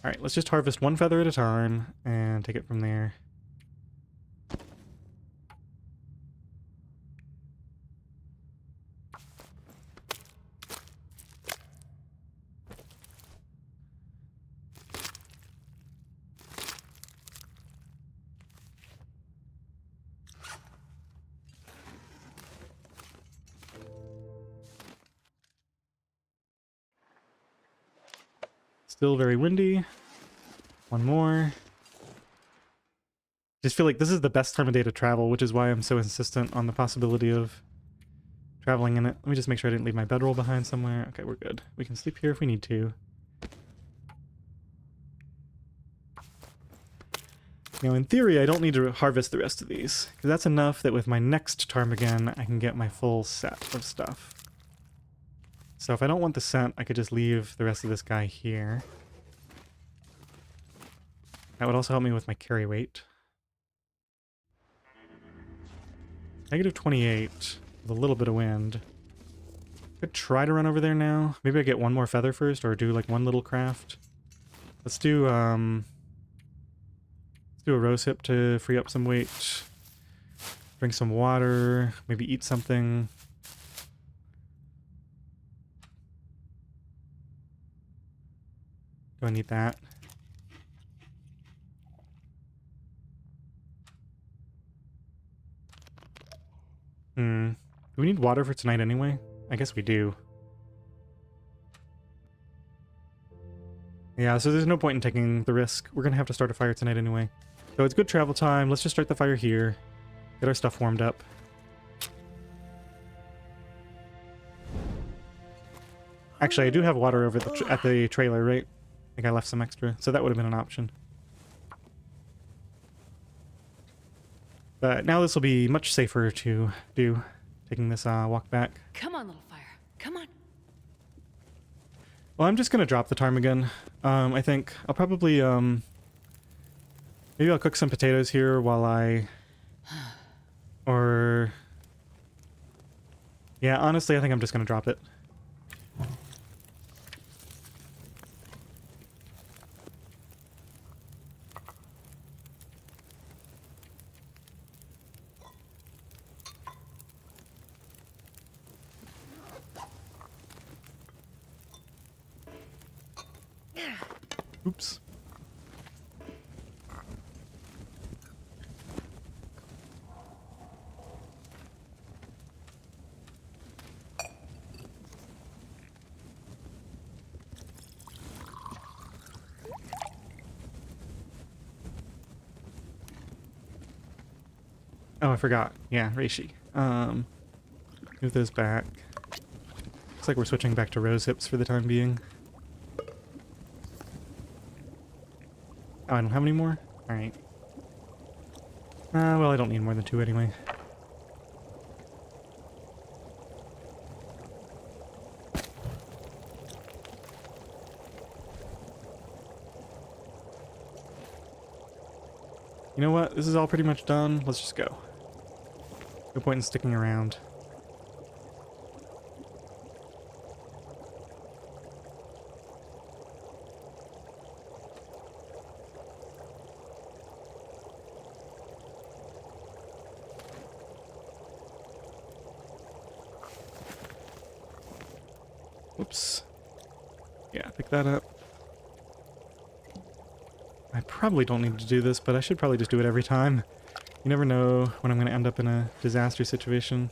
Alright, let's just harvest one feather at a time and take it from there. Still very windy. One more. Just feel like this is the best time of day to travel, which is why I'm so insistent on the possibility of traveling in it. Let me just make sure I didn't leave my bedroll behind somewhere. Okay, we're good. We can sleep here if we need to. Now, in theory, I don't need to harvest the rest of these, because that's enough that with my next ptarmigan, I can get my full set of stuff. So if I don't want the scent, I could just leave the rest of this guy here. That would also help me with my carry weight. -28 with a little bit of wind. Could try to run over there now. Maybe I get one more feather first, or do like one little craft. Let's do a rose hip to free up some weight. Drink some water. Maybe eat something. Do I need that? Do we need water for tonight anyway? I guess we do. Yeah, so there's no point in taking the risk. We're gonna have to start a fire tonight anyway. So it's good travel time. Let's just start the fire here. Get our stuff warmed up. Actually, I do have water over at the trailer, right? I think I left some extra, so that would have been an option. But now this will be much safer to do, taking this walk back. Come on, little fire. Come on. Well, I'm just gonna drop the ptarmigan. I think I'll probably maybe I'll cook some potatoes here while I, or yeah, honestly, I think I'm just gonna drop it. Oops. Oh, I forgot. Yeah, reishi. Move those back. Looks like we're switching back to rose hips for the time being. Oh, I don't have any more? Alright. Well, I don't need more than 2 anyway. You know what? This is all pretty much done. Let's just go. No point in sticking around. Whoops. Yeah, pick that up. I probably don't need to do this, but I should probably just do it every time. You never know when I'm going to end up in a disaster situation.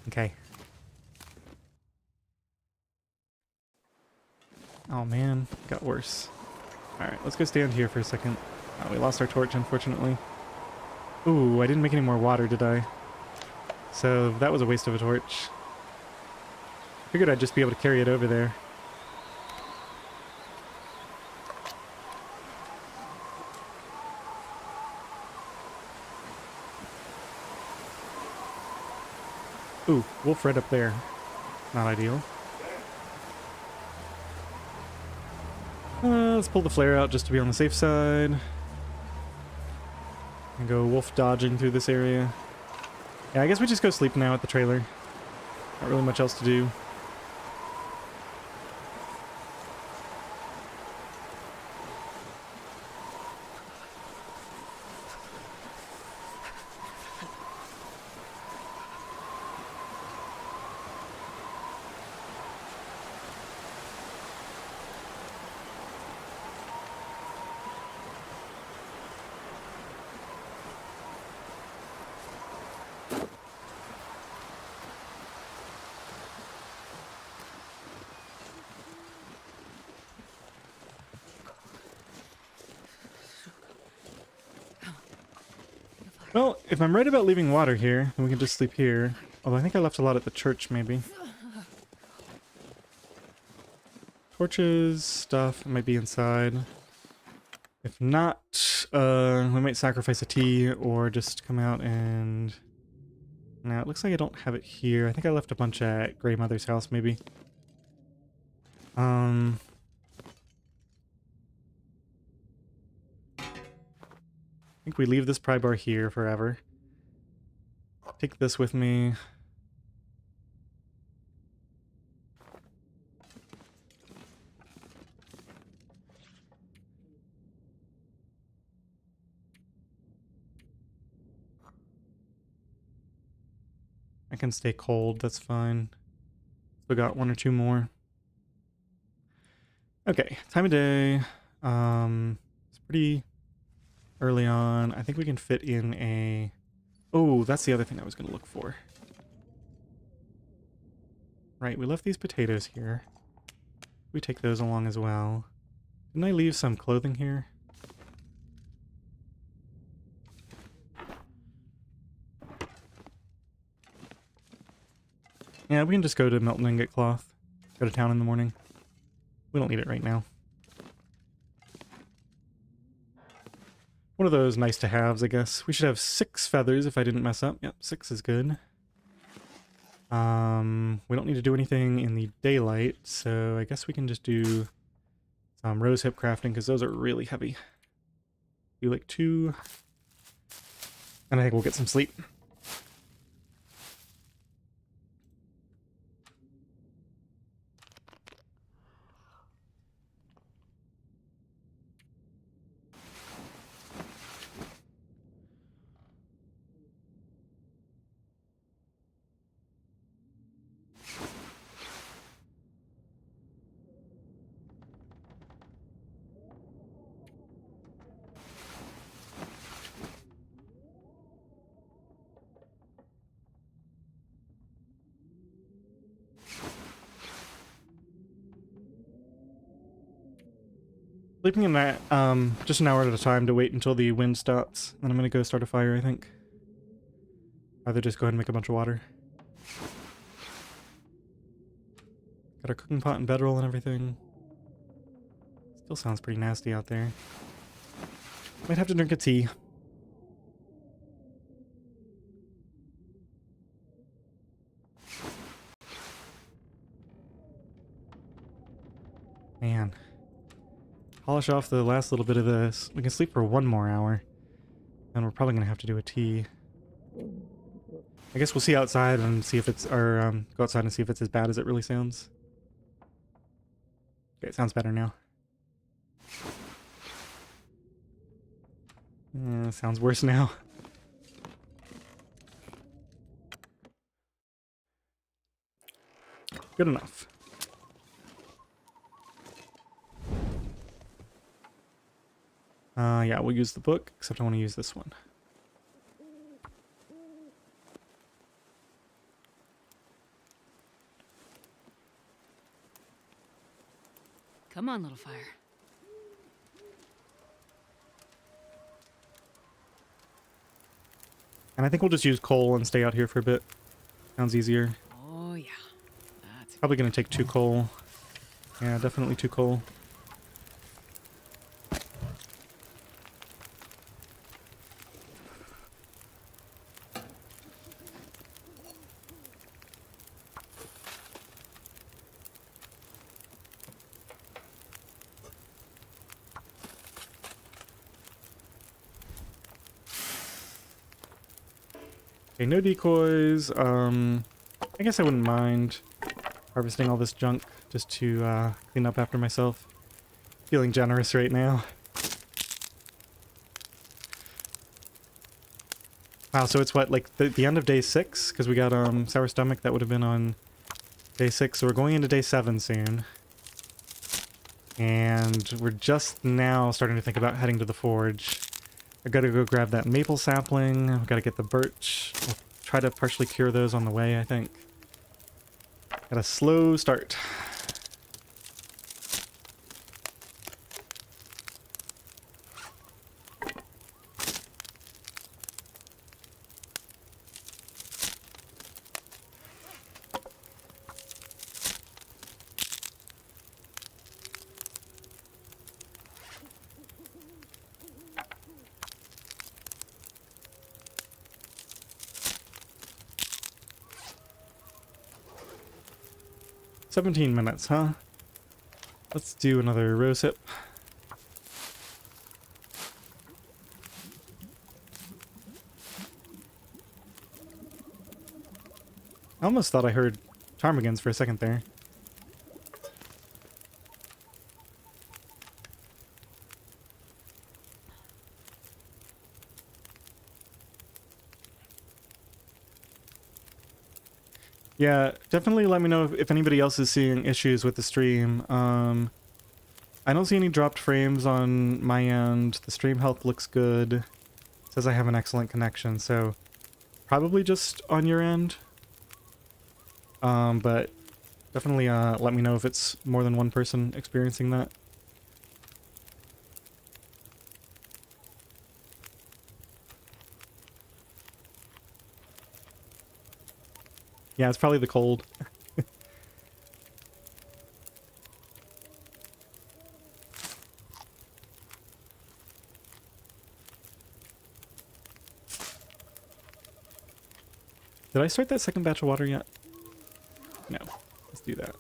Okay. Oh man, got worse. Alright, let's go stand here for a second. Oh, we lost our torch, unfortunately. Ooh, I didn't make any more water, did I? So that was a waste of a torch. Figured I'd just be able to carry it over there. Ooh, wolf right up there. Not ideal. Let's pull the flare out just to be on the safe side. And go wolf dodging through this area. Yeah, I guess we just go sleep now at the trailer. Not really much else to do. Well, if I'm right about leaving water here, then we can just sleep here. Although I think I left a lot at the church, maybe. Torches, stuff, might be inside. If not, we might sacrifice a tea or just come out and... Now, it looks like I don't have it here. I think I left a bunch at Grey Mother's house, maybe. I think we leave this pry bar here forever. Take this with me. I can stay cold, that's fine. We got one or two more. Okay, time of day. It's pretty early on. I think we can fit in a... Oh, that's the other thing I was going to look for. Right, we left these potatoes here. We take those along as well. Didn't I leave some clothing here? Yeah, we can just go to Milton and get cloth. Go to town in the morning. We don't need it right now. One of those nice to haves, I guess. We should have 6 feathers if I didn't mess up. Yep, 6 is good. We don't need to do anything in the daylight, so I guess we can just do some rose hip crafting because those are really heavy. Do like 2, and I think we'll get some sleep. Sleeping in that, just an hour at a time to wait until the wind stops. Then I'm gonna go start a fire, I think. Either just go ahead and make a bunch of water. Got our cooking pot and bedroll and everything. Still sounds pretty nasty out there. Might have to drink a tea. Man. Polish off the last little bit of this. We can sleep for 1 more hour. And we're probably gonna have to do a tea. I guess we'll see outside and see if it's, or go outside and see if it's as bad as it really sounds. Okay, it sounds better now. Sounds worse now. Good enough. Yeah, we'll use the book, except I want to use this one. Come on, little fire. And I think we'll just use coal and stay out here for a bit. Sounds easier. Oh, yeah. That's Probably going to take 2 coal. Yeah, definitely 2 coal. Okay, no decoys. I guess I wouldn't mind harvesting all this junk just to clean up after myself. Feeling generous right now. Wow, so it's what, like the end of day 6? Because we got sour stomach, that would have been on day 6, so we're going into day 7 soon. And we're just now starting to think about heading to the forge. I gotta go grab that maple sapling, I've gotta get the birch. I'll try to partially cure those on the way, I think. Got a slow start. "17 minutes, huh? Let's do another row sip. I almost thought I heard ptarmigans for a second there. Yeah, definitely let me know if anybody else is seeing issues with the stream. I don't see any dropped frames on my end. The stream health looks good. It says I have an excellent connection, so probably just on your end. But definitely let me know if it's more than one person experiencing that. Yeah, it's probably the cold. Did I start that second batch of water yet? No. Let's do that.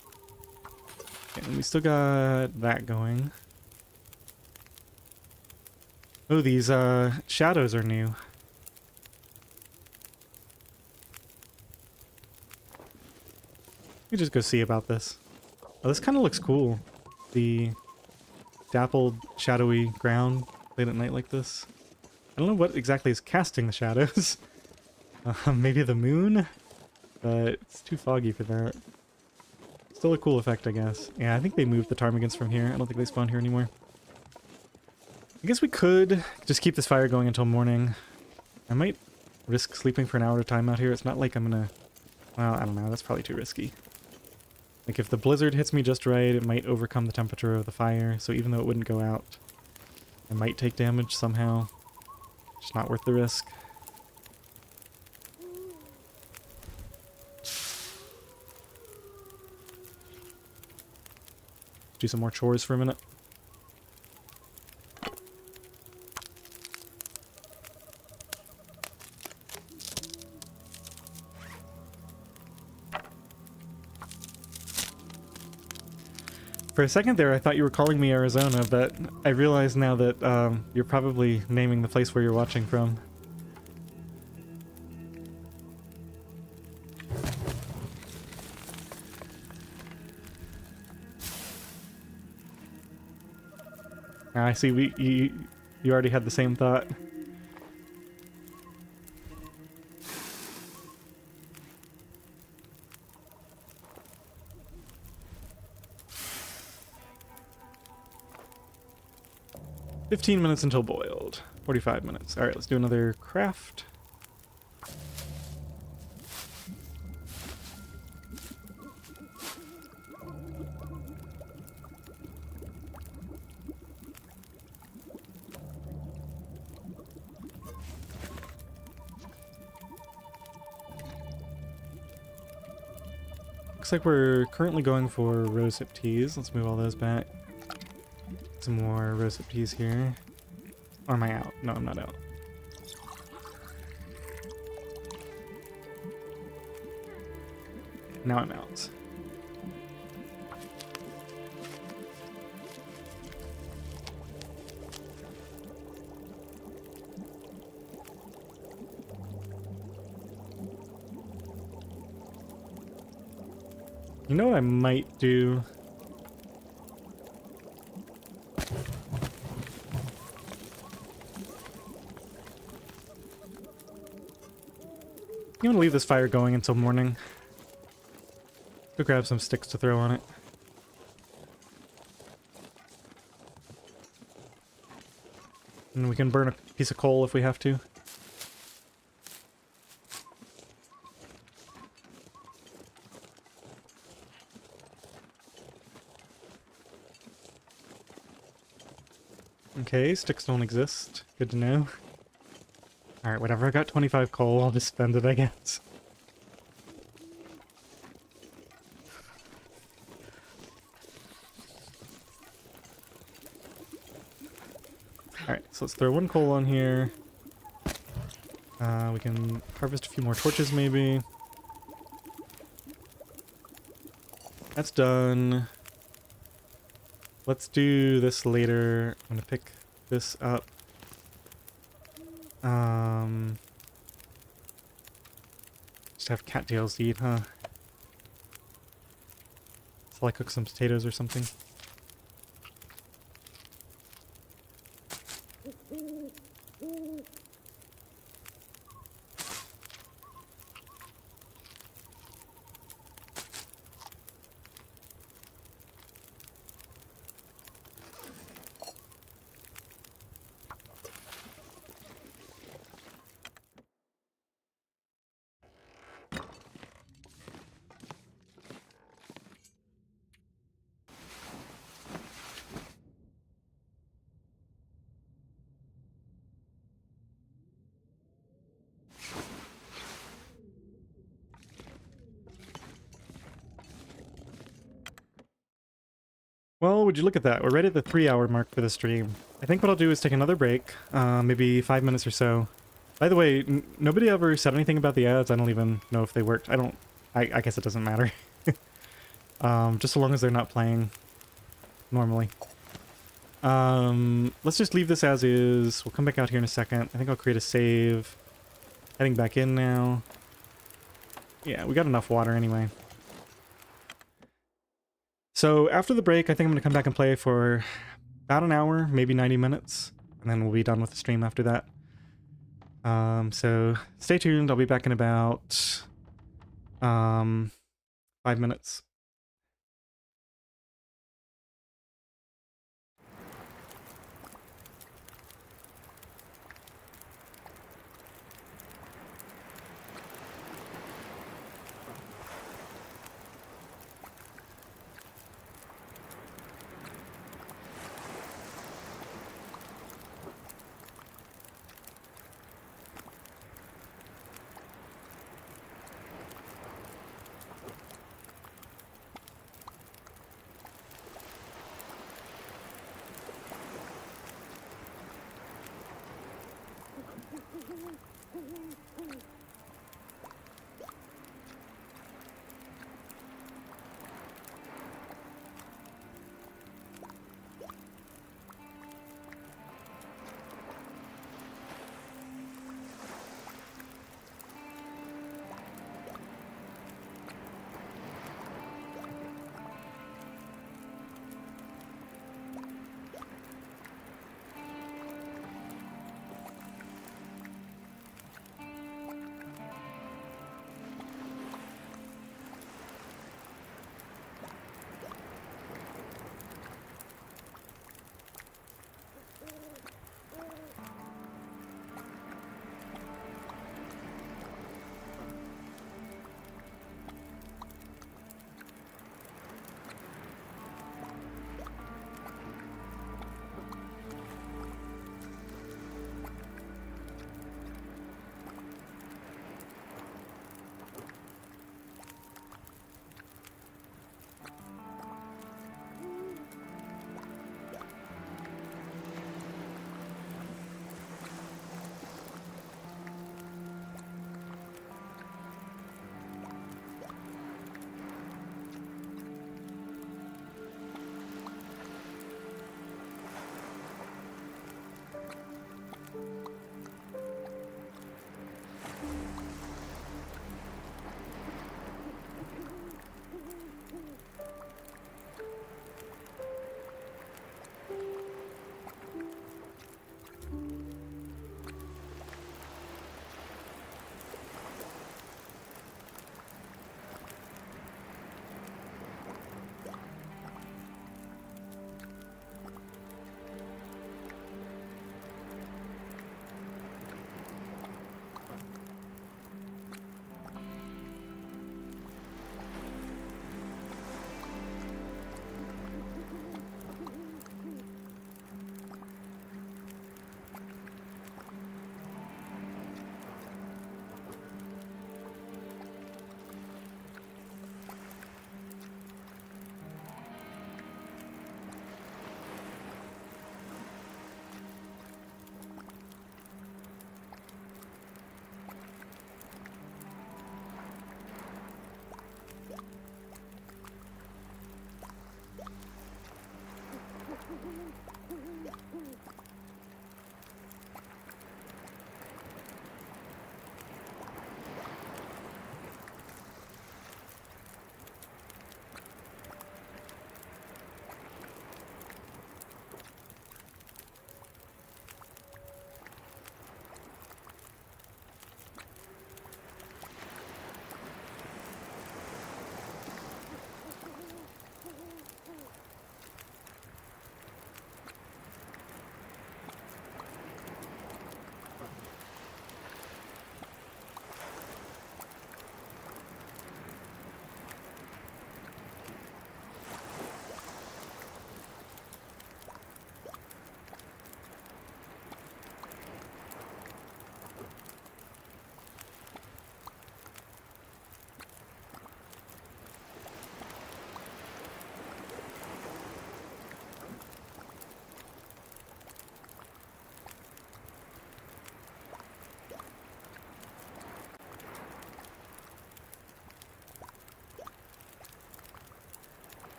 Okay, and we still got that going. Oh, these shadows are new. We just go see about this. Oh, this kind of looks cool. The dappled, shadowy ground late at night like this. I don't know what exactly is casting the shadows. Maybe the moon? But it's too foggy for that. Still a cool effect, I guess. Yeah, I think they moved the ptarmigans from here. I don't think they spawn here anymore. I guess we could just keep this fire going until morning. I might risk sleeping for an hour at a time out here. It's not like I'm gonna... Well, I don't know. That's probably too risky. Like, if the blizzard hits me just right, it might overcome the temperature of the fire. So even though it wouldn't go out, I might take damage somehow. Just not worth the risk. Do some more chores for a minute. For a second there, I thought you were calling me Arizona, but I realize now that you're probably naming the place where you're watching from. I see. You already had the same thought. "15 minutes until boiled. 45 minutes. All right, let's do another craft. Looks like we're currently going for rosehip teas. Let's move all those back. Some more rosehip teas here. Or am I out? No, I'm not out. Now I'm out. You know what I might do? I'm gonna leave this fire going until morning. Go grab some sticks to throw on it. And we can burn a piece of coal if we have to. Okay, sticks don't exist. Good to know. Alright, whatever. I got 25 coal. I'll just spend it, I guess. Alright, so let's throw one coal on here. We can harvest a few more torches, maybe. That's done. Let's do this later. I'm gonna pick this up. Just have cattails to eat, huh? So I cook some potatoes or something. Well, would you look at that? We're right at the 3-hour mark for the stream. I think what I'll do is take another break, maybe 5 minutes or so. By the way, nobody ever said anything about the ads. I don't even know if they worked. I guess it doesn't matter. Just so long as they're not playing normally. Let's just leave this as is. We'll come back out here in a second. I think I'll create a save. Heading back in now. Yeah, we got enough water anyway. So after the break, I think I'm going to come back and play for about an hour, maybe 90 minutes, and then we'll be done with the stream after that. So stay tuned. I'll be back in about 5 minutes.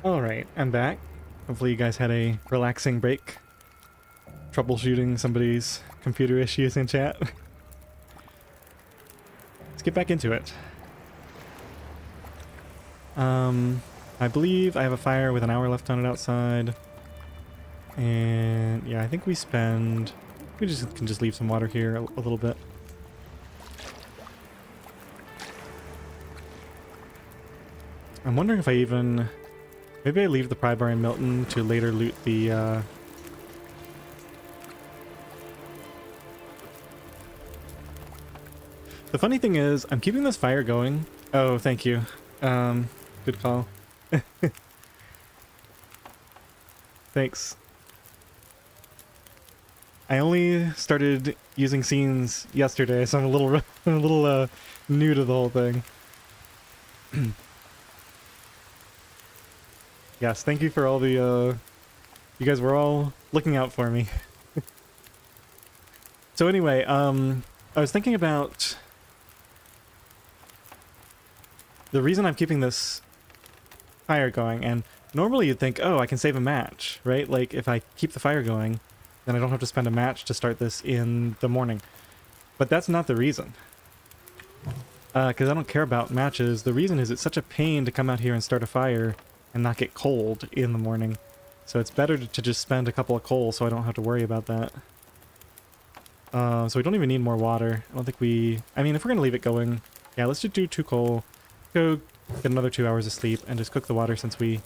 Alright, I'm back. Hopefully you guys had a relaxing break. Troubleshooting somebody's computer issues in chat. Let's get back into it. I believe I have a fire with an hour left on it outside. And yeah, I think we can just leave some water here a little bit. I'm wondering if maybe I leave the pry bar in Milton to later loot the The funny thing is, I'm keeping this fire going. Oh, thank you. Good call. Thanks. I only started using scenes yesterday, so I'm a little new to the whole thing. Yes, thank you for all the you guys were all looking out for me. So anyway, I was thinking about the reason I'm keeping this fire going, and normally you'd think, oh, I can save a match, right? Like, if I keep the fire going, then I don't have to spend a match to start this in the morning. But that's not the reason. Because I don't care about matches. The reason is it's such a pain to come out here and start a fire and not get cold in the morning. So it's better to just spend a couple of coal so I don't have to worry about that. So we don't even need more water. I don't think I mean, if we're going to leave it going, yeah, let's just do 2 coal. Go get another 2 hours of sleep and just cook the water since we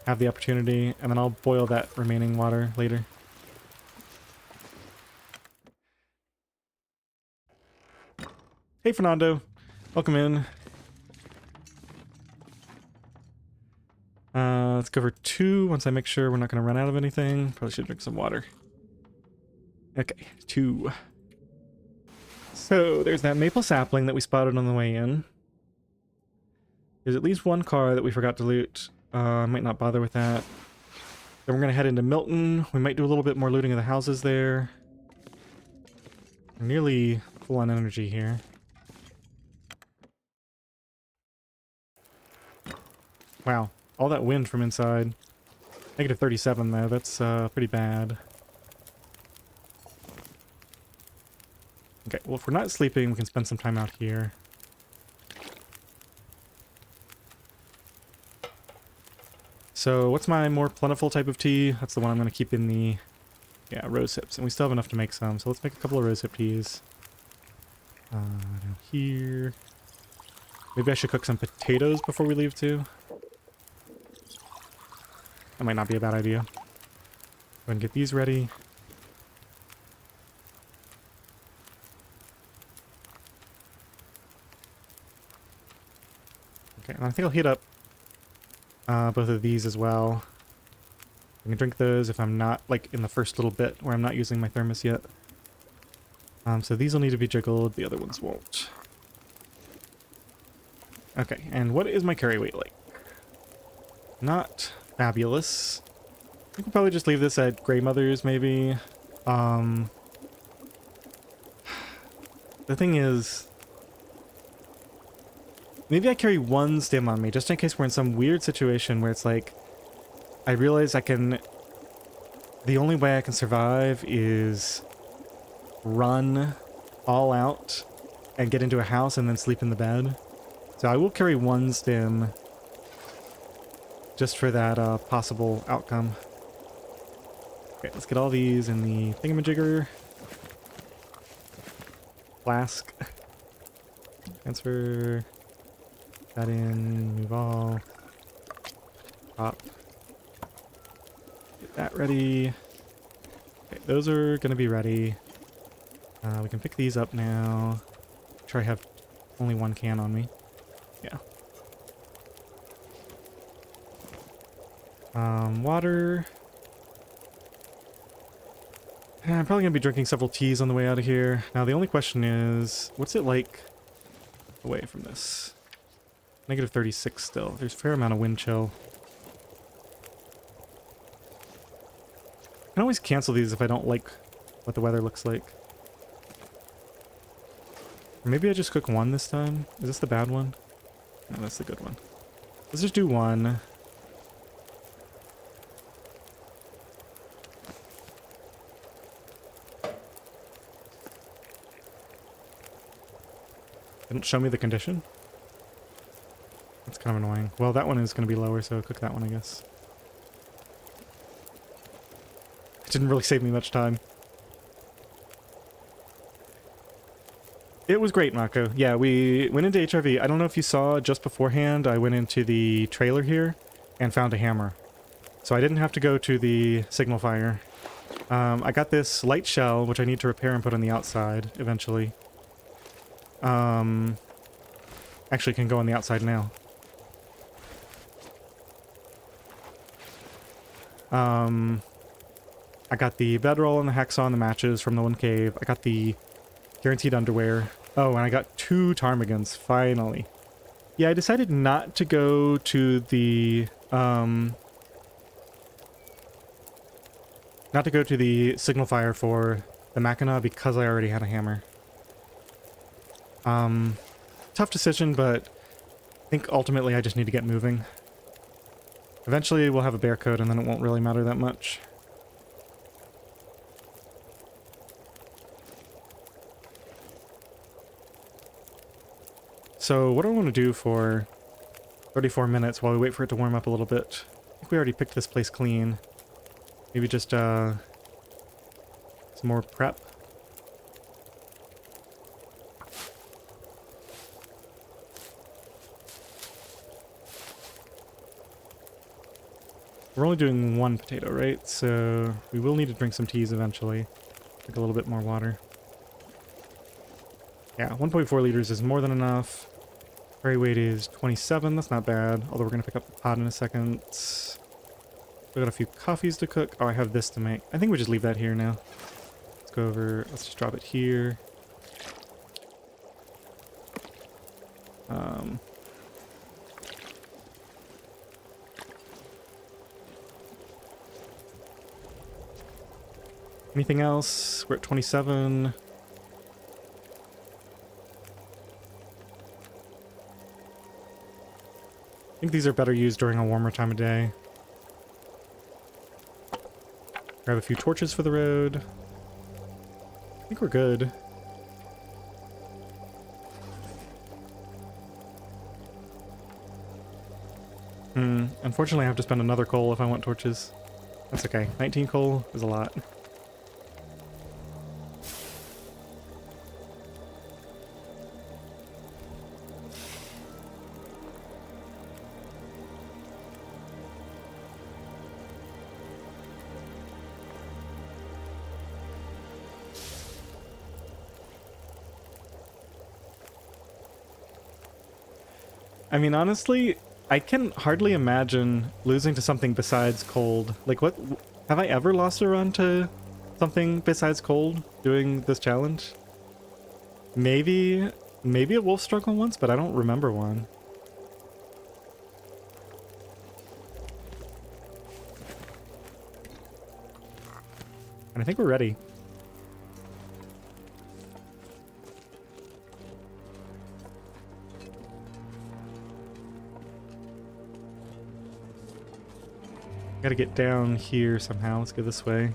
have the opportunity, and then I'll boil that remaining water later. Hey Fernando, welcome in. Let's go for 2 once I make sure we're not going to run out of anything. Probably should drink some water. Okay, 2. So there's that maple sapling that we spotted on the way in. There's at least 1 car that we forgot to loot. I might not bother with that. Then we're going to head into Milton. We might do a little bit more looting of the houses there. We're nearly full on energy here. Wow, all that wind from inside. Negative 37 though, that's pretty bad. Okay, well if we're not sleeping, we can spend some time out here. So what's my more plentiful type of tea? That's the one I'm going to keep in the, yeah, rose hips. And we still have enough to make some, so let's make a couple of rose hip teas. Down here. Maybe I should cook some potatoes before we leave too. That might not be a bad idea. Go ahead and get these ready. Okay, and I think I'll heat up both of these as well. I can drink those if I'm not, like, in the first little bit where I'm not using my thermos yet. So these will need to be jiggled, the other ones won't. Okay, and what is my carry weight like? Not fabulous. I think we'll probably just leave this at Grey Mother's, maybe. The thing is, maybe I carry 1 stim on me, just in case we're in some weird situation where it's like, I realize the only way I can survive is run all out and get into a house and then sleep in the bed. So I will carry 1 stim just for that possible outcome. Okay, let's get all these in the thingamajigger. Flask. Transfer. That in, move all. Pop. Get that ready. Okay, those are gonna be ready. We can pick these up now. Make sure I have only 1 can on me. Yeah. Water. I'm probably gonna be drinking several teas on the way out of here. Now the only question is, what's it like away from this? Negative 36 still. There's a fair amount of wind chill. I can always cancel these if I don't like what the weather looks like. Or maybe I just cook 1 this time. Is this the bad one? No, that's the good one. Let's just do 1. Didn't show me the condition. That's kind of annoying. Well, that one is going to be lower, so cook that one, I guess. It didn't really save me much time. It was great, Mako. Yeah, we went into HRV. I don't know if you saw just beforehand, I went into the trailer here and found a hammer. So I didn't have to go to the signal fire. I got this light shell, which I need to repair and put on the outside eventually. Actually can go on the outside now. I got the bedroll and the hacksaw and the matches from the one cave. I got the guaranteed underwear. Oh, and I got 2 ptarmigans, finally. Yeah, I decided not to go to the, not to go to the signal fire for the Mackinac because I already had a hammer. Tough decision, but I think ultimately I just need to get moving. Eventually we'll have a bear coat and then it won't really matter that much. So what do I want to do for 34 minutes while we wait for it to warm up a little bit? I think we already picked this place clean. Maybe just some more prep. We're only doing 1 potato, right? So we will need to drink some teas eventually. Drink a little bit more water. Yeah, 1.4 liters is more than enough. Prairie weight is 27, that's not bad. Although we're going to pick up the pot in a second. We got a few coffees to cook. Oh, I have this to make. I think we just leave that here now. Let's go over, let's just drop it here. Anything else? We're at 27. I think these are better used during a warmer time of day. Grab a few torches for the road. I think we're good. Unfortunately I have to spend another coal if I want torches. That's okay. 19 coal is a lot. I mean, honestly, I can hardly imagine losing to something besides cold. Like, what? Have I ever lost a run to something besides cold doing this challenge? Maybe a wolf struggle once, but I don't remember one. And I think we're ready. Gotta get down here somehow. Let's go this way.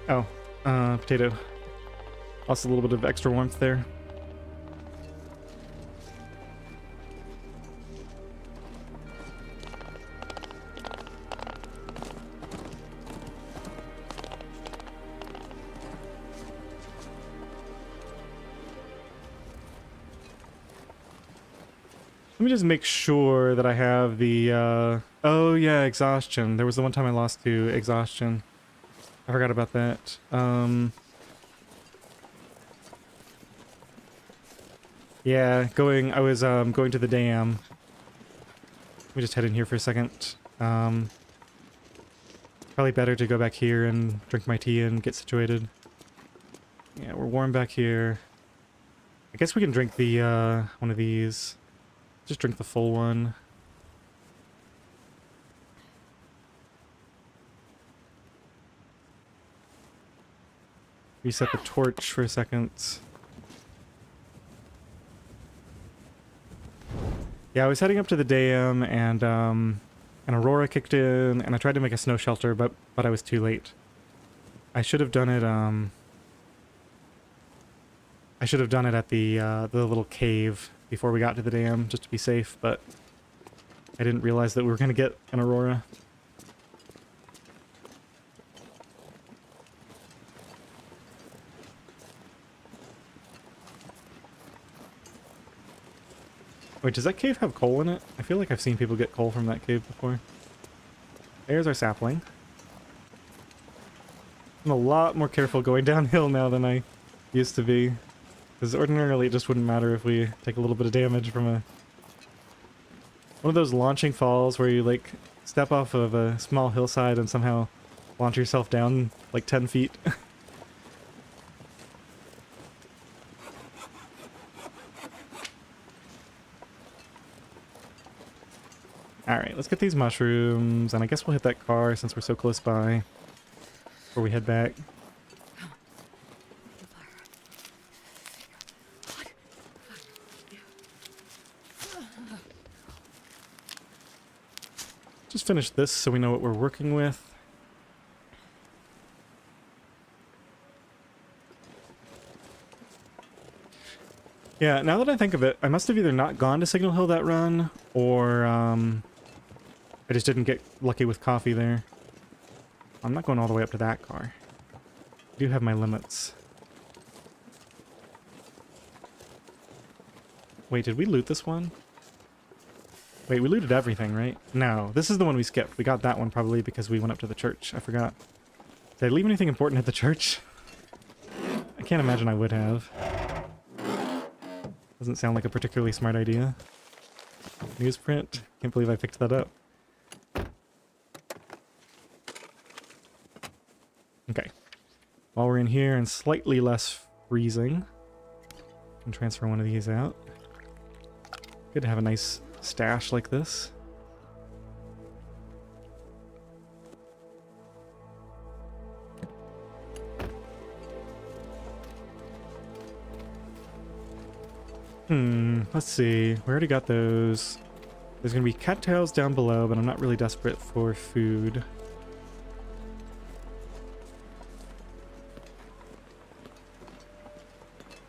Oh, potato. Lost a little bit of extra warmth there. Let me just make sure that I have the, oh yeah, exhaustion. There was the one time I lost to exhaustion. I forgot about that. Yeah, I was, going to the dam. Let me just head in here for a second. Probably better to go back here and drink my tea and get situated. Yeah, we're warm back here. I guess we can drink the, one of these. Just drink the full one. Reset the torch for a second. Yeah, I was heading up to the dam and An aurora kicked in, and I tried to make a snow shelter, but I was too late. I should have done it, I should have done it at the little cave before we got to the dam, just to be safe, but I didn't realize that we were going to get an aurora. Wait, does that cave have coal in it? I feel like I've seen people get coal from that cave before. There's our sapling. I'm a lot more careful going downhill now than I used to be. Because ordinarily it just wouldn't matter if we take a little bit of damage from one of those launching falls where you like step off of a small hillside and somehow launch yourself down like 10 feet. Alright, let's get these mushrooms, and I guess we'll hit that car since we're so close by before we head back. Just finish this so we know what we're working with. Yeah, now that I think of it, I must have either not gone to Signal Hill that run, or I just didn't get lucky with coffee there. I'm not going all the way up to that car. I do have my limits. Wait, did we loot this one? Wait, we looted everything, right? No, this is the one we skipped. We got that one probably because we went up to the church. I forgot. Did I leave anything important at the church? I can't imagine I would have. Doesn't sound like a particularly smart idea. Newsprint? Can't believe I picked that up. Okay. While we're in here and slightly less freezing, I can transfer one of these out. Good to have a nice stash like this. Let's see. We already got those. There's gonna be cattails down below, but I'm not really desperate for food.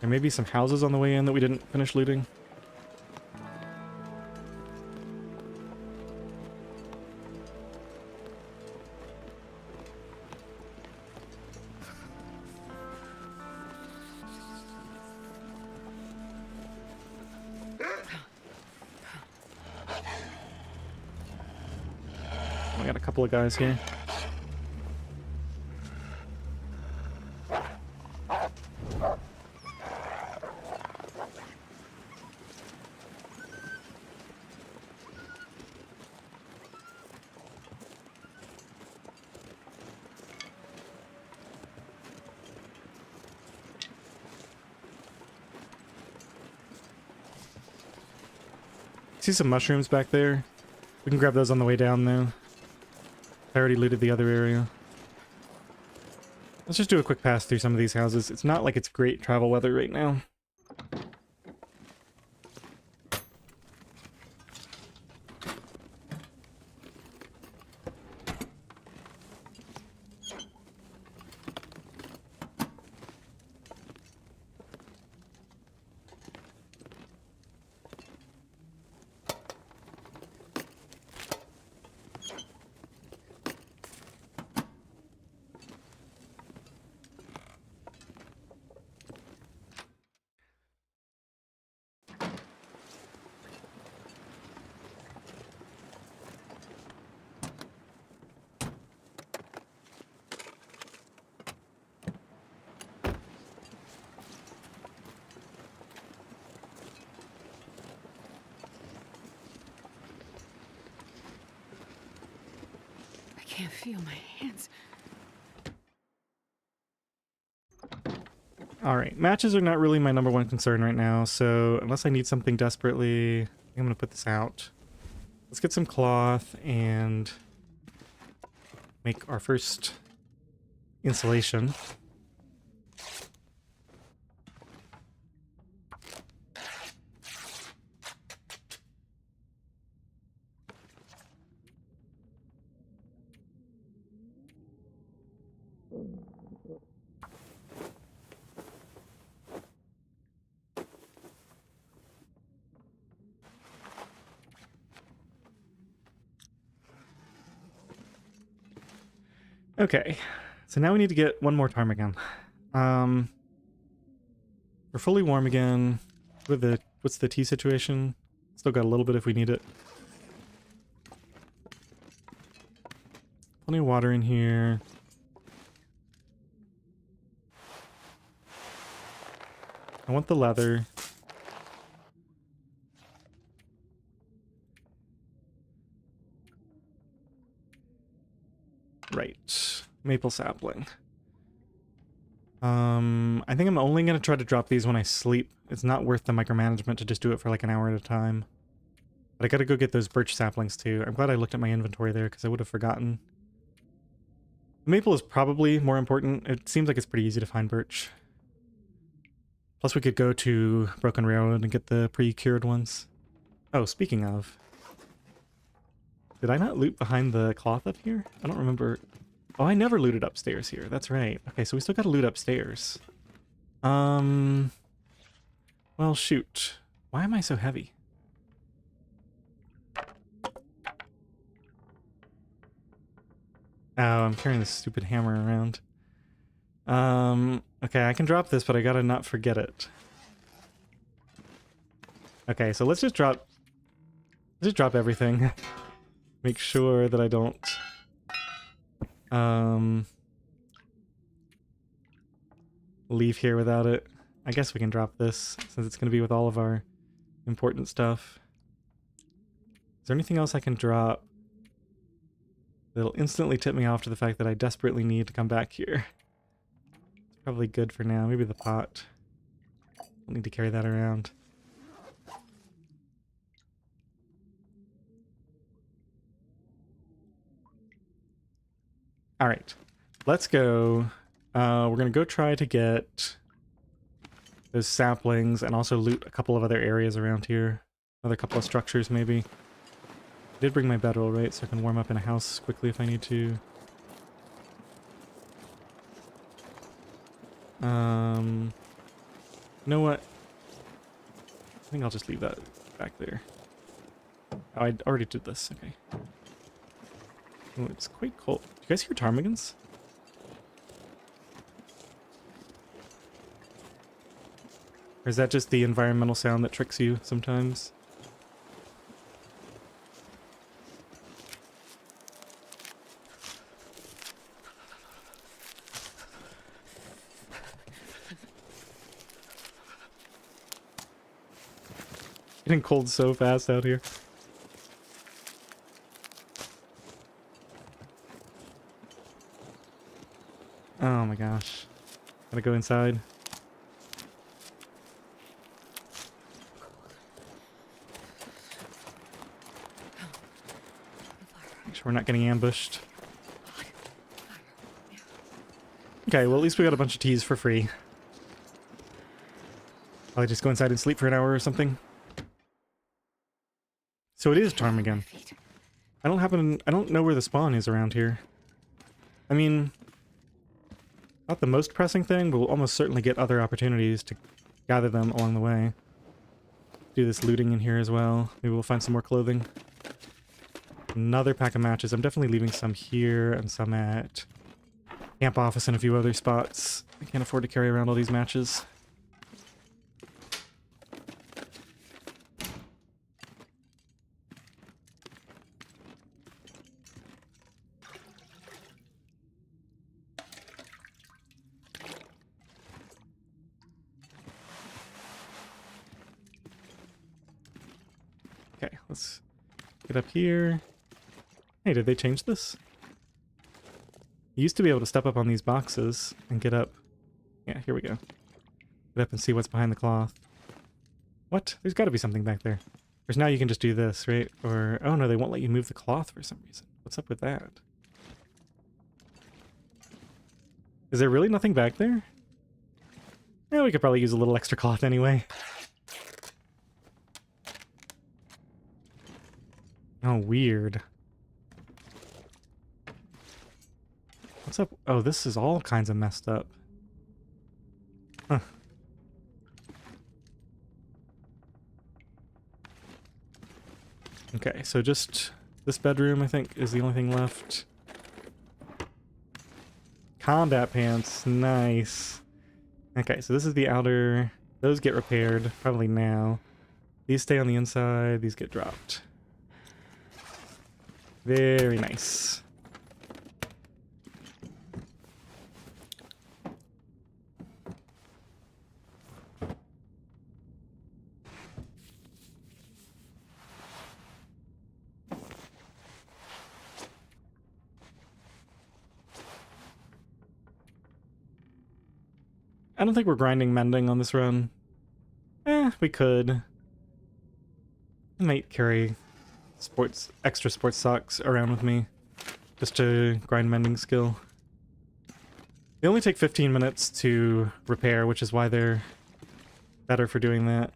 There may be some houses on the way in that we didn't finish looting. We got a couple of guys here. See some mushrooms back there. We can grab those on the way down though. I already looted the other area. Let's just do a quick pass through some of these houses. It's not like it's great travel weather right now. I can't feel my hands. Alright, matches are not really my number one concern right now, so unless I need something desperately, I'm gonna put this out. Let's get some cloth and make our first insulation. Okay, so now we need to get one more ptarmigan. We're fully warm again. What's the tea situation? Still got a little bit if we need it. Plenty of water in here. I want the leather. Right. Maple sapling. I think I'm only going to try to drop these when I sleep. It's not worth the micromanagement to just do it for like an hour at a time. But I gotta go get those birch saplings too. I'm glad I looked at my inventory there because I would have forgotten. Maple is probably more important. It seems like it's pretty easy to find birch. Plus we could go to Broken Railroad and get the pre-cured ones. Oh, speaking of... Did I not loot behind the cloth up here? I don't remember. Oh, I never looted upstairs here. That's right. Okay, so we still gotta loot upstairs. Well, shoot. Why am I so heavy? Oh, I'm carrying this stupid hammer around. Okay, I can drop this, but I gotta not forget it. Okay, so let's just drop everything. Make sure that I don't leave here without it. I guess we can drop this since it's gonna be with all of our important stuff. Is there anything else I can drop that'll instantly tip me off to the fact that I desperately need to come back here? It's probably good for now. Maybe the pot. Don't need to carry that around. Alright. Let's go. We're gonna go try to get those saplings and also loot a couple of other areas around here. Another couple of structures, maybe. I did bring my bedroll, right? So I can warm up in a house quickly if I need to. You know what? I think I'll just leave that back there. Oh, I already did this. Okay. Oh, it's quite cold. Do you guys hear ptarmigans? Or is that just the environmental sound that tricks you sometimes? Getting cold so fast out here. Oh my gosh. Gotta go inside. Make sure we're not getting ambushed. Okay, well at least we got a bunch of teas for free. Probably just go inside and sleep for an hour or something. So it is ptarmigan. I don't know where the spawn is around here. I mean, not the most pressing thing, but we'll almost certainly get other opportunities to gather them along the way. Do this looting in here as well. Maybe we'll find some more clothing. Another pack of matches. I'm definitely leaving some here and some at camp office and a few other spots. I can't afford to carry around all these matches. Okay, let's get up here. Hey, did they change this? You used to be able to step up on these boxes and get up. Yeah, here we go. Get up and see what's behind the cloth. What? There's got to be something back there. Whereas now you can just do this, right? Or, oh no, they won't let you move the cloth for some reason. What's up with that? Is there really nothing back there? Yeah, we could probably use a little extra cloth anyway. Oh, weird. What's up? Oh, this is all kinds of messed up. Huh. Okay, so just this bedroom, I think, is the only thing left. Combat pants, nice. Okay, so this is the outer. Those get repaired, probably now. These stay on the inside, these get dropped. Very nice. I don't think we're grinding mending on this run. We could. I might carry extra sports socks around with me just to grind mending skill. They only take 15 minutes to repair, which is why they're better for doing that.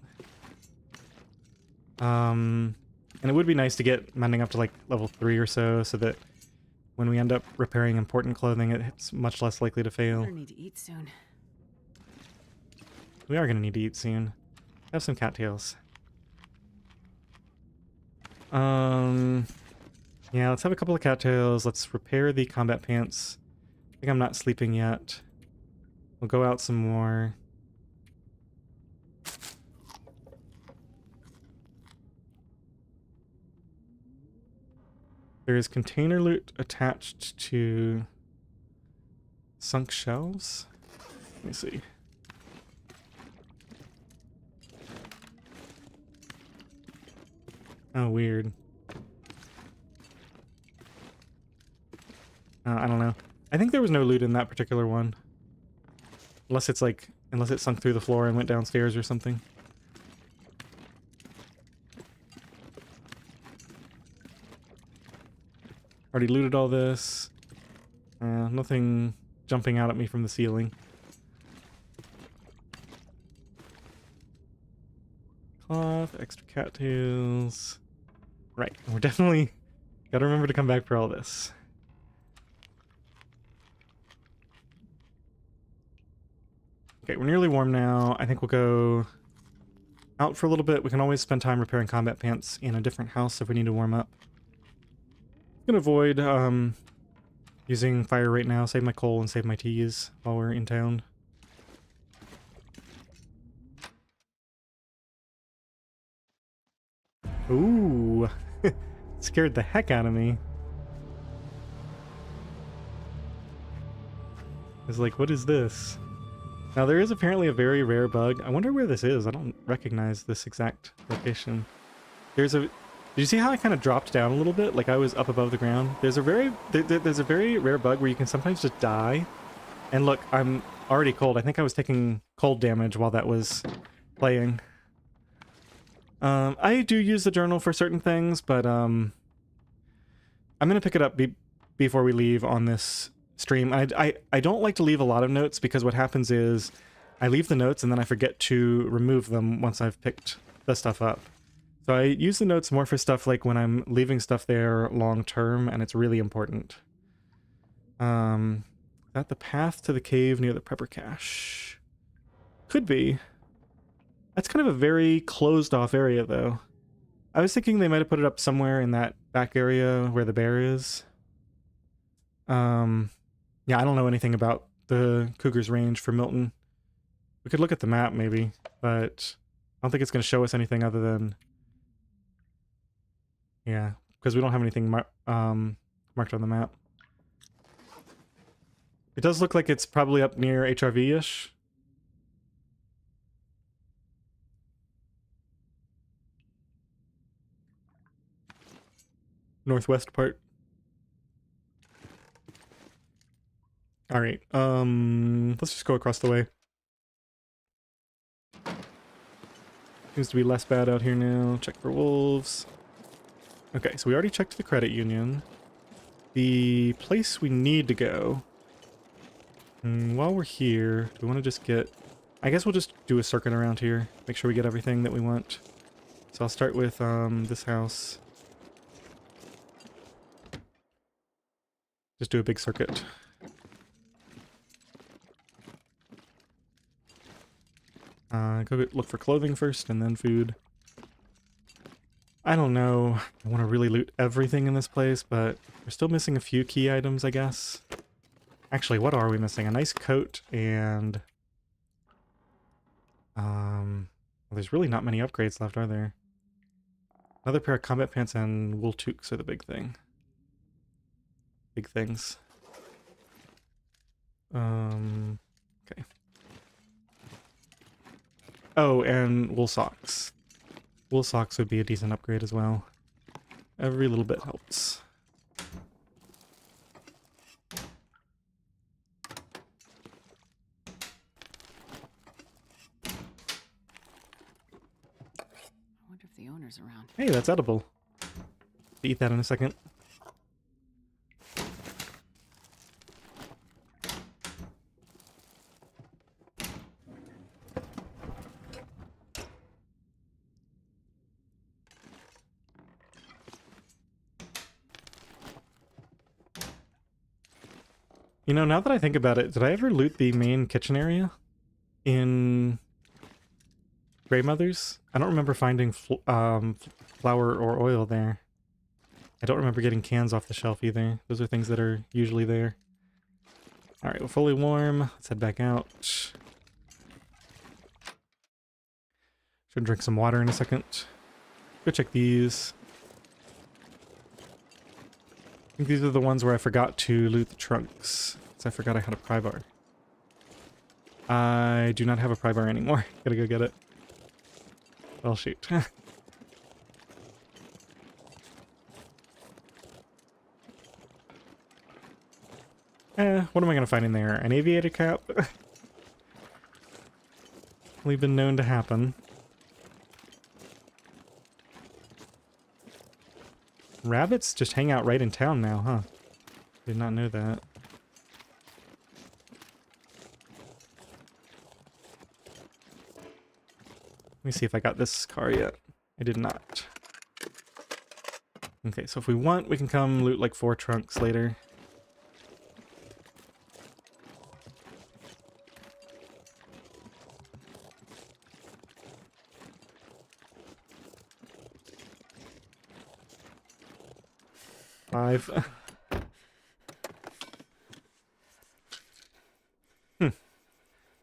And it would be nice to get mending up to like level 3 or so that when we end up repairing important clothing, it's much less likely to fail. I need to eat soon. We are going to need to eat soon. Have some cattails. Yeah, let's have a couple of cattails. Let's repair the combat pants. I think I'm not sleeping yet. We'll go out some more. There is container loot attached to sunk shelves. Let me see. Oh, weird. I don't know. I think there was no loot in that particular one. Unless it's like, unless it sunk through the floor and went downstairs or something. Already looted all this. Nothing jumping out at me from the ceiling. Cloth, extra cattails. Right, we're definitely gotta remember to come back for all this. Okay, we're nearly warm now. I think we'll go out for a little bit. We can always spend time repairing combat pants in a different house if we need to warm up. I'm gonna avoid using fire right now, save my coal and save my teas while we're in town. Ooh, scared the heck out of me. I was like, what is this? Now there is apparently a very rare bug. I wonder where this is. I don't recognize this exact location. There's a... Did you see how I kind of dropped down a little bit? Like I was up above the ground? There's a very rare bug where you can sometimes just die. And look, I'm already cold. I think I was taking cold damage while that was playing. I do use the journal for certain things, but I'm gonna pick it up before we leave on this stream. I don't like to leave a lot of notes because what happens is I leave the notes and then I forget to remove them once I've picked the stuff up. So I use the notes more for stuff like when I'm leaving stuff there long term and it's really important. Is that the path to the cave near the prepper cache? Could be. That's kind of a very closed off area though. I was thinking they might have put it up somewhere in that back area where the bear is. Yeah, I don't know anything about the cougar's range for Milton. We could look at the map maybe, but I don't think it's going to show us anything other than... Yeah, because we don't have anything marked on the map. It does look like it's probably up near HRV-ish. Northwest part. Alright, let's just go across the way. Seems to be less bad out here now. Check for wolves. Okay, so we already checked the credit union. The place we need to go... while we're here, do we want to just get... I guess we'll just do a circuit around here. Make sure we get everything that we want. So I'll start with this house. Just do a big circuit. Go look for clothing first and then food. I don't know. I want to really loot everything in this place, but we're still missing a few key items, I guess. Actually, what are we missing? A nice coat and... well, there's really not many upgrades left, are there? Another pair of combat pants and wool toques are the big thing. Big things. Okay. Oh, and wool socks. Wool socks would be a decent upgrade as well. Every little bit helps. I wonder if the owner's around. Hey, that's edible. Eat that in a second. You know, now that I think about it, did I ever loot the main kitchen area in Grey Mothers? I don't remember finding flour or oil there. I don't remember getting cans off the shelf either. Those are things that are usually there. Alright, we're fully warm. Let's head back out. Should drink some water in a second. Go check these. I think these are the ones where I forgot to loot the trunks. Because I forgot I had a pry bar. I do not have a pry bar anymore. Gotta go get it. Well, shoot. What am I gonna find in there? An aviator cap? Only been known to happen. Rabbits just hang out right in town now, huh? Did not know that. Let me see if I got this car yet. I did not. Okay, so if we want, we can come loot like 4 trunks later.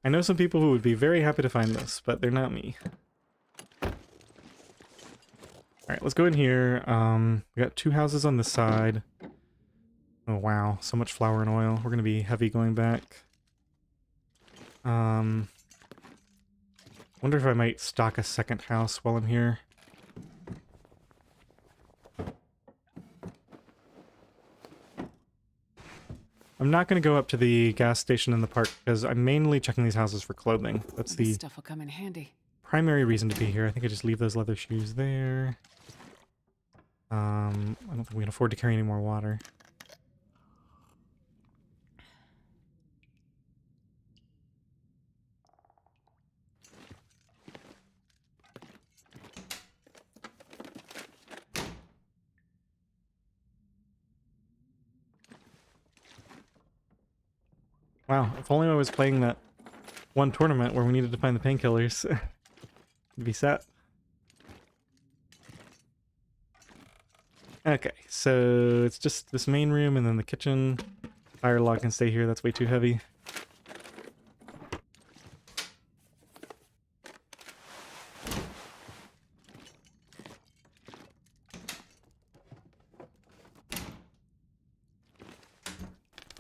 I know some people who would be very happy to find this, but they're not me. Alright, let's go in here. We got 2 houses on this side. Oh wow, so much flour and oil. We're gonna be heavy going back. Wonder if I might stock a second house while I'm here. I'm not going to go up to the gas station in the park because I'm mainly checking these houses for clothing. That's the Stuff will come in handy. primary reason to be here. I think I just leave those leather shoes there. I don't think we can afford to carry any more water. Wow, if only I was playing that one tournament where we needed to find the painkillers. It'd be set. Okay, so it's just this main room and then the kitchen. Fire log can stay here, that's way too heavy.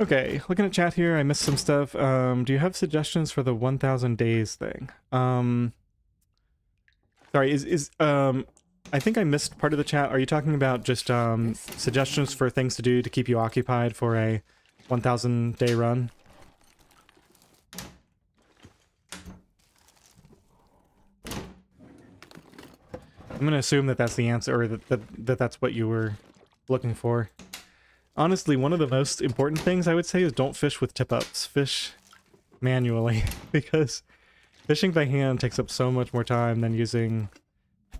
Okay, looking at chat here, I missed some stuff. Do you have suggestions for the 1000 days thing? Sorry, I think I missed part of the chat. Are you talking about just suggestions for things to do to keep you occupied for a 1000 day run? I'm gonna assume that that's the answer, or that that's what you were looking for. Honestly, one of the most important things I would say is don't fish with tip-ups. Fish manually, because fishing by hand takes up so much more time than using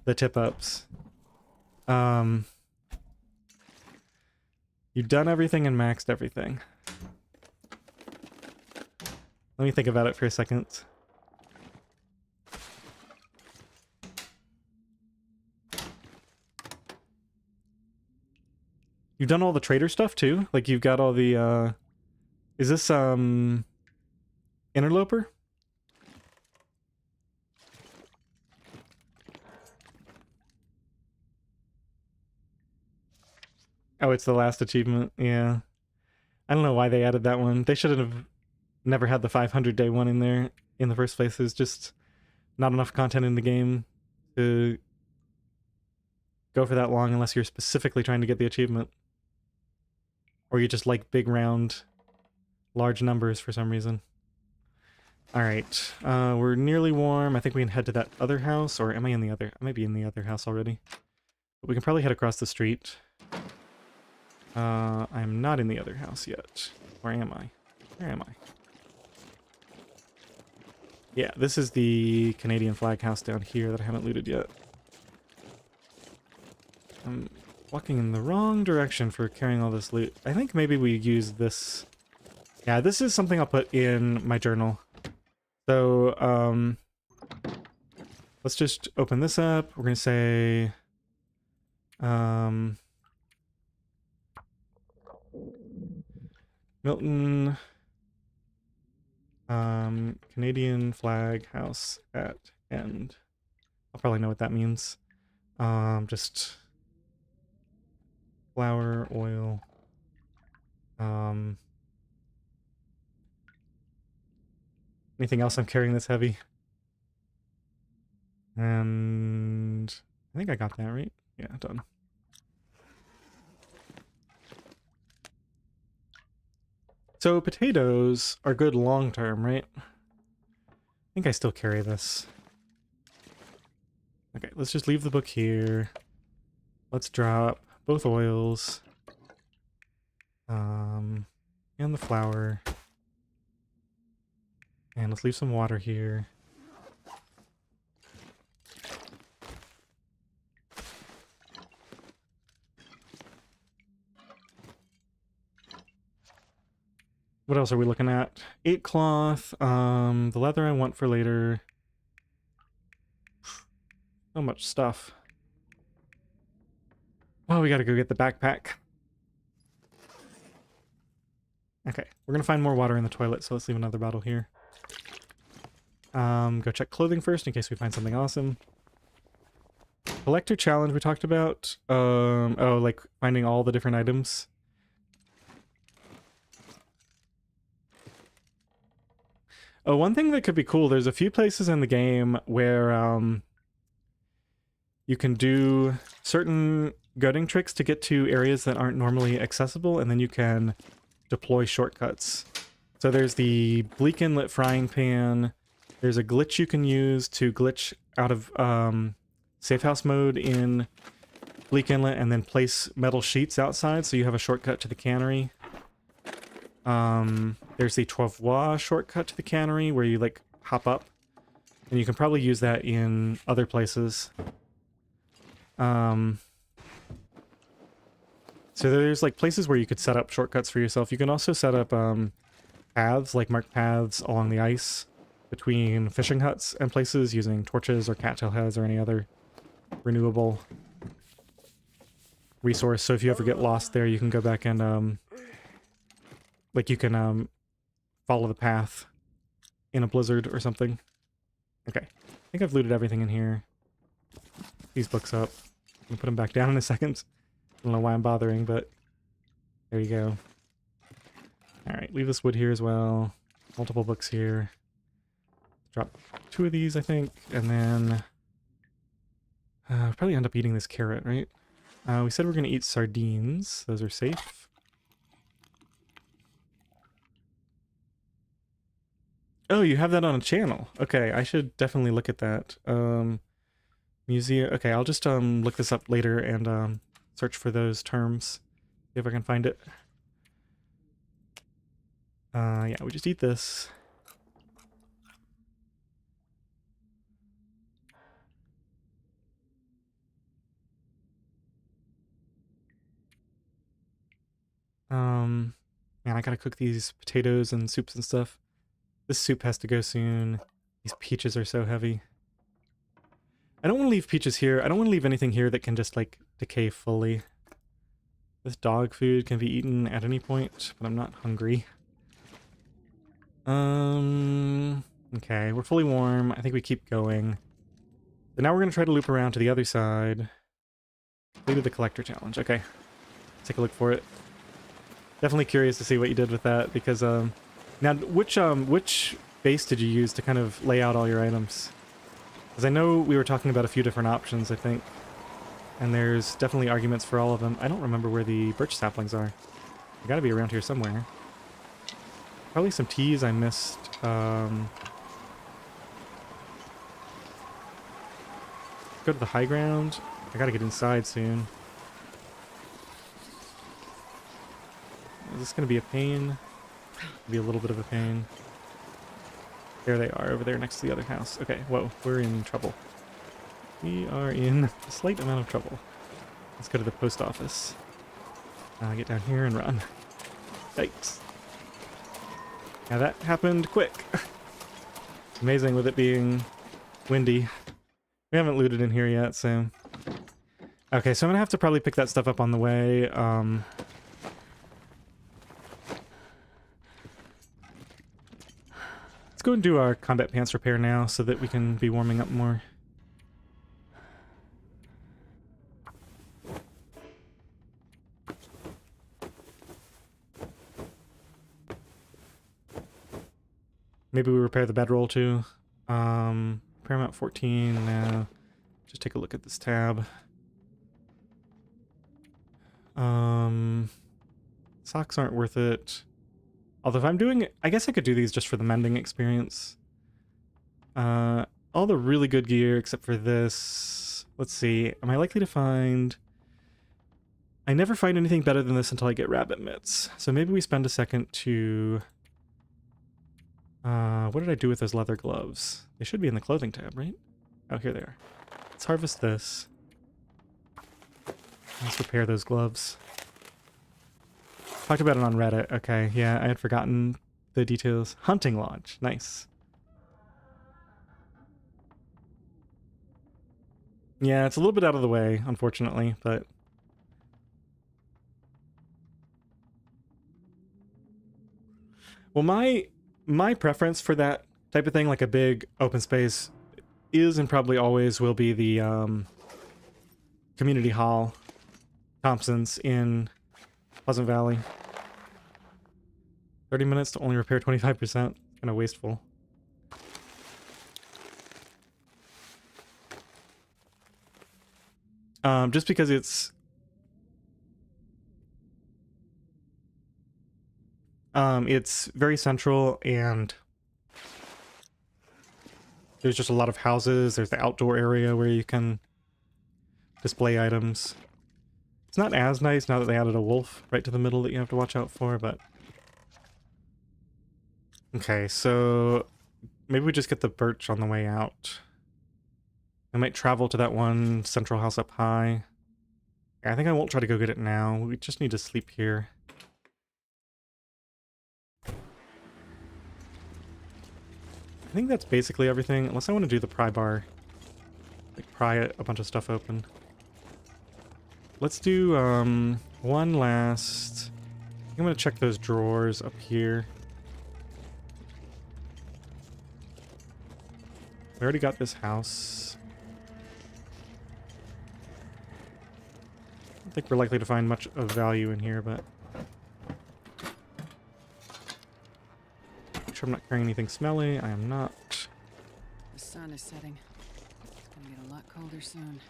the tip-ups. You've done everything and maxed everything. Let me think about it for a second. You've done all the trader stuff too? Like you've got all the is this interloper? Oh, it's the last achievement. Yeah. I don't know why they added that one. They should have never had the 500-day one in there in the first place. There's just not enough content in the game to go for that long unless you're specifically trying to get the achievement. Or you just like big round large numbers for some reason. Alright, we're nearly warm. I think we can head to that other house, or am I in the other? I might be in the other house already. But we can probably head across the street. I'm not in the other house yet. Where am I? Where am I? Yeah, this is the Canadian flag house down here that I haven't looted yet. I'm walking in the wrong direction for carrying all this loot. I think maybe we use this. Yeah, this is something I'll put in my journal. So, let's just open this up. We're going to say, Milton, Canadian flag house at end. I'll probably know what that means. Just flour, oil, anything else I'm carrying that's heavy? And I think I got that right. Yeah, done. So potatoes are good long term, right? I think I still carry this. Okay, let's just leave the book here. Let's drop both oils. And the flour. And let's leave some water here. What else are we looking at? 8 cloth. The leather I want for later. So much stuff. Oh, we gotta go get the backpack. Okay, we're gonna find more water in the toilet, so let's leave another bottle here. Go check clothing first in case we find something awesome. Collector challenge we talked about. Oh, like finding all the different items. Oh, one thing that could be cool, there's a few places in the game where you can do certain goading tricks to get to areas that aren't normally accessible, and then you can deploy shortcuts. So there's the bleak inlet frying pan. There's a glitch you can use to glitch out of safe house mode in bleak inlet and then place metal sheets outside so you have a shortcut to the cannery. There's the travois shortcut to the cannery where you like hop up, and you can probably use that in other places. So there's like places where you could set up shortcuts for yourself. You can also set up paths, like marked paths along the ice between fishing huts and places using torches or cattail heads or any other renewable resource. So if you ever get lost there, you can go back and like you can follow the path in a blizzard or something. Okay, I think I've looted everything in here. These books up. I'm gonna put them back down in a second. I don't know why I'm bothering, but there you go. Alright, leave this wood here as well. Multiple books here. Drop 2 of these, I think, and then probably end up eating this carrot, right? We said we're going to eat sardines. Those are safe. Oh, you have that on a channel. Okay, I should definitely look at that. Museum. Okay, I'll just look this up later and search for those terms. See if I can find it. Yeah, we just eat this. Man, I gotta cook these potatoes and soups and stuff. This soup has to go soon. These peaches are so heavy. I don't want to leave peaches here. I don't want to leave anything here that can just, like, decay fully. This dog food can be eaten at any point, but I'm not hungry. Okay, we're fully warm. I think we keep going. But now we're gonna try to loop around to the other side. Completed the collector challenge. Okay, take a look for it. Definitely curious to see what you did with that, because now which base did you use to kind of lay out all your items? Because I know we were talking about a few different options, I think, and there's definitely arguments for all of them. I don't remember where the birch saplings are. They gotta be around here somewhere. Probably some teas I missed. Go to the high ground. I gotta get inside soon. Is this gonna be a pain? Be a little bit of a pain. There they are, over there next to the other house. Okay, whoa, we're in trouble. We are in a slight amount of trouble. Let's go to the post office. Get down here and run. Yikes. Now that happened quick. It's amazing with it being windy. We haven't looted in here yet, so... Okay, so I'm gonna have to probably pick that stuff up on the way. Let's go and do our combat pants repair now so that we can be warming up more. Maybe we repair the bedroll too. Paramount 14 now. Just take a look at this tab. Socks aren't worth it. Although if I'm doing it, I guess I could do these just for the mending experience. All the really good gear except for this. Let's see. Am I likely to find... I never find anything better than this until I get rabbit mitts. So maybe we spend a second to... what did I do with those leather gloves? They should be in the clothing tab, right? Oh, here they are. Let's harvest this. Let's repair those gloves. Talked about it on Reddit. Okay, yeah, I had forgotten the details. Hunting lodge. Nice. Yeah, it's a little bit out of the way, unfortunately, but... Well, my preference for that type of thing, like a big open space, is and probably always will be the community hall, Thompson's in Pleasant Valley. 30 minutes to only repair 25%. Kind of wasteful. Just because it's very central and there's just a lot of houses. There's the outdoor area where you can display items. It's not as nice now that they added a wolf right to the middle that you have to watch out for, but... Okay, so maybe we just get the birch on the way out. I might travel to that one central house up high. I think I won't try to go get it now. We just need to sleep here. I think that's basically everything, unless I want to do the pry bar. Like, pry a bunch of stuff open. Let's do, one last... I'm gonna check those drawers up here. We already got this house. I don't think we're likely to find much of value in here, but... Make sure I'm not carrying anything smelly. I am not. The sun is setting. It's gonna get a lot colder soon.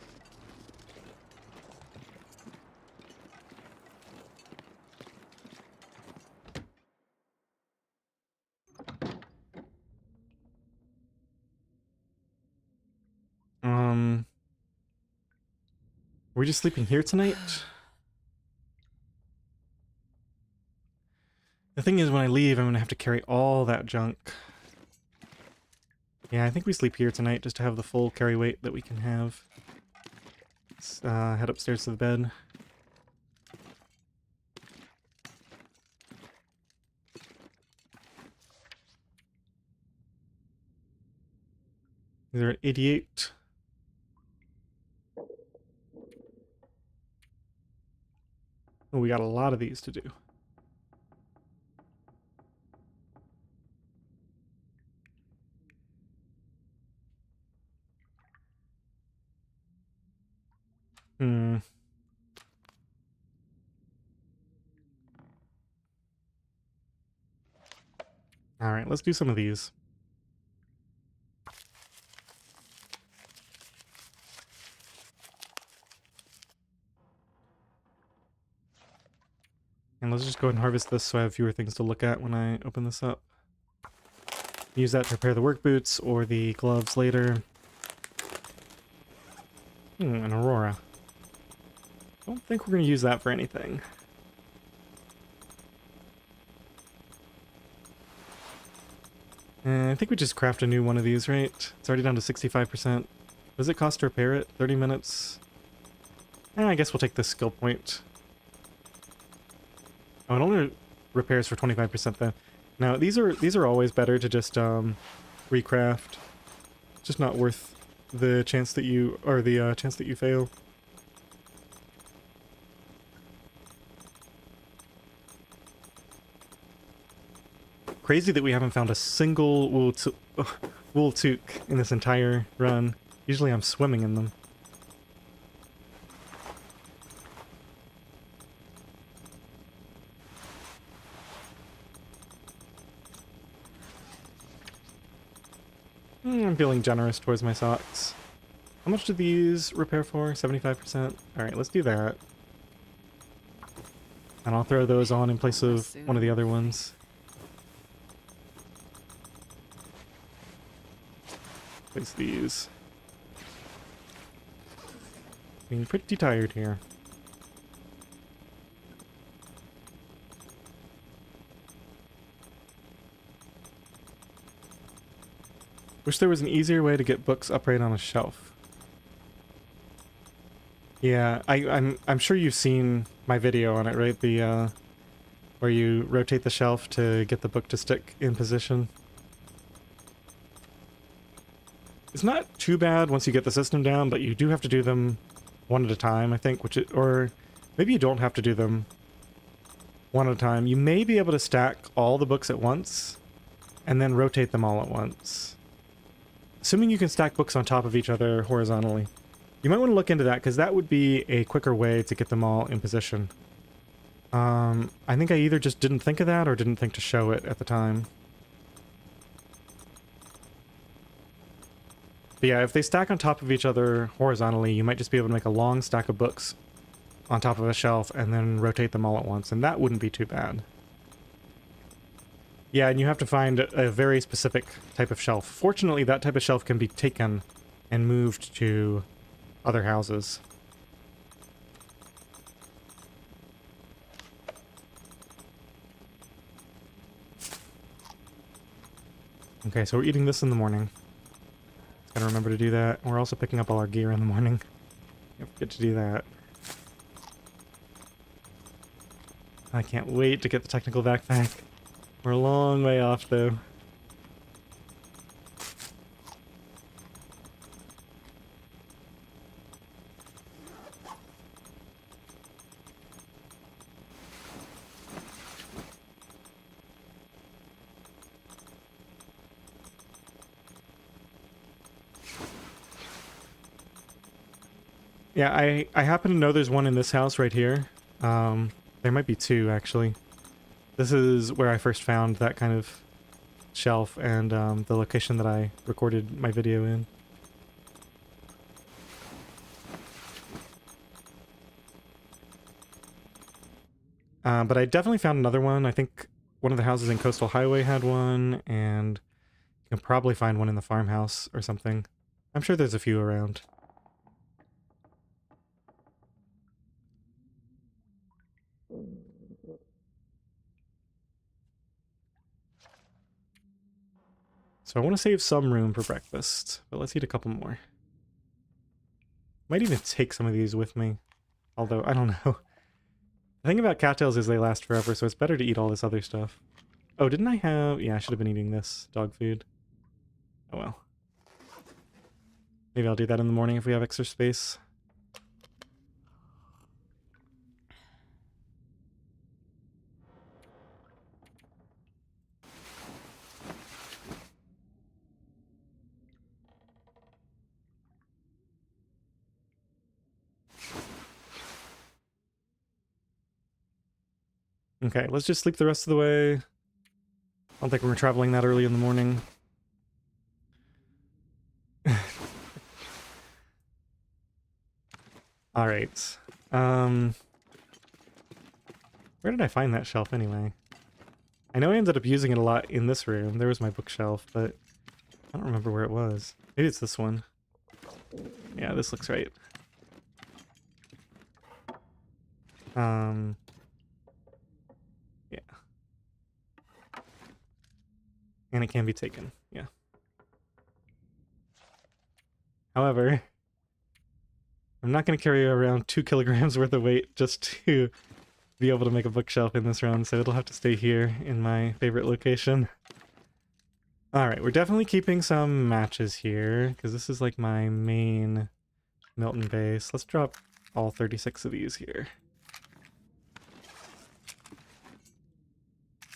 Are we just sleeping here tonight? The thing is, when I leave, I'm gonna have to carry all that junk. Yeah, I think we sleep here tonight just to have the full carry weight that we can have. Let's head upstairs to the bed. They're at 88. Oh, we got a lot of these to do. Hmm. Alright, let's do some of these. And let's just go ahead and harvest this so I have fewer things to look at when I open this up. Use that to repair the work boots or the gloves later. An aurora. Don't think we're going to use that for anything. I think we just craft a new one of these, right? It's already down to 65%. Does it cost to repair it? 30 minutes? I guess we'll take the skill point. Oh, it only repairs for 25% though. Now, these are always better to just recraft. It's just not worth the chance that you chance that you fail. Crazy that we haven't found a single wool toque in this entire run. Usually I'm swimming in them. I'm feeling generous towards my socks. How much do these repair for? 75%? Alright, let's do that. And I'll throw those on in place of one of the other ones. Place these. Being pretty tired here. Wish there was an easier way to get books upright on a shelf. Yeah, I'm sure you've seen my video on it, right? The where you rotate the shelf to get the book to stick in position. It's not too bad once you get the system down, but you do have to do them one at a time, I think, or maybe you don't have to do them one at a time. You may be able to stack all the books at once and then rotate them all at once. Assuming you can stack books on top of each other horizontally. You might want to look into that, because that would be a quicker way to get them all in position. I think I either just didn't think of that or didn't think to show it at the time. But yeah, if they stack on top of each other horizontally, you might just be able to make a long stack of books on top of a shelf and then rotate them all at once, and that wouldn't be too bad. Yeah, and you have to find a very specific type of shelf. Fortunately, that type of shelf can be taken and moved to other houses. Okay, so we're eating this in the morning. Gotta remember to do that. We're also picking up all our gear in the morning. Don't forget to do that. I can't wait to get the technical backpack. We're a long way off, though. Yeah, I happen to know there's one in this house right here. There might be two, actually. This is where I first found that kind of shelf and the location that I recorded my video in. But I definitely found another one. I think one of the houses in Coastal Highway had one, and you can probably find one in the farmhouse or something. I'm sure there's a few around. So I want to save some room for breakfast, but let's eat a couple more. Might even take some of these with me, although I don't know. The thing about cattails is they last forever, so it's better to eat all this other stuff. Oh, didn't I have... Yeah, I should have been eating this dog food. Oh well. Maybe I'll do that in the morning if we have extra space. Okay, let's just sleep the rest of the way. I don't think we're traveling that early in the morning. Alright. Where did I find that shelf anyway? I know I ended up using it a lot in this room. There was my bookshelf, but I don't remember where it was. Maybe it's this one. Yeah, this looks right. Yeah. And it can be taken, yeah. However, I'm not going to carry around 2 kilograms worth of weight just to be able to make a bookshelf in this run, so it'll have to stay here in my favorite location. Alright, we're definitely keeping some matches here, because this is like my main Milton base. Let's drop all 36 of these here.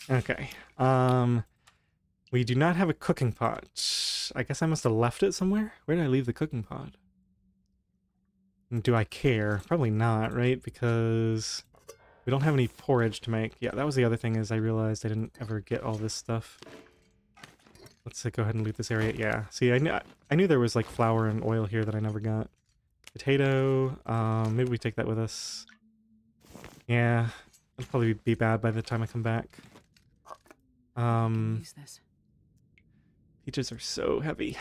Okay, we do not have a cooking pot. I guess I must have left it somewhere? Where did I leave the cooking pot? Do I care? Probably not, right? Because we don't have any porridge to make. Yeah, that was the other thing, is I realized I didn't ever get all this stuff. Let's go ahead and loot this area. Yeah, see, I knew there was like flour and oil here that I never got. Potato, maybe we take that with us. Yeah, it'll probably be bad by the time I come back. Use this. Peaches are so heavy.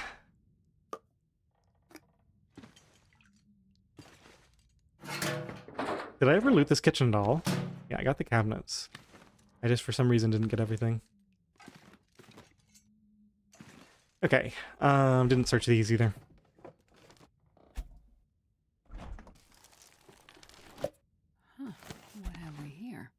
Did I ever loot this kitchen at all? Yeah, I got the cabinets. I just, for some reason, didn't get everything. Okay, didn't search these either. Huh. What have we here?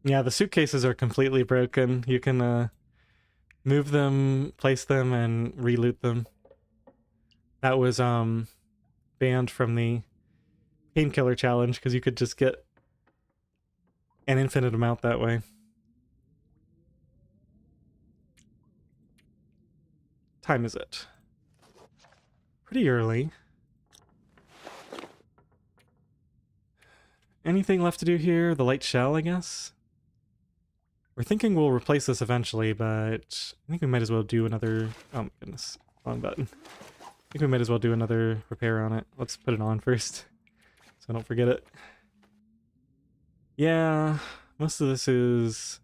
Yeah, the suitcases are completely broken. You can, move them, place them, and re-loot them. That was, banned from the painkiller challenge, because you could just get an infinite amount that way. Time is it? Pretty early. Anything left to do here? The light shell, I guess? We're thinking we'll replace this eventually, but I think we might as well do another... Oh my goodness, wrong button. I think we might as well do another repair on it. Let's put it on first, so I don't forget it. Yeah, most of this is...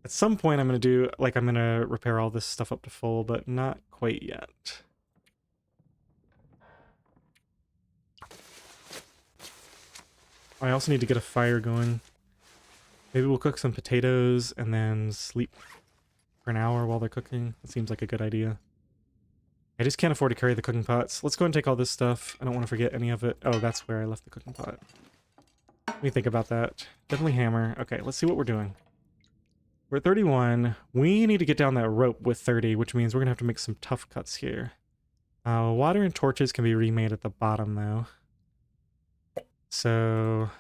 At some point I'm going to do... Like, I'm going to repair all this stuff up to full, but not quite yet. I also need to get a fire going. Maybe we'll cook some potatoes and then sleep for an hour while they're cooking. That seems like a good idea. I just can't afford to carry the cooking pots. Let's go and take all this stuff. I don't want to forget any of it. Oh, that's where I left the cooking pot. Let me think about that. Definitely hammer. Okay, let's see what we're doing. We're at 31. We need to get down that rope with 30, which means we're going to have to make some tough cuts here. Water and torches can be remade at the bottom, though. So...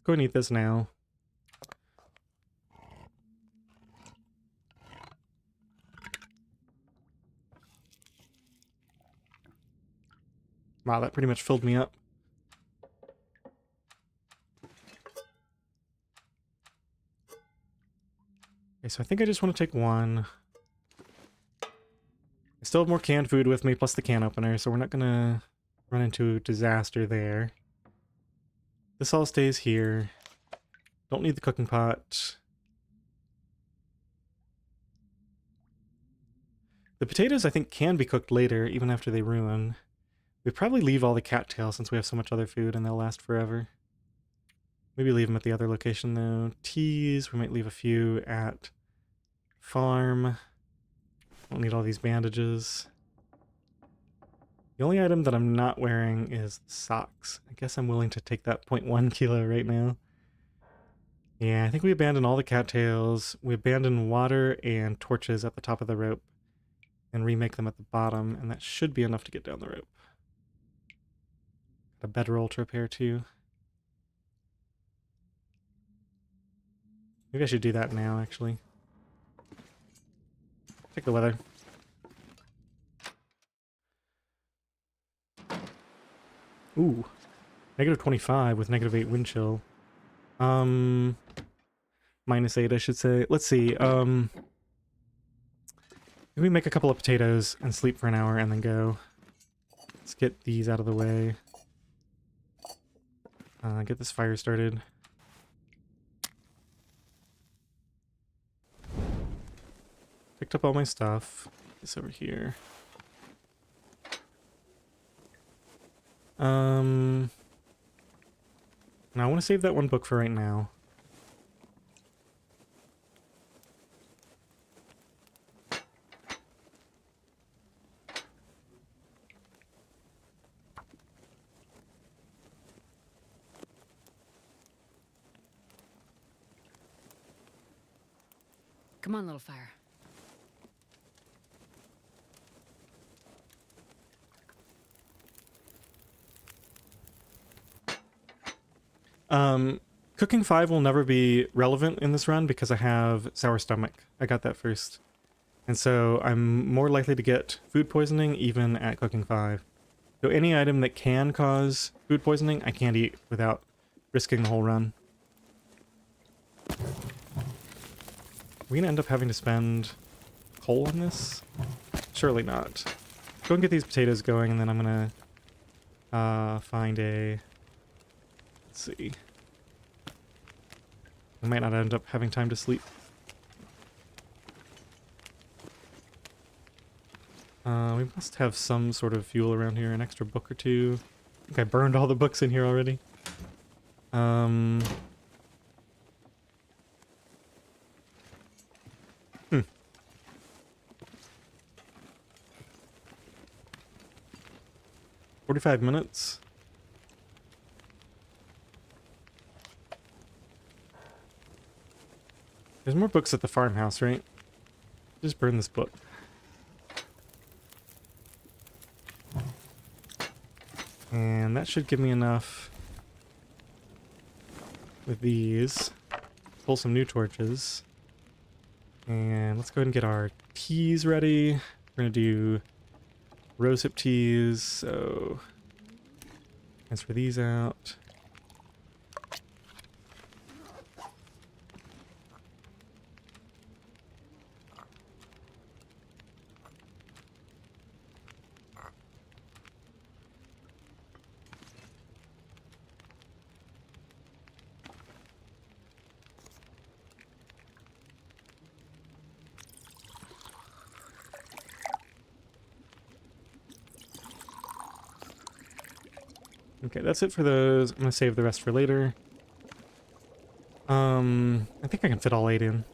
Go and eat this now. Wow, that pretty much filled me up. Okay, so I think I just want to take one. I still have more canned food with me, plus the can opener, so we're not gonna run into a disaster there. This all stays here. Don't need the cooking pot. The potatoes, I think, can be cooked later, even after they ruin. We probably leave all the cattail since we have so much other food and they'll last forever. Maybe leave them at the other location, though. Teas, we might leave a few at farm. Don't need all these bandages. The only item that I'm not wearing is socks. I guess I'm willing to take that 0.1 kilo right now. Yeah, I think we abandoned all the cattails. We abandoned water and torches at the top of the rope and remake them at the bottom, and that should be enough to get down the rope. Got a bedroll to repair too. Maybe I should do that now, actually. Check the weather. Ooh. -25 with -8 wind chill. -8, I should say. Let's see. Maybe make a couple of potatoes and sleep for an hour and then go. Let's get these out of the way. Get this fire started. Picked up all my stuff. This over here. Now I want to save that one book for right now. Come on, little fire. Cooking 5 will never be relevant in this run because I have sour stomach. I got that first. And so I'm more likely to get food poisoning even at cooking 5. So any item that can cause food poisoning, I can't eat without risking the whole run. We're gonna end up having to spend coal on this? Surely not. Go and get these potatoes going, and then I'm gonna find a... Let's see. I might not end up having time to sleep. We must have some sort of fuel around here, an extra book or two. I think I burned all the books in here already. 45 minutes. There's more books at the farmhouse, right? Just burn this book. And that should give me enough with these. Pull some new torches. And let's go ahead and get our teas ready. We're gonna do rosehip teas, so transfer these out. Okay, that's it for those. I'm gonna save the rest for later. I think I can fit all 8 in.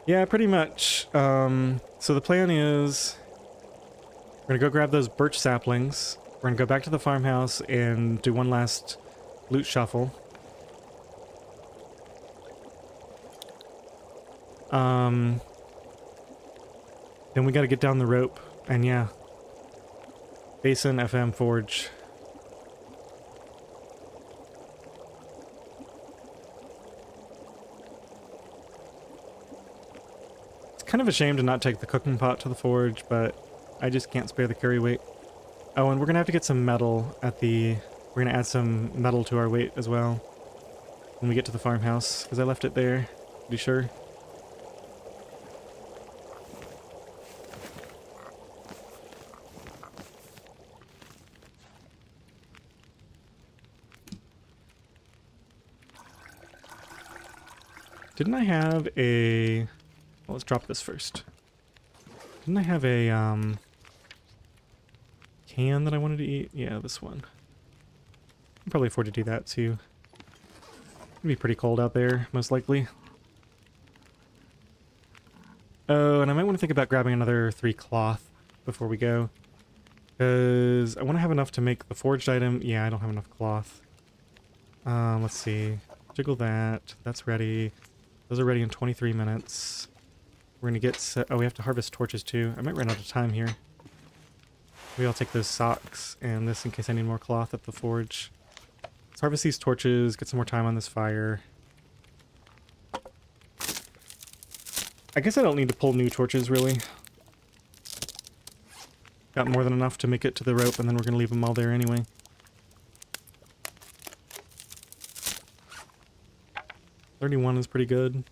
Yeah, pretty much. So the plan is we're gonna go grab those birch saplings. We're gonna go back to the farmhouse and do one last loot shuffle. Then we gotta get down the rope, and yeah. Basin FM Forge. It's kind of a shame to not take the cooking pot to the forge, but I just can't spare the carry weight. Oh, and we're gonna have to get some metal at the... We're gonna add some metal to our weight as well when we get to the farmhouse, because I left it there, to be sure. Didn't I have a... Well, let's drop this first. Didn't I have a, can that I wanted to eat? Yeah, this one. can probably afford to do that too. It'd be pretty cold out there, most likely. Oh, and I might want to think about grabbing another 3 cloth before we go. Because I want to have enough to make the forged item. Yeah, I don't have enough cloth. Let's see. Jiggle that. That's ready. Those are ready in 23 minutes. We're going to get set. Oh, we have to harvest torches too. I might run out of time here. Maybe I'll take those socks and this in case I need more cloth at the forge. Let's harvest these torches, get some more time on this fire. I guess I don't need to pull new torches, really. Got more than enough to make it to the rope, and then we're going to leave them all there anyway. $31 is pretty good.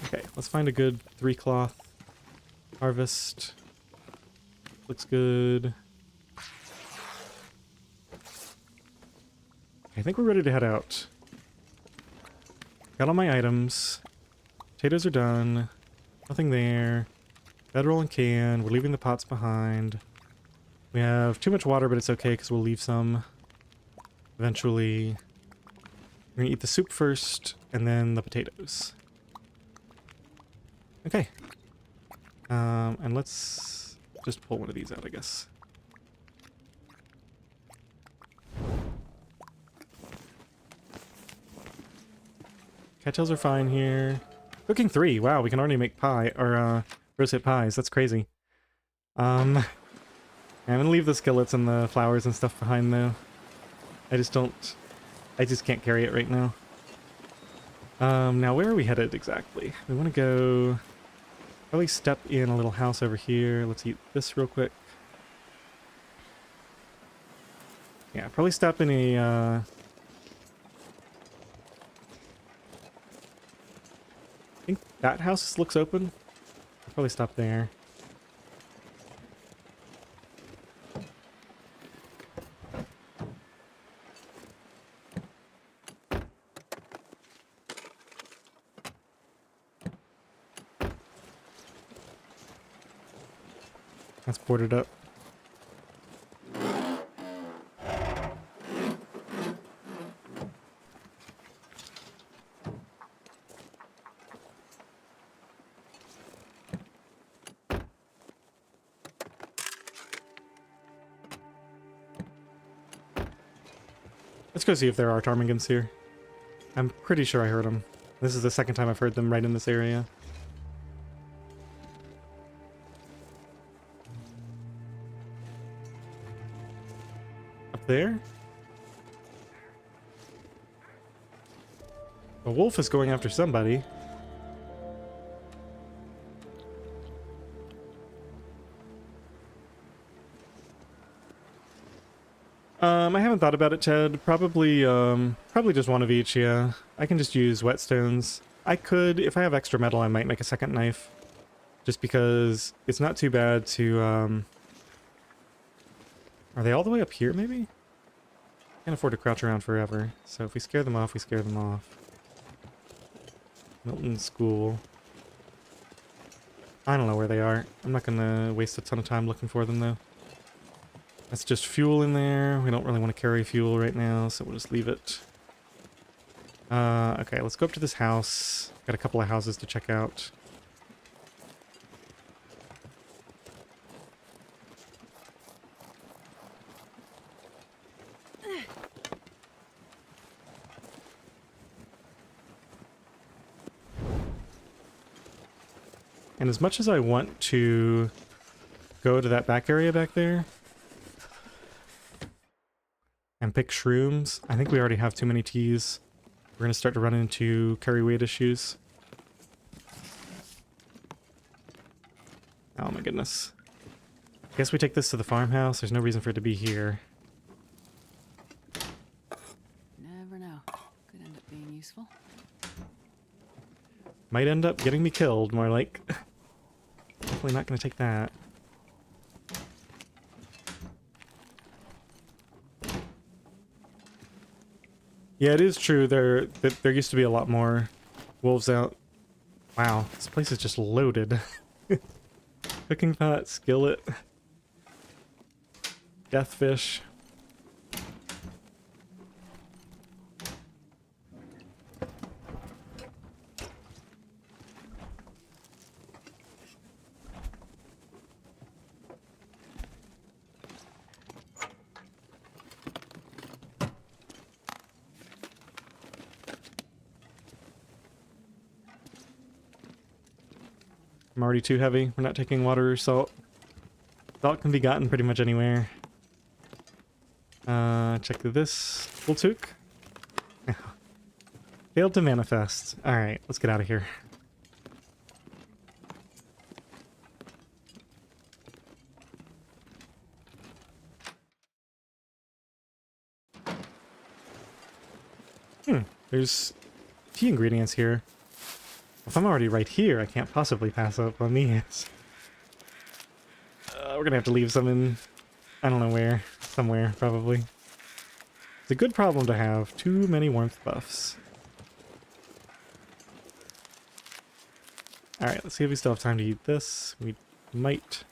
Okay, let's find a good 3 cloth. Harvest. Looks good. I think we're ready to head out. Got all my items. Potatoes are done. Nothing there. Bedroll and can. We're leaving the pots behind. We have too much water, but it's okay because we'll leave some eventually. We're going to eat the soup first and then the potatoes. Okay. And let's just pull one of these out, I guess. Cattails are fine here. Cooking 3. Wow, we can already make pie, or roasted pies. That's crazy. I'm gonna leave the skillets and the flowers and stuff behind, though. I just can't carry it right now. Now where are we headed exactly? We want to go... Probably step in a little house over here. Let's eat this real quick. Yeah, probably step in a... I think that house looks open. I'll probably stop there. That's boarded up. Let's go see if there are ptarmigans here. I'm pretty sure I heard them. This is the second time I've heard them right in this area. Up there? A wolf is going after somebody. I haven't thought about it, Ted. Probably just one of each, yeah. I can just use whetstones. I could, if I have extra metal, I might make a second knife. Just because it's not too bad to, Are they all the way up here, maybe? Can't afford to crouch around forever. So if we scare them off, we scare them off. Milton School. I don't know where they are. I'm not gonna waste a ton of time looking for them, though. That's just fuel in there. We don't really want to carry fuel right now, so we'll just leave it. Okay, let's go up to this house. Got a couple of houses to check out. And as much as I want to go to that back area back there and pick shrooms, I think we already have too many teas. We're going to start to run into carry weight issues. Oh my goodness. I guess we take this to the farmhouse. There's no reason for it to be here. Never know. Could end up being useful. Might end up getting me killed, more like. Definitely not going to take that. Yeah, it is true. There used to be a lot more wolves out. Wow, this place is just loaded. Cooking pot, skillet. Deathfish. I'm already too heavy. We're not taking water or salt. Salt can be gotten pretty much anywhere. Check this. Ultuk. Failed to manifest. Alright, let's get out of here. There's tea ingredients here. If I'm already right here, I can't possibly pass up on these. We're gonna have to leave some in... I don't know where. Somewhere, probably. It's a good problem to have. Too many warmth buffs. Alright, let's see if we still have time to eat this. We might.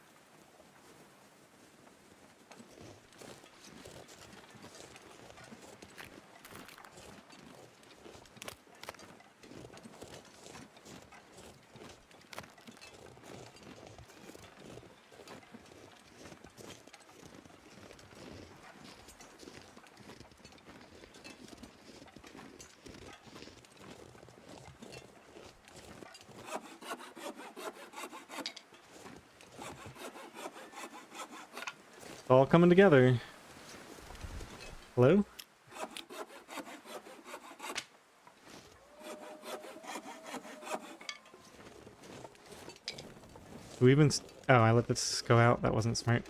It's all coming together. Hello? Do we even... Oh, I let this go out. That wasn't smart.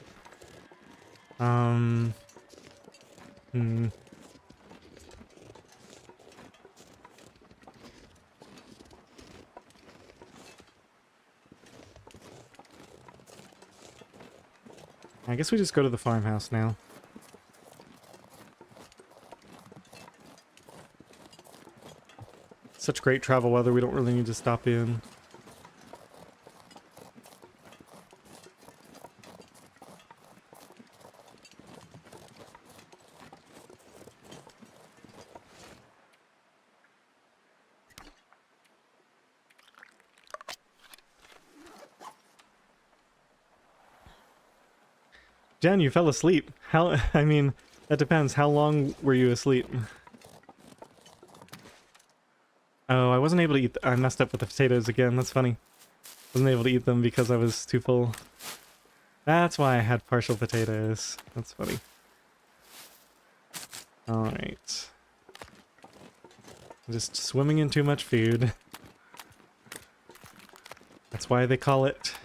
I guess we just go to the farmhouse now. Such great travel weather, we don't really need to stop in. Jen, you fell asleep. How, I mean, that depends. How long were you asleep? Oh, I wasn't able to eat... I messed up with the potatoes again. That's funny. Wasn't able to eat them because I was too full. That's why I had partial potatoes. That's funny. Alright. Just swimming in too much food. That's why they call it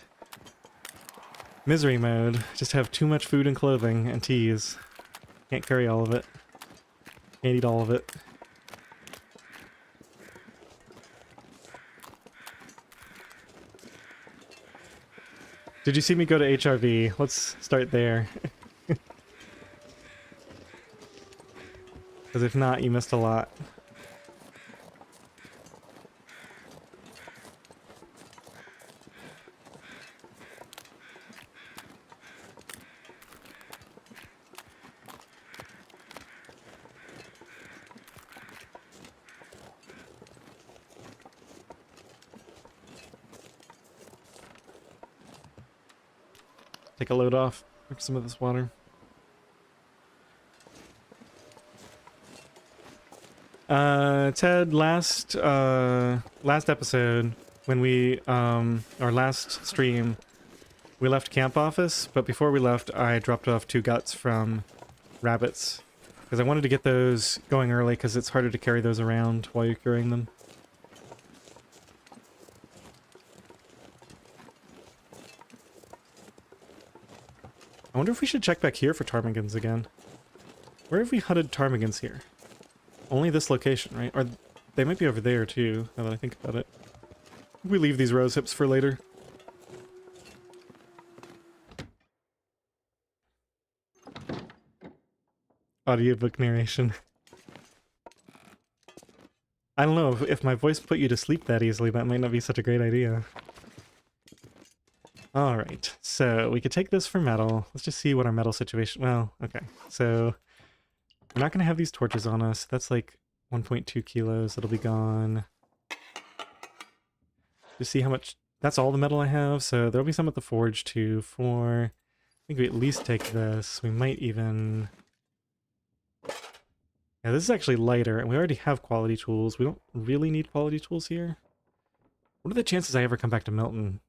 misery mode. Just have too much food and clothing and teas. Can't carry all of it. Can't eat all of it. Did you see me go to HRV? Let's start there. Because if not, you missed a lot. Take a load off. Drink some of this water. Ted, last episode, when we, our last stream, we left camp office, but before we left, I dropped off 2 guts from rabbits. Because I wanted to get those going early, because it's harder to carry those around while you're curing them. I wonder if we should check back here for ptarmigans again. Where have we hunted ptarmigans here? Only this location, right? Or they might be over there too, now that I think about it. We leave these rose hips for later. Audiobook narration. I don't know, if my voice put you to sleep that easily, that might not be such a great idea. All right, so we could take this for metal. Let's just see what our metal situation... Well, okay. So we're not going to have these torches on us. That's like 1.2 kilos. That'll be gone. Just see how much... That's all the metal I have, so there'll be some at the forge too for... I think we at least take this. We might even... Yeah, this is actually lighter, and we already have quality tools. We don't really need quality tools here. What are the chances I ever come back to Milton?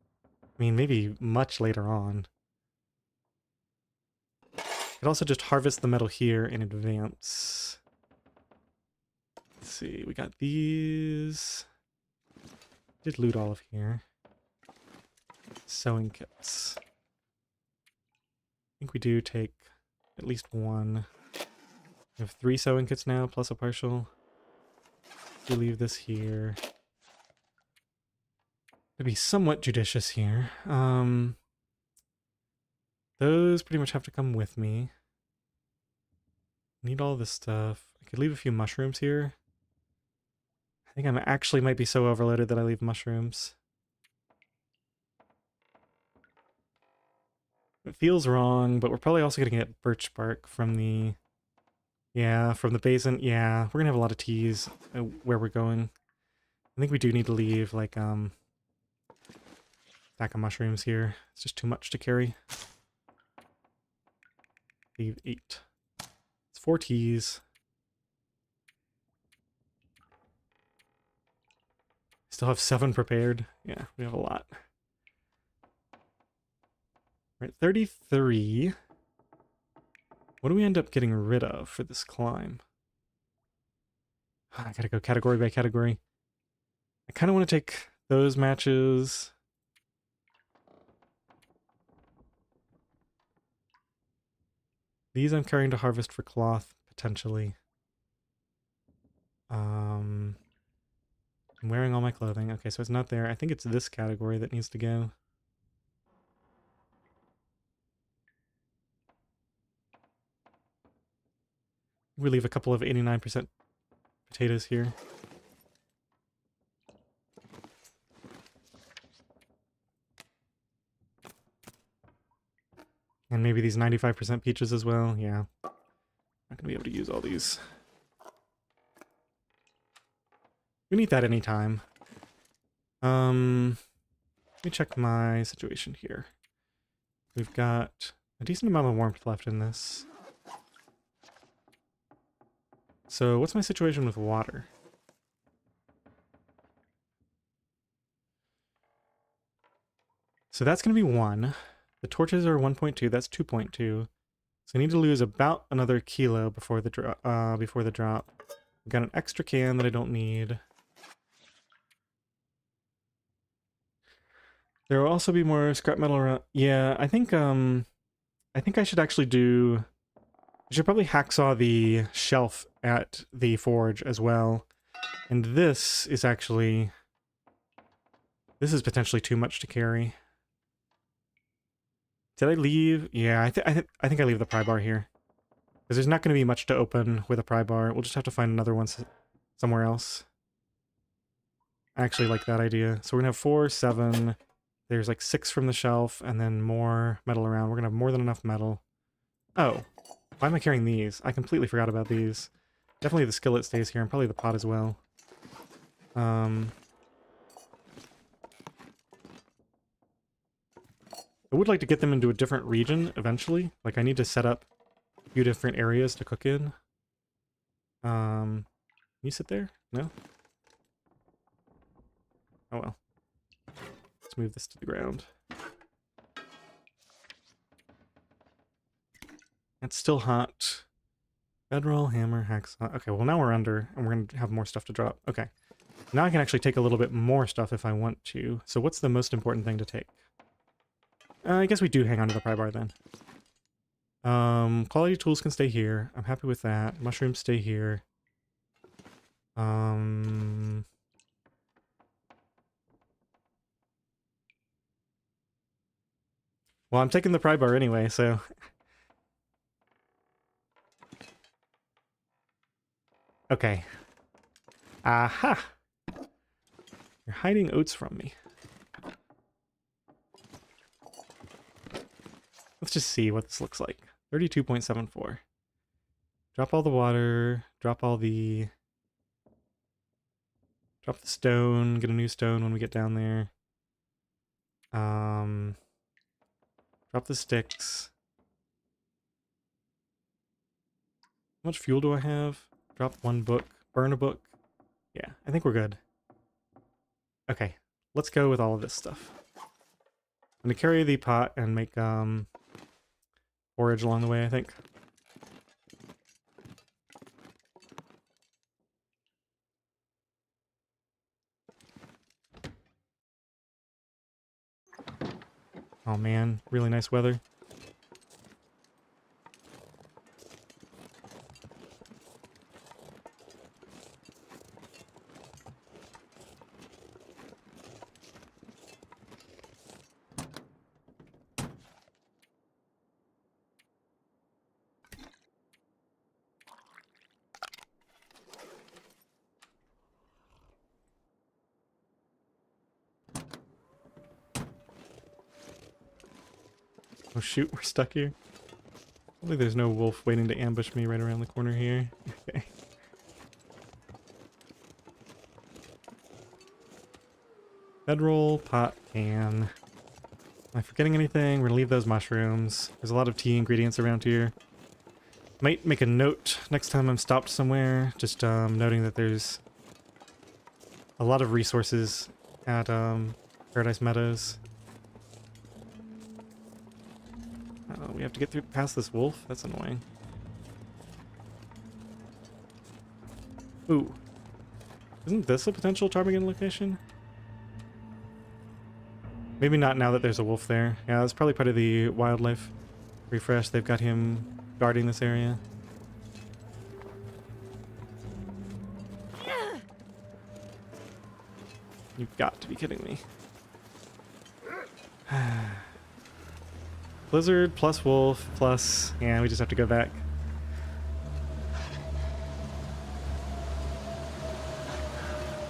I mean, maybe much later on. Could also just harvest the metal here in advance. Let's see, we got these. Did loot all of here. Sewing kits. I think we do take at least one. We have 3 sewing kits now, plus a partial. We leave this here. To be somewhat judicious here. Those pretty much have to come with me. Need all this stuff. I could leave a few mushrooms here. I think I actually might be so overloaded that I leave mushrooms. It feels wrong, but we're probably also going to get birch bark from the... Yeah, from the basin. Yeah, we're going to have a lot of teas where we're going. I think we do need to leave, like, stack of mushrooms here. It's just too much to carry. Leave 8. It's 4 teas. Still have 7 prepared. Yeah, we have a lot. Right, 33. What do we end up getting rid of for this climb? I gotta go category by category. I kind of want to take those matches. These I'm carrying to harvest for cloth, potentially. I'm wearing all my clothing. Okay, so it's not there. I think it's this category that needs to go. We leave a couple of 89% potatoes here. And maybe these 95% peaches as well. Yeah. Not gonna be able to use all these. We need that anytime. Let me check my situation here. We've got a decent amount of warmth left in this. So what's my situation with water? So that's going to be 1. The torches are 1.2. That's 2.2. So I need to lose about another kilo before the drop. I've got an extra can that I don't need. There will also be more scrap metal around. Yeah, I think I should actually do... I should probably hacksaw the shelf at the forge as well. And this is actually... This is potentially too much to carry. Did I leave? Yeah, I think I leave the pry bar here. Because there's not going to be much to open with a pry bar. We'll just have to find another one somewhere else. I actually like that idea. So we're going to have 4, 7... There's like 6 from the shelf, and then more metal around. We're gonna have more than enough metal. Oh, why am I carrying these? I completely forgot about these. Definitely the skillet stays here, and probably the pot as well. I would like to get them into a different region eventually. Like, I need to set up a few different areas to cook in. Can you sit there? No? Oh well. Let's move this to the ground. It's still hot. Bedroll, hammer, hacksaw. Okay, well now we're under, and we're going to have more stuff to drop. Okay. Now I can actually take a little bit more stuff if I want to. So what's the most important thing to take? I guess we do hang on to the pry bar then. Quality tools can stay here. I'm happy with that. Mushrooms stay here. Well, I'm taking the pry bar anyway, so... Okay. Aha! You're hiding oats from me. Let's just see what this looks like. 32.74. Drop all the water, drop the stone, get a new stone when we get down there. Drop the sticks. How much fuel do I have? Drop one book, burn a book. Yeah, I think we're good. Okay, let's go with all of this stuff. I'm gonna carry the pot and make forage along the way, I think. Oh man, really nice weather. Oh shoot, we're stuck here. Hopefully there's no wolf waiting to ambush me right around the corner here. Okay. Bedroll, pot, can. Am I forgetting anything? We're gonna leave those mushrooms. There's a lot of tea ingredients around here. Might make a note next time I'm stopped somewhere, just noting that there's a lot of resources at Paradise Meadows. Oh, we have to get through past this wolf? That's annoying. Ooh. Isn't this a potential Tarmigan location? Maybe not now that there's a wolf there. Yeah, that's probably part of the wildlife refresh. They've got him guarding this area. You've got to be kidding me. Blizzard plus wolf plus... Yeah, we just have to go back.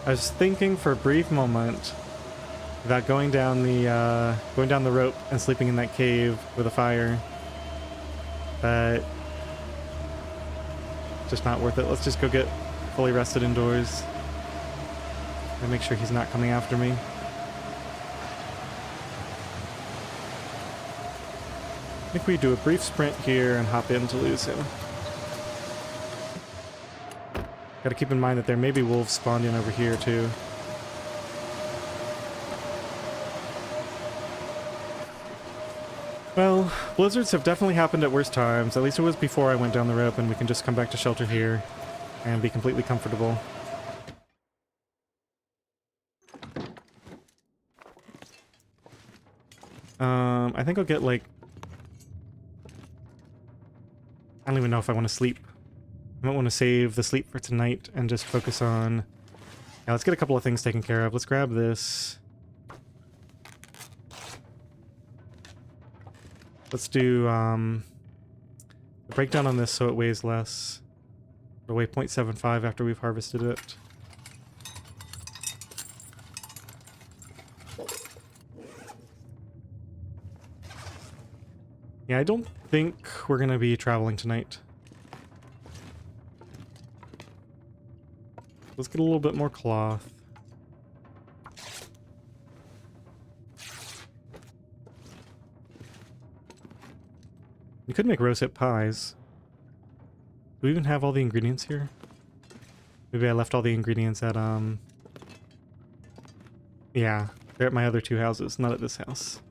I was thinking for a brief moment about going down the rope and sleeping in that cave with a fire, but just not worth it. Let's just go get fully rested indoors and make sure he's not coming after me. I think we do a brief sprint here and hop in to lose him. Gotta keep in mind that there may be wolves spawned in over here too. Well, blizzards have definitely happened at worse times. At least it was before I went down the rope, and we can just come back to shelter here and be completely comfortable. I think I'll get like... I don't even know if I want to sleep. I might want to save the sleep for tonight and just focus on... Yeah, let's get a couple of things taken care of. Let's grab this. Let's do a breakdown on this so it weighs less. It'll weigh 0.75 after we've harvested it. Yeah, I don't think we're going to be traveling tonight. Let's get a little bit more cloth. We could make rosehip pies. Do we even have all the ingredients here? Maybe I left all the ingredients at, yeah, they're at my other two houses, not at this house.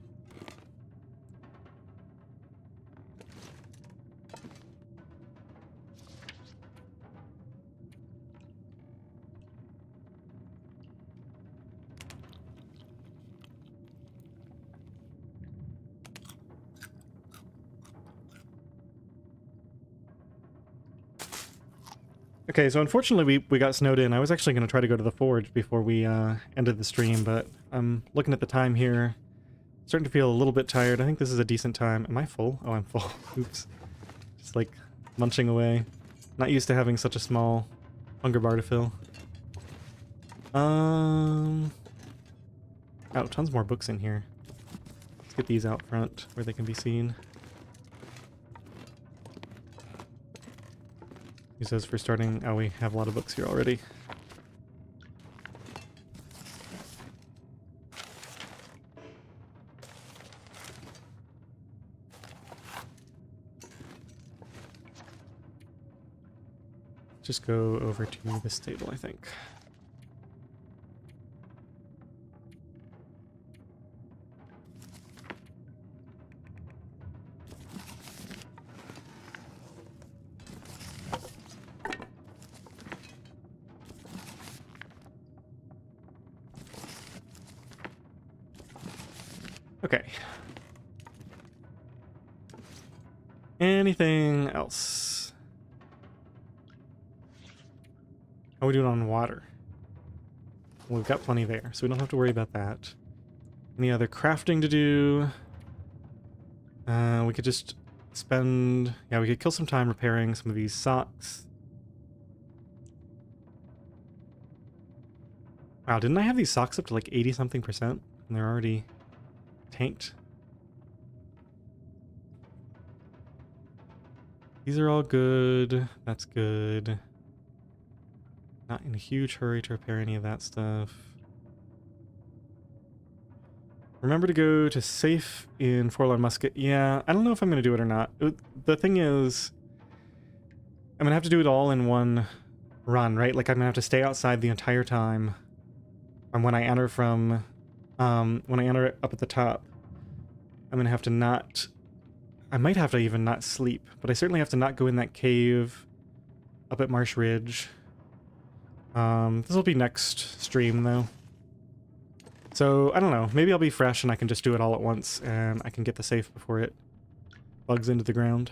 Okay, so unfortunately we got snowed in. I was actually going to try to go to the forge before we ended the stream, but I'm looking at the time here. Starting to feel a little bit tired. I think this is a decent time. Am I full? Oh, I'm full. Oops. Just like munching away. Not used to having such a small hunger bar to fill. Oh, tons more books in here. Let's get these out front where they can be seen. excuses for starting. Oh, we have a lot of books here already. Just go over to this table, I think. Okay. Anything else? How are we doing on water? Well, we've got plenty there, so we don't have to worry about that. Any other crafting to do? We could just spend... Yeah, we could kill some time repairing some of these socks. Wow, didn't I have these socks up to like 80-something%? And they're already tanked. These are all good. That's good. Not in a huge hurry to repair any of that stuff. Remember to go to safe in Forlorn Musket. Yeah, I don't know if I'm going to do it or not. The thing is, I'm going to have to do it all in one run, right? Like, I'm going to have to stay outside the entire time. And when I enter from... when I enter up at the top, I'm going to have to not... I might have to even not sleep, but I certainly have to not go in that cave up at Marsh Ridge. This will be next stream, though. So, I don't know. Maybe I'll be fresh and I can just do it all at once, and I can get the safe before it bugs into the ground.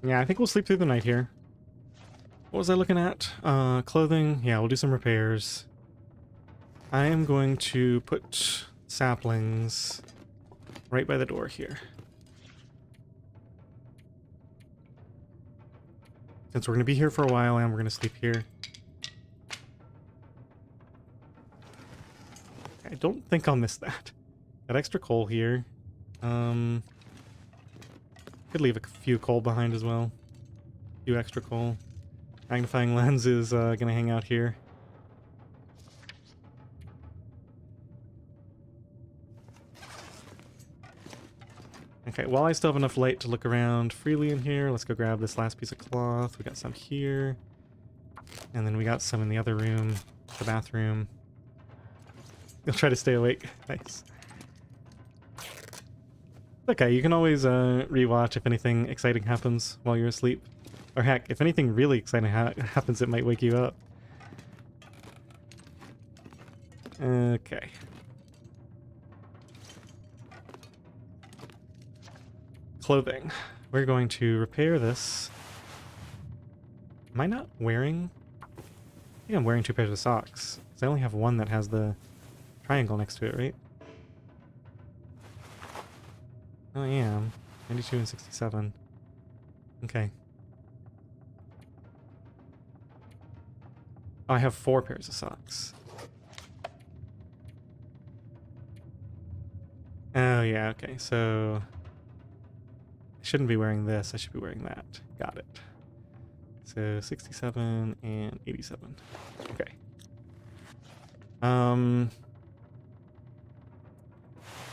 Yeah, I think we'll sleep through the night here. What was I looking at? Clothing. Yeah, we'll do some repairs. I am going to put saplings right by the door here. Since we're going to be here for a while and we're going to sleep here. I don't think I'll miss that. Got extra coal here. Could leave a few coal behind as well. A few extra coal. Magnifying lens is gonna hang out here. Okay, while I still have enough light to look around freely in here, let's go grab this last piece of cloth. We got some here. And then we got some in the other room, the bathroom. You'll try to stay awake. Nice. Okay, you can always rewatch if anything exciting happens while you're asleep. Or heck, if anything really exciting happens, it might wake you up. Okay. Clothing. We're going to repair this. Am I not wearing... I think I'm wearing 2 pairs of socks. Because I only have one that has the triangle next to it, right? Oh, I am. 92 and 67. Okay. Oh, I have 4 pairs of socks. Oh, yeah, okay. So... I shouldn't be wearing this. I should be wearing that. Got it. So, 67 and 87. Okay. Might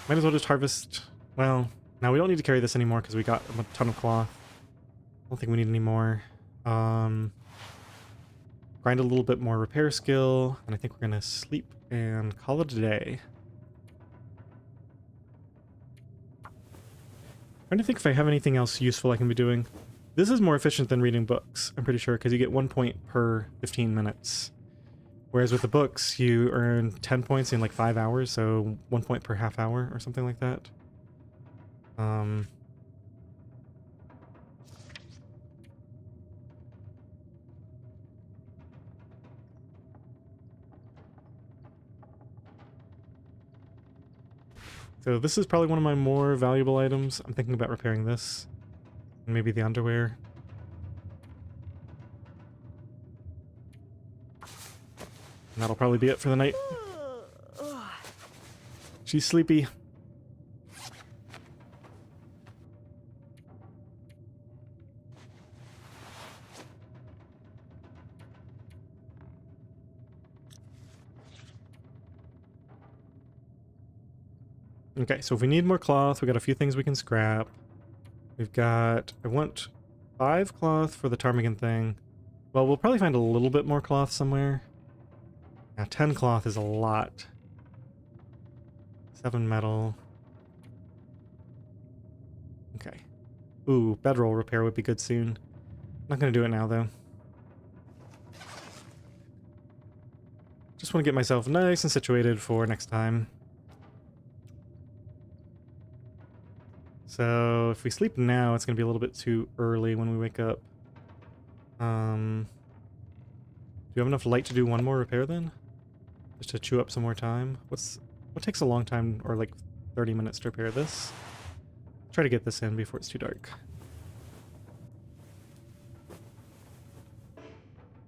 as well just harvest... Well... Now, we don't need to carry this anymore because we got a ton of cloth. I don't think we need any more. Grind a little bit more repair skill, and I think we're going to sleep and call it a day. Trying to think if I have anything else useful I can be doing. This is more efficient than reading books, I'm pretty sure, because you get 1 point per 15 minutes. Whereas with the books, you earn 10 points in like 5 hours, so 1 point per half hour or something like that. So this is probably one of my more valuable items. I'm thinking about repairing this. And maybe the underwear. And that'll probably be it for the night. She's sleepy. Okay, so if we need more cloth, we got a few things we can scrap. We've got... I want 5 cloth for the ptarmigan thing. Well, we'll probably find a little bit more cloth somewhere. Now, 10 cloth is a lot. 7 metal. Okay. Ooh, bedroll repair would be good soon. Not gonna do it now, though. Just want to get myself nice and situated for next time. So, if we sleep now, it's gonna be a little bit too early when we wake up. Do you have enough light to do one more repair then? Just to chew up some more time? What takes a long time, or like 30 minutes to repair this? Try to get this in before it's too dark.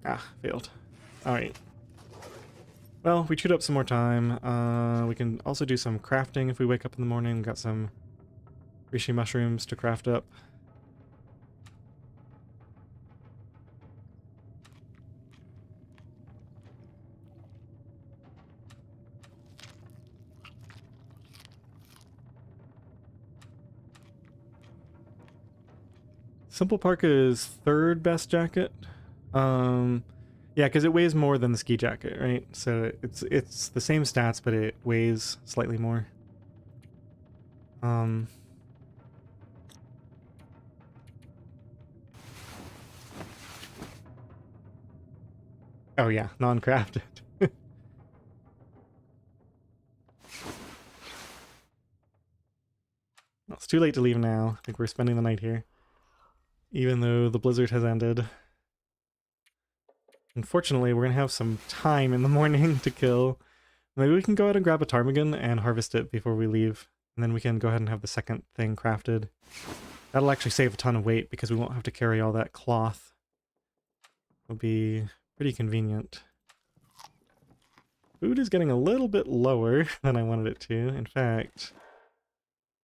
Ah, failed. Alright. Well, we chewed up some more time. We can also do some crafting if we wake up in the morning. We've got some reishi mushrooms to craft up. Simple Parka is third best jacket. Yeah, because it weighs more than the ski jacket, right? So it's the same stats, but it weighs slightly more. Oh yeah, non-crafted. Well, it's too late to leave now. I think we're spending the night here. Even though the blizzard has ended. Unfortunately, we're going to have some time in the morning to kill. Maybe we can go ahead and grab a ptarmigan and harvest it before we leave. And then we can go ahead and have the second thing crafted. That'll actually save a ton of weight because we won't have to carry all that cloth. It'll be pretty convenient. Food is getting a little bit lower than I wanted it to. In fact,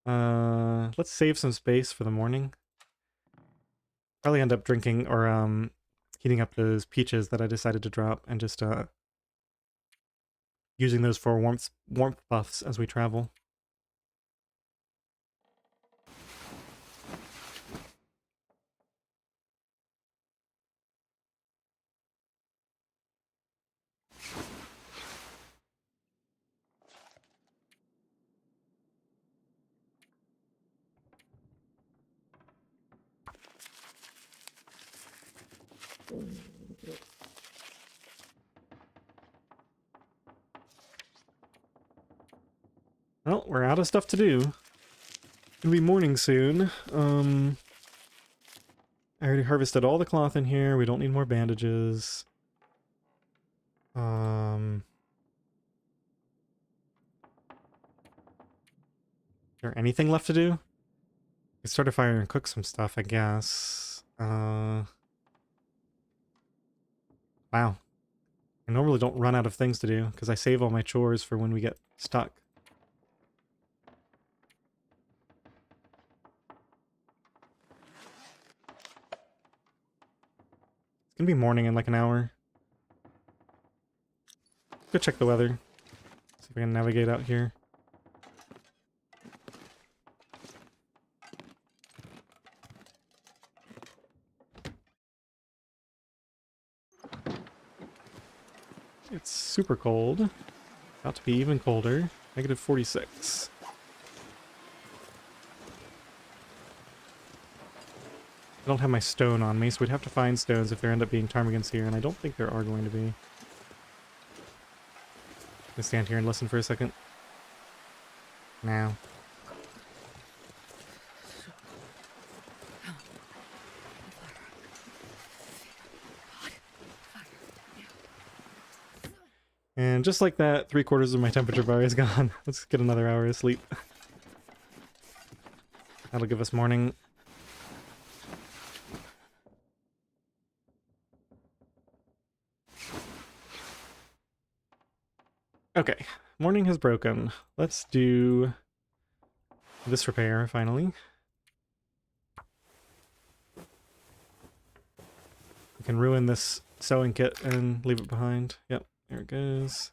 let's save some space for the morning. Probably end up drinking or heating up those peaches that I decided to drop and just using those for warmth buffs as we travel. Well, we're out of stuff to do. It'll be morning soon. I already harvested all the cloth in here. We don't need more bandages. Is there anything left to do? We start a fire and cook some stuff, I guess. Wow. I normally don't run out of things to do, because I save all my chores for when we get stuck. It's gonna be morning in like an hour. Go check the weather. See if we can navigate out here. It's super cold. About to be even colder. Negative 46. I don't have my stone on me, so we'd have to find stones if there end up being ptarmigans here, and I don't think there are going to be. Just stand here and listen for a second. Now. And just like that, 3/4 of my temperature bar is gone. Let's get another hour of sleep. That'll give us morning. Okay, morning has broken. Let's do this repair, finally. We can ruin this sewing kit and leave it behind. Yep, there it goes.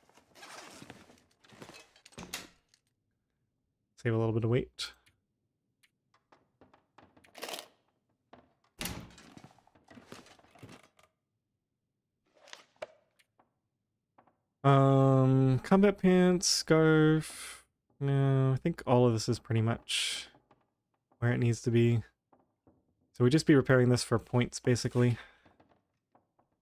Save a little bit of weight. Combat pants, scarf. No, I think all of this is pretty much where it needs to be. So we'd just be repairing this for points, basically.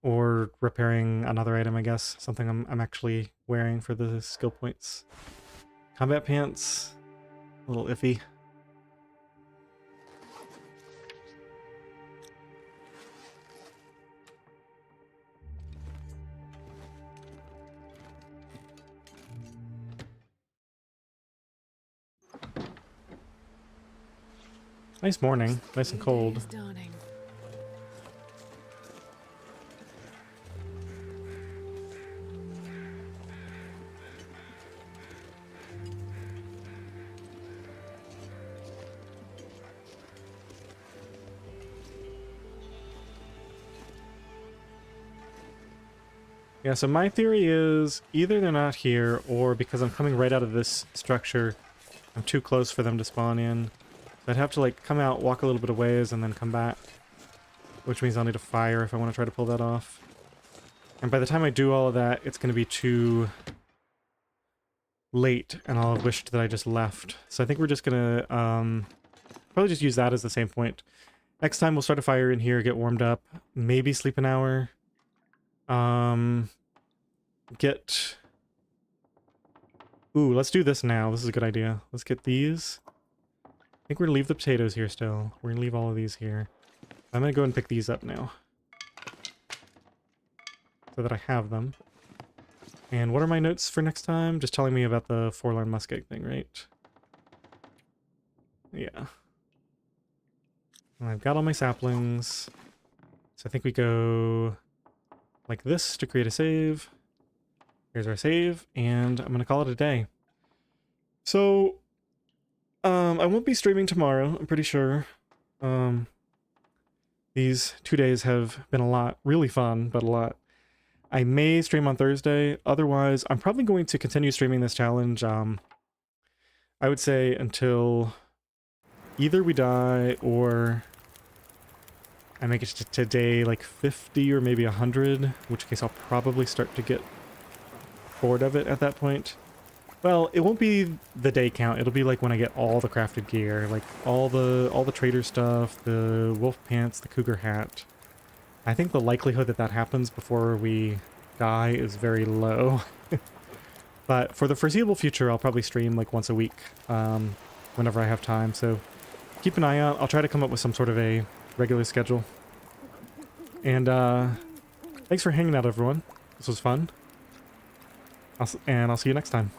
Or repairing another item, I guess. Something I'm actually wearing for the skill points. Combat pants, a little iffy. Nice morning, nice and cold. Yeah, so my theory is either they're not here, or because I'm coming right out of this structure, I'm too close for them to spawn in. So I'd have to like come out, walk a little bit of ways, and then come back. Which means I'll need a fire if I want to try to pull that off. And by the time I do all of that, it's going to be too late, and I'll have wished that I just left. So I think we're just going to probably just use that as the same point. Next time we'll start a fire in here, get warmed up, maybe sleep an hour. Ooh, let's do this now. This is a good idea. Let's get these. I think we're gonna leave the potatoes here still. We're gonna leave all of these here. I'm gonna go and pick these up now, so that I have them. And what are my notes for next time? Just telling me about the forlorn muskeg thing, right? Yeah. And I've got all my saplings. So I think we go like this to create a save. Here's our save, and I'm gonna call it a day. So, I won't be streaming tomorrow, I'm pretty sure. These 2 days have been a lot. Really fun, but a lot. I may stream on Thursday. Otherwise, I'm probably going to continue streaming this challenge, I would say until either we die or I make it to day like 50 or maybe 100, in which case I'll probably start to get bored of it at that point. Well, it won't be the day count. It'll be like when I get all the crafted gear, like all the trader stuff, the wolf pants, the cougar hat. I think the likelihood that that happens before we die is very low. But for the foreseeable future, I'll probably stream like once a week, whenever I have time. So keep an eye out. I'll try to come up with some sort of a regular schedule. And thanks for hanging out, everyone. This was fun. I'll see you next time.